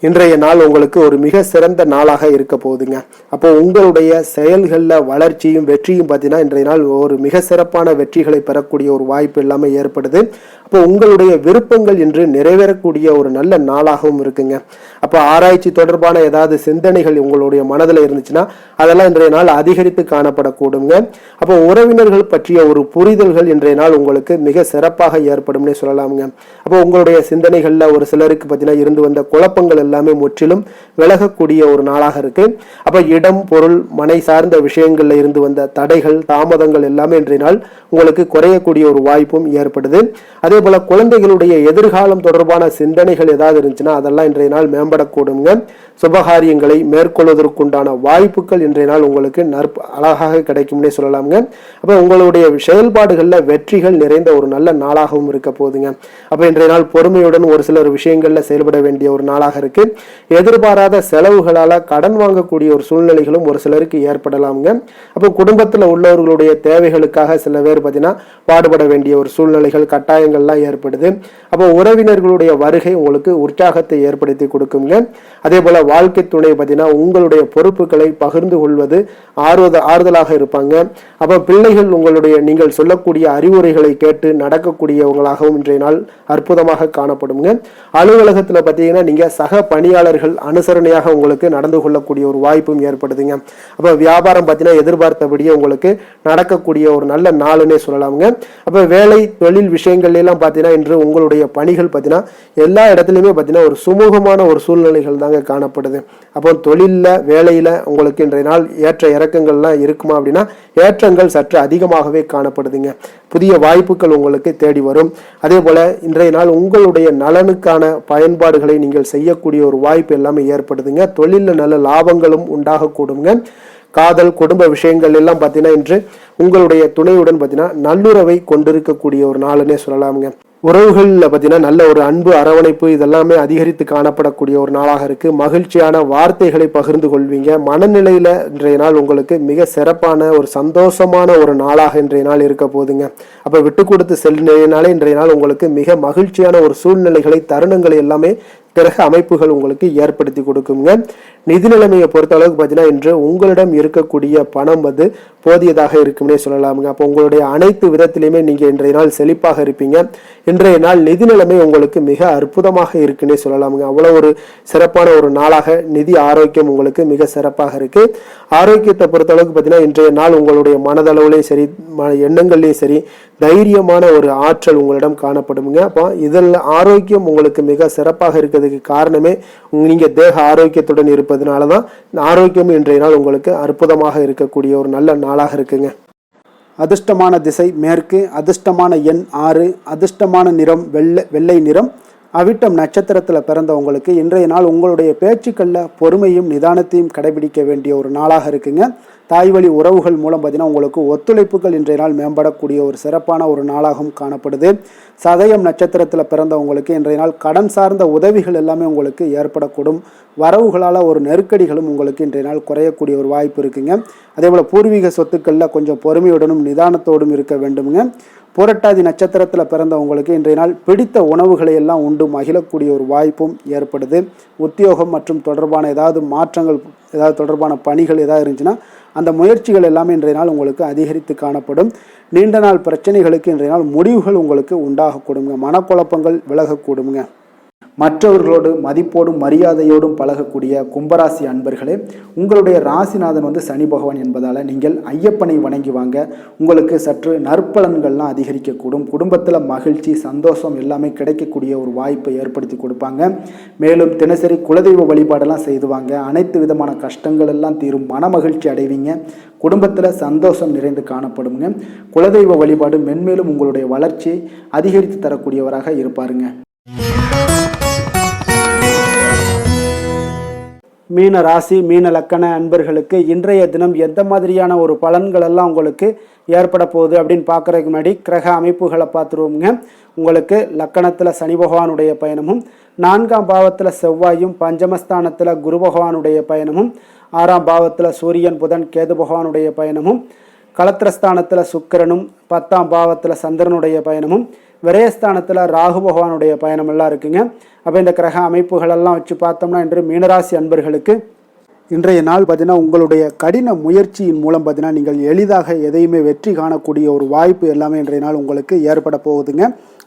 இன்றைய நாள் உங்களுக்கு ஒரு மிக சிறந்த நாளாக இருக்க போகுதுங்க. அப்போ உங்களுடைய செயல்களில் வளர்ச்சியும் வெற்றியும் பார்த்தீங்கன்னா இன்றைய நாள் ஒரு மிக சிறப்பான வெற்றிகளை பெறக்கூடிய ஒரு வாய்ப்பு எல்லாமே ஏற்படுது. அப்போ உங்களுடைய விருப்பங்கள் இன்று நிறைவேறக்கூடிய ஒரு நல்ல நாளாகவும் இருக்குங்க. அப்போ ஆராய்ச்சி தொடர்பான ஏதாவது சிந்தனைகள் உங்களுடைய மனதில் இருந்துச்சுன்னா அதெல்லாம் இன்றைய நாள் அதிகரித்து காணப்படக்கூடுங்க. அப்போ உறவினர்கள் பற்றிய ஒரு புரிதல்கள் இன்றைய நாள் உங்களுக்கு மிக சிறப்பாக ஏற்படும்னே சொல்லலாமுங்க. அப்போ உங்களுடைய சிந்தனைகளில் ஒரு சிலருக்கு பார்த்தீங்கன்னா இருந்து வந்த குழப்பங்கள் எல்லாமே முற்றிலும் விலகக்கூடிய ஒரு நாளாக இருக்கு. அப்ப இடம், பொருள், மனை சார்ந்த விஷயங்கள்ல இருந்து வந்த தடைகள், தாமதங்கள் எல்லாமே இன்றைய நாள் உங்களுக்கு குறையக்கூடிய ஒரு வாய்ப்பும் ஏற்படுது. அதே போல குழந்தைகளுடைய எதிர்காலம் தொடர்பான சிந்தனைகள் ஏதாவது இருந்துச்சுன்னா அதெல்லாம் இன்றைய நாள் மேம்படக்கூடுங்க. சுபகாரியங்களை மேற்கொள்வதற்குண்டான வாய்ப்புகள் இன்றைய நாள் உங்களுக்கு அழகாக கிடைக்கும்னே சொல்லலாமுங்க. அப்ப உங்களுடைய செயல்பாடுகள்ல வெற்றிகள் நிறைந்த ஒரு நல்ல நாளாகவும் இருக்க போகுதுங்க. அப்ப இன்றைய நாள் பொறுமையுடன் ஒரு சிலர் விஷயங்கள்ல செயல்பட வேண்டிய ஒரு நாளாக இருக்கு. எதிர்பாராத செலவுகளால கடன் வாங்கக்கூடிய ஒரு சூழ்நிலைகளும் ஒரு சிலருக்கு ஏற்படலாமுங்க. அப்போ குடும்பத்தில் உள்ளவர்களுடைய தேவைகளுக்காக சில பேர் பார்த்தீங்கன்னா பாடுபட வேண்டிய ஒரு சூழ்நிலைகள், கட்டாயங்கள்லாம் ஏற்படுது. அப்போ உறவினர்களுடைய வருகை உங்களுக்கு உற்சாகத்தை ஏற்படுத்தி கொடுக்குங்க. அதே போல வாழ்க்கை துணை பார்த்தீங்கன்னா உங்களுடைய பொறுப்புகளை பகிர்ந்து கொள்வது ஆறுதலாக இருப்பாங்க. அப்போ பிள்ளைகள் உங்களுடைய நீங்கள் சொல்லக்கூடிய அறிவுரைகளை கேட்டு நடக்கக்கூடியவங்களாகவும் இன்றைய நாள் அற்புதமாக காணப்படுங்க. அலுவலகத்தில் பார்த்தீங்கன்னா நீங்க சக பணியாளர்கள் அனுசரணையாக உங்களுக்கு நடந்து கொள்ளக்கூடிய ஒரு வாய்ப்பும் ஏற்படுதுங்க. அப்ப வியாபாரம் பார்த்தீங்கன்னா எதிர்பார்த்தபடியே உங்களுக்கு நடக்கக்கூடிய ஒரு நல்ல நாளுன்னே சொல்லலாமுங்க. அப்ப வேலை, தொழில் விஷயங்கள் எல்லாம் பார்த்தீங்கன்னா இன்று உங்களுடைய பணிகள் பார்த்தீங்கன்னா எல்லா இடத்துலையுமே பார்த்தீங்கன்னா ஒரு சுமூகமான ஒரு சூழ்நிலைகள் தாங்க காணப்படுது. அப்போ தொழிலில், வேலையில உங்களுக்கு இன்றைய நாள் ஏற்ற இறக்கங்கள்லாம் இருக்குமா அப்படின்னா ஏற்றங்கள் சற்று அதிகமாகவே காணப்படுதுங்க. புதிய வாய்ப்புகள் உங்களுக்கு தேடி வரும். அதே போல இன்றைய நாள் உங்களுடைய நலனுக்கான பயன்பாடுகளை நீங்கள் செய்யக்கூடிய ஒரு வாய்ப்பு எல்லாமே ஏற்படுதுங்க. தொழிலில் நல்ல லாபங்களும் உண்டாகக்கூடுங்க. காதல், குடும்ப விஷயங்கள் எல்லாம் பார்த்தீங்கன்னா இன்று உங்களுடைய துணையுடன் பார்த்தீங்கன்னா நல்லுறவை கொண்டிருக்கக்கூடிய ஒரு நாளுன்னே சொல்லலாமுங்க. உறவுகளில் பார்த்தீங்கன்னா நல்ல ஒரு அன்பு அரவணைப்பு இதெல்லாமே அதிகரித்து காணப்படக்கூடிய ஒரு நாளாக இருக்குது. மகிழ்ச்சியான வார்த்தைகளை பகிர்ந்து கொள்வீங்க. மனநிலையில் இன்றைய நாள் உங்களுக்கு மிக சிறப்பான ஒரு சந்தோஷமான ஒரு நாளாக இன்றைய நாள் இருக்க போதுங்க. அப்போ விட்டு கொடுத்து செல்லினாலே இன்றைய நாள் உங்களுக்கு மிக மகிழ்ச்சியான ஒரு சூழ்நிலைகளை தருணங்களை எல்லாமே கிரக அமைப்புகள் உங்களுக்கு ஏற்படுத்தி கொடுக்குங்க. நிதி நிலைமையை பொறுத்த அளவுக்கு பார்த்தீங்கன்னா இன்று உங்களிடம் இருக்கக்கூடிய பணம் போதியதாக இருக்கும்னே சொல்லலாமுங்க. அப்போ உங்களுடைய அனைத்து விதத்திலையுமே நீங்கள் இன்றைய நாள் செழிப்பாக இருப்பீங்க. இன்றைய நாள் நிதி நிலைமை உங்களுக்கு மிக அற்புதமாக இருக்குன்னே சொல்லலாமுங்க. அவ்வளோ ஒரு சிறப்பான ஒரு நாளாக நிதி ஆரோக்கியம் உங்களுக்கு மிக சிறப்பாக இருக்கு. ஆரோக்கியத்தை பொறுத்த அளவுக்கு பார்த்தீங்கன்னா இன்றைய நாள் உங்களுடைய மனதளவுலையும் சரி எண்ணங்கள்லையும் சரி தைரியமான ஒரு ஆற்றல் உங்களிடம் காணப்படுங்க. அப்போ இதில் ஆரோக்கியம் உங்களுக்கு மிக சிறப்பாக இருக்கிறதுக்கு காரணமே நீங்க தேக ஆரோக்கியத்துடன் இருப்பதனால தான் ஆரோக்கியம் இன்றைய நாள் உங்களுக்கு அற்புதமாக இருக்கக்கூடிய ஒரு நல்ல நாளாக இருக்குங்க. அதிர்ஷ்டமான திசை மேற்கு, அதிர்ஷ்டமான எண் 6, அதிர்ஷ்டமான நிறம் வெள்ளை நிறம். அவிட்டம் நட்சத்திரத்தில் பிறந்தவங்களுக்கு இன்றைய நாள் உங்களுடைய பேச்சுக்களில் பொறுமையும் நிதானத்தையும் கடைபிடிக்க வேண்டிய ஒரு நாளாக இருக்குங்க. தாய் வழி உறவுகள் மூலம் பார்த்தீங்கன்னா உங்களுக்கு ஒத்துழைப்புகள் இன்றைய நாள் மேம்படக்கூடிய ஒரு சிறப்பான ஒரு நாளாகவும் காணப்படுது. சதயம் நட்சத்திரத்தில் பிறந்தவங்களுக்கு இன்றைய நாள் கடன் சார்ந்த உதவிகள் எல்லாமே உங்களுக்கு ஏற்படக்கூடும். வரவுகளால் ஒரு நெருக்கடிகளும் உங்களுக்கு இன்றைய நாள் குறையக்கூடிய ஒரு வாய்ப்பு இருக்குங்க. அதே போல் பூர்வீக சொத்துக்களில் கொஞ்சம் பொறுமையுடனும் நிதானத்தோடும் இருக்க வேண்டுமுங்க. புரட்டாதி நட்சத்திரத்தில் பிறந்தவங்களுக்கு இன்றைய நாள் பிடித்த உணவுகளை எல்லாம் உண்டு மகிழக்கூடிய ஒரு வாய்ப்பும் ஏற்படுது. உத்தியோகம் மற்றும் தொடர்பான ஏதாவது மாற்றங்கள் தொடர்பான பணிகள் ஏதாவது இருந்துச்சுன்னா அந்த முயற்சிகள் எல்லாமே இன்றைய நாள் உங்களுக்கு அதிகரித்து காணப்படும். நீண்ட நாள் பிரச்சனைகளுக்கு இன்றைய நாள் முடிவுகள் உங்களுக்கு உண்டாகக்கூடுங்க. மனக்குழப்பங்கள் விலகக்கூடுங்க. மற்றவர்களோடு மதிப்போடும் மரியாதையோடும் பழகக்கூடிய கும்பராசி அன்பர்களே, உங்களுடைய ராசிநாதன் சனி பகவான் என்பதால் நீங்கள் ஐயப்பனை வணங்கி வாங்க. உங்களுக்கு சற்று நற்பலன்கள்லாம் அதிகரிக்கக்கூடும். குடும்பத்தில் மகிழ்ச்சி சந்தோஷம் எல்லாமே கிடைக்கக்கூடிய ஒரு வாய்ப்பை ஏற்படுத்தி கொடுப்பாங்க. மேலும் தினசரி குலதெய்வ வழிபாடெல்லாம் செய்துவாங்க. அனைத்து விதமான கஷ்டங்கள் எல்லாம் தீரும். மன மகிழ்ச்சி அடைவீங்க. குடும்பத்தில் சந்தோஷம் நிறைந்து காணப்படுங்க. குலதெய்வ வழிபாடு மென்மேலும் உங்களுடைய வளர்ச்சியை அதிகரித்து தரக்கூடியவராக இருப்பாருங்க. மீன ராசி மீன லக்கண அன்பர்களுக்கு இன்றைய தினம் எந்த மாதிரியான ஒரு பலன்கள் எல்லாம் உங்களுக்கு ஏற்பட போகுது அப்படின்னு பார்க்குறதுக்கு முன்னாடி கிரக அமைப்புகளை பார்த்துருவோங்க. உங்களுக்கு லக்கணத்தில் சனி பகவானுடைய பயணமும், 4ஆம் பாவத்தில் செவ்வாயும், பஞ்சமஸ்தானத்தில் குரு பகவானுடைய பயணமும், 6ஆம் பாவத்தில் சூரியன் புதன் கேது பகவானுடைய பயணமும், களத்திரஸ்தானத்தில் சுக்கிரனும், 10ஆம் பாவத்தில் சந்திரனுடைய பயணமும், விரயஸ்தானத்தில் ராகு பகவானுடைய பயணமெல்லாம் இருக்குங்க. அப்போ இந்த கிரக அமைப்புகளெல்லாம் வச்சு பார்த்தோம்னா இன்று மீனராசி அன்பர்களுக்கு இன்றைய நாள் பார்த்தீங்கன்னா உங்களுடைய கடின முயற்சியின் மூலம் பார்த்தீங்கன்னா நீங்கள் எளிதாக எதையுமே வெற்றி காணக்கூடிய ஒரு வாய்ப்பு எல்லாமே இன்றைய நாள் உங்களுக்கு ஏற்பட போகுதுங்க.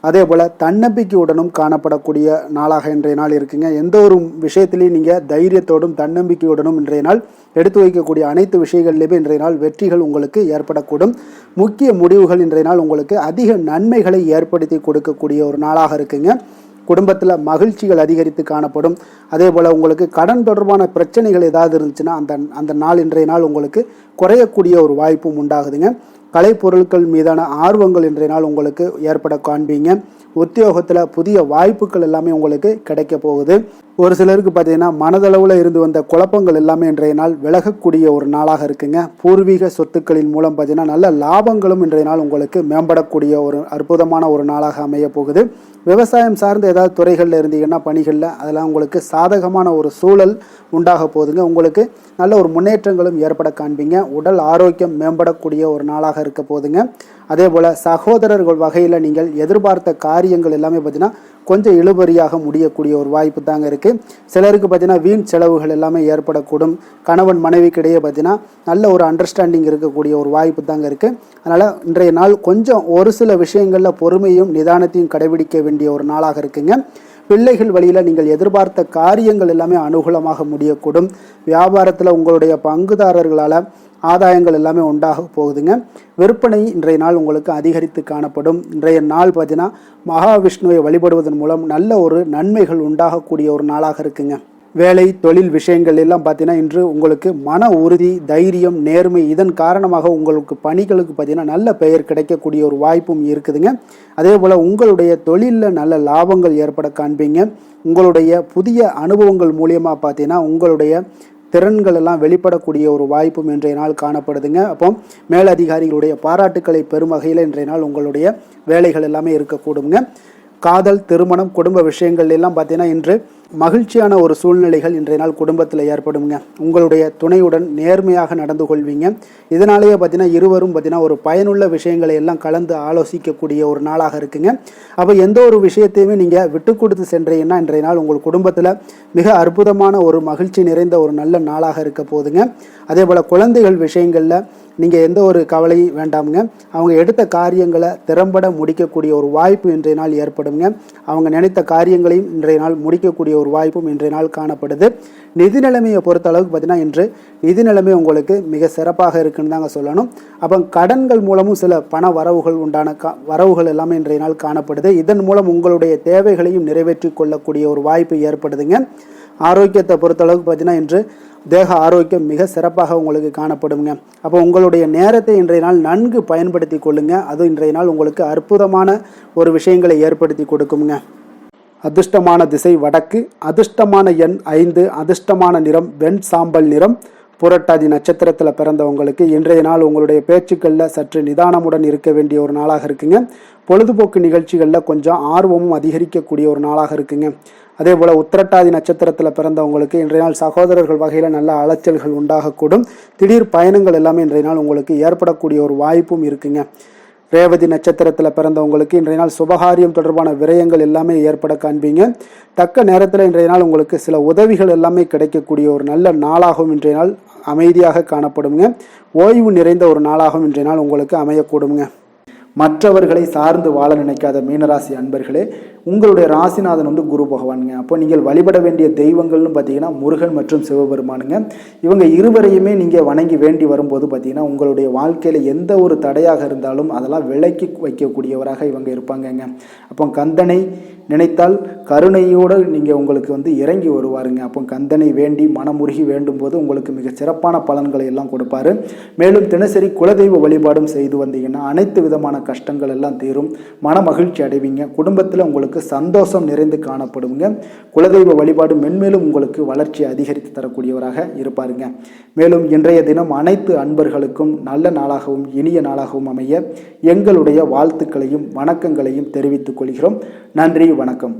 அதே போல் தன்னம்பிக்கையுடனும் காணப்படக்கூடிய நாளாக இன்றைய நாள் இருக்குங்க. எந்த ஒரு விஷயத்திலையும் நீங்கள் தைரியத்தோடும் தன்னம்பிக்கையுடனும் இன்றைய நாள் எடுத்து வைக்கக்கூடிய அனைத்து விஷயங்கள்லையுமே இன்றைய நாள் வெற்றிகள் உங்களுக்கு ஏற்படக்கூடும். முக்கிய முடிவுகள் இன்றைய நாள் உங்களுக்கு அதிக நன்மைகளை ஏற்படுத்தி கொடுக்கக்கூடிய ஒரு நாளாக இருக்குங்க. குடும்பத்தில் மகிழ்ச்சிகள் அதிகரித்து காணப்படும். அதே போல் உங்களுக்கு கடன் தொடர்பான பிரச்சனைகள் ஏதாவது இருந்துச்சுன்னா அந்த நாள் இன்றைய நாள் உங்களுக்கு குறையக்கூடிய ஒரு வாய்ப்பும் உண்டாகுதுங்க. கலைப்பொருட்கள் மீதான ஆர்வங்கள் இன்றைய நாள் உங்களுக்கு ஏற்பட காண்பீங்க. உத்தியோகத்தில் புதிய வாய்ப்புகள் எல்லாமே உங்களுக்கு கிடைக்க போகுது. ஒரு சிலருக்கு பார்த்தீங்கன்னா மனதளவில் இருந்து வந்த குழப்பங்கள் எல்லாமே இன்றைய நாள் விலகக்கூடிய ஒரு நாளாக இருக்குங்க. பூர்வீக சொத்துக்களின் மூலம் பார்த்தீங்கன்னா நல்ல லாபங்களும் இன்றைய நாள் உங்களுக்கு மேம்படக்கூடிய ஒரு அற்புதமான ஒரு நாளாக அமைய போகுது. விவசாயம் சார்ந்த ஏதாவது துறைகளில் இருந்தீங்கன்னா பணிகளில் அதெல்லாம் உங்களுக்கு சாதகமான ஒரு சூழல் உண்டாக போகுதுங்க. உங்களுக்கு நல்ல ஒரு முன்னேற்றங்களும் ஏற்பட காண்பீங்க. உடல் ஆரோக்கியம் மேம்படக்கூடிய ஒரு நாளாக இருக்க போகுதுங்க. அதே போல் சகோதரர்கள் வகையில் நீங்கள் எதிர்பார்த்த காரியங்கள் எல்லாமே பார்த்தீங்கன்னா கொஞ்சம் இழுபறியாக முடியக்கூடிய ஒரு வாய்ப்பு தாங்க இருக்குது. சிலருக்கு பார்த்தீங்கன்னா வீண் செலவுகள் எல்லாமே ஏற்படக்கூடும். கணவன் மனைவிக்கிடையே பார்த்தீங்கன்னா நல்ல ஒரு அண்டர்ஸ்டாண்டிங் இருக்கக்கூடிய ஒரு வாய்ப்பு தாங்க இருக்குது. அதனால் இன்றைய நாள் கொஞ்சம் ஒரு சில விஷயங்களில் பொறுமையும் நிதானத்தையும் கடைபிடிக்க வேண்டிய ஒரு நாளாக இருக்குங்க. பிள்ளைகள் வழியில் நீங்கள் எதிர்பார்த்த காரியங்கள் எல்லாமே அனுகூலமாக முடியக்கூடும். வியாபாரத்தில் உங்களுடைய பங்குதாரர்களால் ஆதாயங்கள் எல்லாமே உண்டாக போகுதுங்க. விற்பனை இன்றைய நாள் உங்களுக்கு அதிகரித்து காணப்படும். இன்றைய நாள் பார்த்தீங்கன்னா மகாவிஷ்ணுவை வழிபடுவதன் மூலம் நல்ல ஒரு நன்மைகள் உண்டாகக்கூடிய ஒரு நாளாக இருக்குங்க. வேலை தொழில் விஷயங்கள் எல்லாம் பார்த்தீங்கன்னா இன்று உங்களுக்கு மன உறுதி தைரியம் நேர்மை இதன் காரணமாக உங்களுக்கு பணிகளுக்கு பார்த்தீங்கன்னா நல்ல பெயர் கிடைக்கக்கூடிய ஒரு வாய்ப்பும் இருக்குதுங்க. அதே போல் உங்களுடைய தொழிலில் நல்ல லாபங்கள் ஏற்பட காண்பீங்க. உங்களுடைய புதிய அனுபவங்கள் மூலியமாக பார்த்தீங்கன்னா உங்களுடைய திறன்கள் எல்லாம் வெளிப்படக்கூடிய ஒரு வாய்ப்பும் இன்றைய நாள் காணப்படுதுங்க. அப்போ மேலதிகாரிகளுடைய பாராட்டுக்களை பெறும் வகையில் இன்றைய நாள் உங்களுடைய வேலைகள் எல்லாமே இருக்கக்கூடுங்க. காதல், திருமணம், குடும்ப விஷயங்கள் எல்லாம் பார்த்தீங்கன்னா இன்று மகிழ்ச்சியான ஒரு சூழ்நிலைகள் இன்றைய நாள் குடும்பத்தில் ஏற்படுங்க. உங்களுடைய துணையுடன் நேர்மையாக நடந்து கொள்வீங்க. இதனாலேயே பார்த்தீங்கன்னா இருவரும் பார்த்தீங்கன்னா ஒரு பயனுள்ள விஷயங்களை எல்லாம் கலந்து ஆலோசிக்கக்கூடிய ஒரு நாளாக இருக்குங்க. அப்போ எந்த ஒரு விஷயத்தையுமே நீங்கள் விட்டு கொடுத்து சென்றீங்கன்னா இன்றைய நாள் உங்கள் குடும்பத்தில் மிக அற்புதமான ஒரு மகிழ்ச்சி நிறைந்த ஒரு நல்ல நாளாக இருக்க போகுதுங்க. அதே போல் குழந்தைகள் விஷயங்களில் நீங்கள் எந்த ஒரு கவலையும் வேண்டாமுங்க. அவங்க எடுத்த காரியங்களை திறம்பட முடிக்கக்கூடிய ஒரு வாய்ப்பு இன்றைய நாள் ஏற்படுங்க. அவங்க நினைத்த காரியங்களையும் இன்றைய நாள் முடிக்கக்கூடிய ஒரு வாய்ப்பும் இன்றைய நாள் காணப்படுது. நிதி நிலைமையை பொறுத்த அளவுக்கு பார்த்தீங்கன்னா இன்று நிதி நிலைமை உங்களுக்கு மிக சிறப்பாக இருக்குன்னு தாங்க சொல்லணும். அப்போ கடன்கள் மூலமும் சில பண வரவுகள் உண்டான வரவுகள் எல்லாமே இன்றைய நாள் காணப்படுது. இதன் மூலம் உங்களுடைய தேவைகளையும் நிறைவேற்றி கொள்ளக்கூடிய ஒரு வாய்ப்பு ஏற்படுதுங்க. ஆரோக்கியத்தை பொறுத்தளவுக்கு பார்த்தீங்கன்னா இன்று தேக ஆரோக்கியம் மிக சிறப்பாக உங்களுக்கு காணப்படுங்க. அப்போ உங்களுடைய நேரத்தை இன்றைய நாள் நன்கு பயன்படுத்தி கொள்ளுங்க. அது இன்றைய நாள் உங்களுக்கு அற்புதமான ஒரு விஷயங்களை ஏற்படுத்தி கொடுக்குங்க. அதிர்ஷ்டமான திசை வடக்கு, அதிர்ஷ்டமான எண் 5, அதிர்ஷ்டமான நிறம் வெண் சாம்பல் நிறம். புரட்டாதி நட்சத்திரத்தில் பிறந்தவங்களுக்கு இன்றைய நாள் உங்களுடைய பேச்சுக்களில் சற்று நிதானமுடன் இருக்க வேண்டிய ஒரு நாளாக இருக்குங்க. பொழுதுபோக்கு நிகழ்ச்சிகளில் கொஞ்சம் ஆர்வமும் அதிகரிக்கக்கூடிய ஒரு நாளாக இருக்குங்க. அதே போல் உத்திரட்டாதி நட்சத்திரத்தில் பிறந்தவங்களுக்கு இன்றைய நாள் சகோதரர்கள் வகையில் நல்ல அலைச்சல்கள் உண்டாகக்கூடும். திடீர் பயணங்கள் எல்லாமே இன்றைய நாள் உங்களுக்கு ஏற்படக்கூடிய ஒரு வாய்ப்பும் இருக்குங்க. ரேவதி நட்சத்திரத்தில் பிறந்தவங்களுக்கு இன்றைய நாள் சுபகாரியம் தொடர்பான விரயங்கள் எல்லாமே ஏற்பட காண்பீங்க. தக்க நேரத்தில் இன்றைய நாள் உங்களுக்கு சில உதவிகள் எல்லாமே கிடைக்கக்கூடிய ஒரு நல்ல நாளாகவும் இன்றைய நாள் அமைதியாக காணப்படுங்க. ஓய்வு நிறைந்த ஒரு நாளாகவும் இன்றைய நாள் உங்களுக்கு அமையக்கூடுங்க. மற்றவர்களை சார்ந்து வாழ நினைக்காத மீனராசி அன்பர்களே, உங்களுடைய ராசிநாதன் குரு பகவானுங்க. அப்போ நீங்கள் வழிபட வேண்டிய தெய்வங்கள்னு பார்த்தீங்கன்னா முருகன் மற்றும் சிவபெருமானுங்க. இவங்க இருவரையுமே நீங்கள் வணங்கி வேண்டி வரும்போது பார்த்தீங்கன்னா உங்களுடைய வாழ்க்கையில் எந்த ஒரு தடையாக இருந்தாலும் அதெல்லாம் விலக்கி வைக்கக்கூடியவராக இவங்க இருப்பாங்கங்க. அப்போ கந்தனை நினைத்தால் கருணையோடு நீங்கள் உங்களுக்கு இறங்கி வருவாருங்க. அப்போ கந்தனை வேண்டி மனமுருகி வேண்டும் போது உங்களுக்கு மிக சிறப்பான பலன்களை எல்லாம் கொடுப்பாரு. மேலும் தினசரி குலதெய்வ வழிபாடும் செய்து வந்தீங்கன்னா அனைத்து விதமான கஷ்டங்கள் எல்லாம் தீரும், மன மகிழ்ச்சி அடைவீங்க. குடும்பத்தில் உங்களுக்கு சந்தோஷம் நிறைந்து காணப்படுங்க. குலதெய்வ வழிபாடு மென்மேலும் உங்களுக்கு வளர்ச்சி அதிகரித்து தரக்கூடியவராக இருப்பாருங்க. மேலும் இன்றைய தினம் அனைத்து அன்பர்களுக்கும் நல்ல நாளாகவும் இனிய நாளாகவும் அமைய எங்களுடைய வாழ்த்துக்களையும் வணக்கங்களையும் தெரிவித்துக் கொள்கிறோம். நன்றி, வணக்கம்.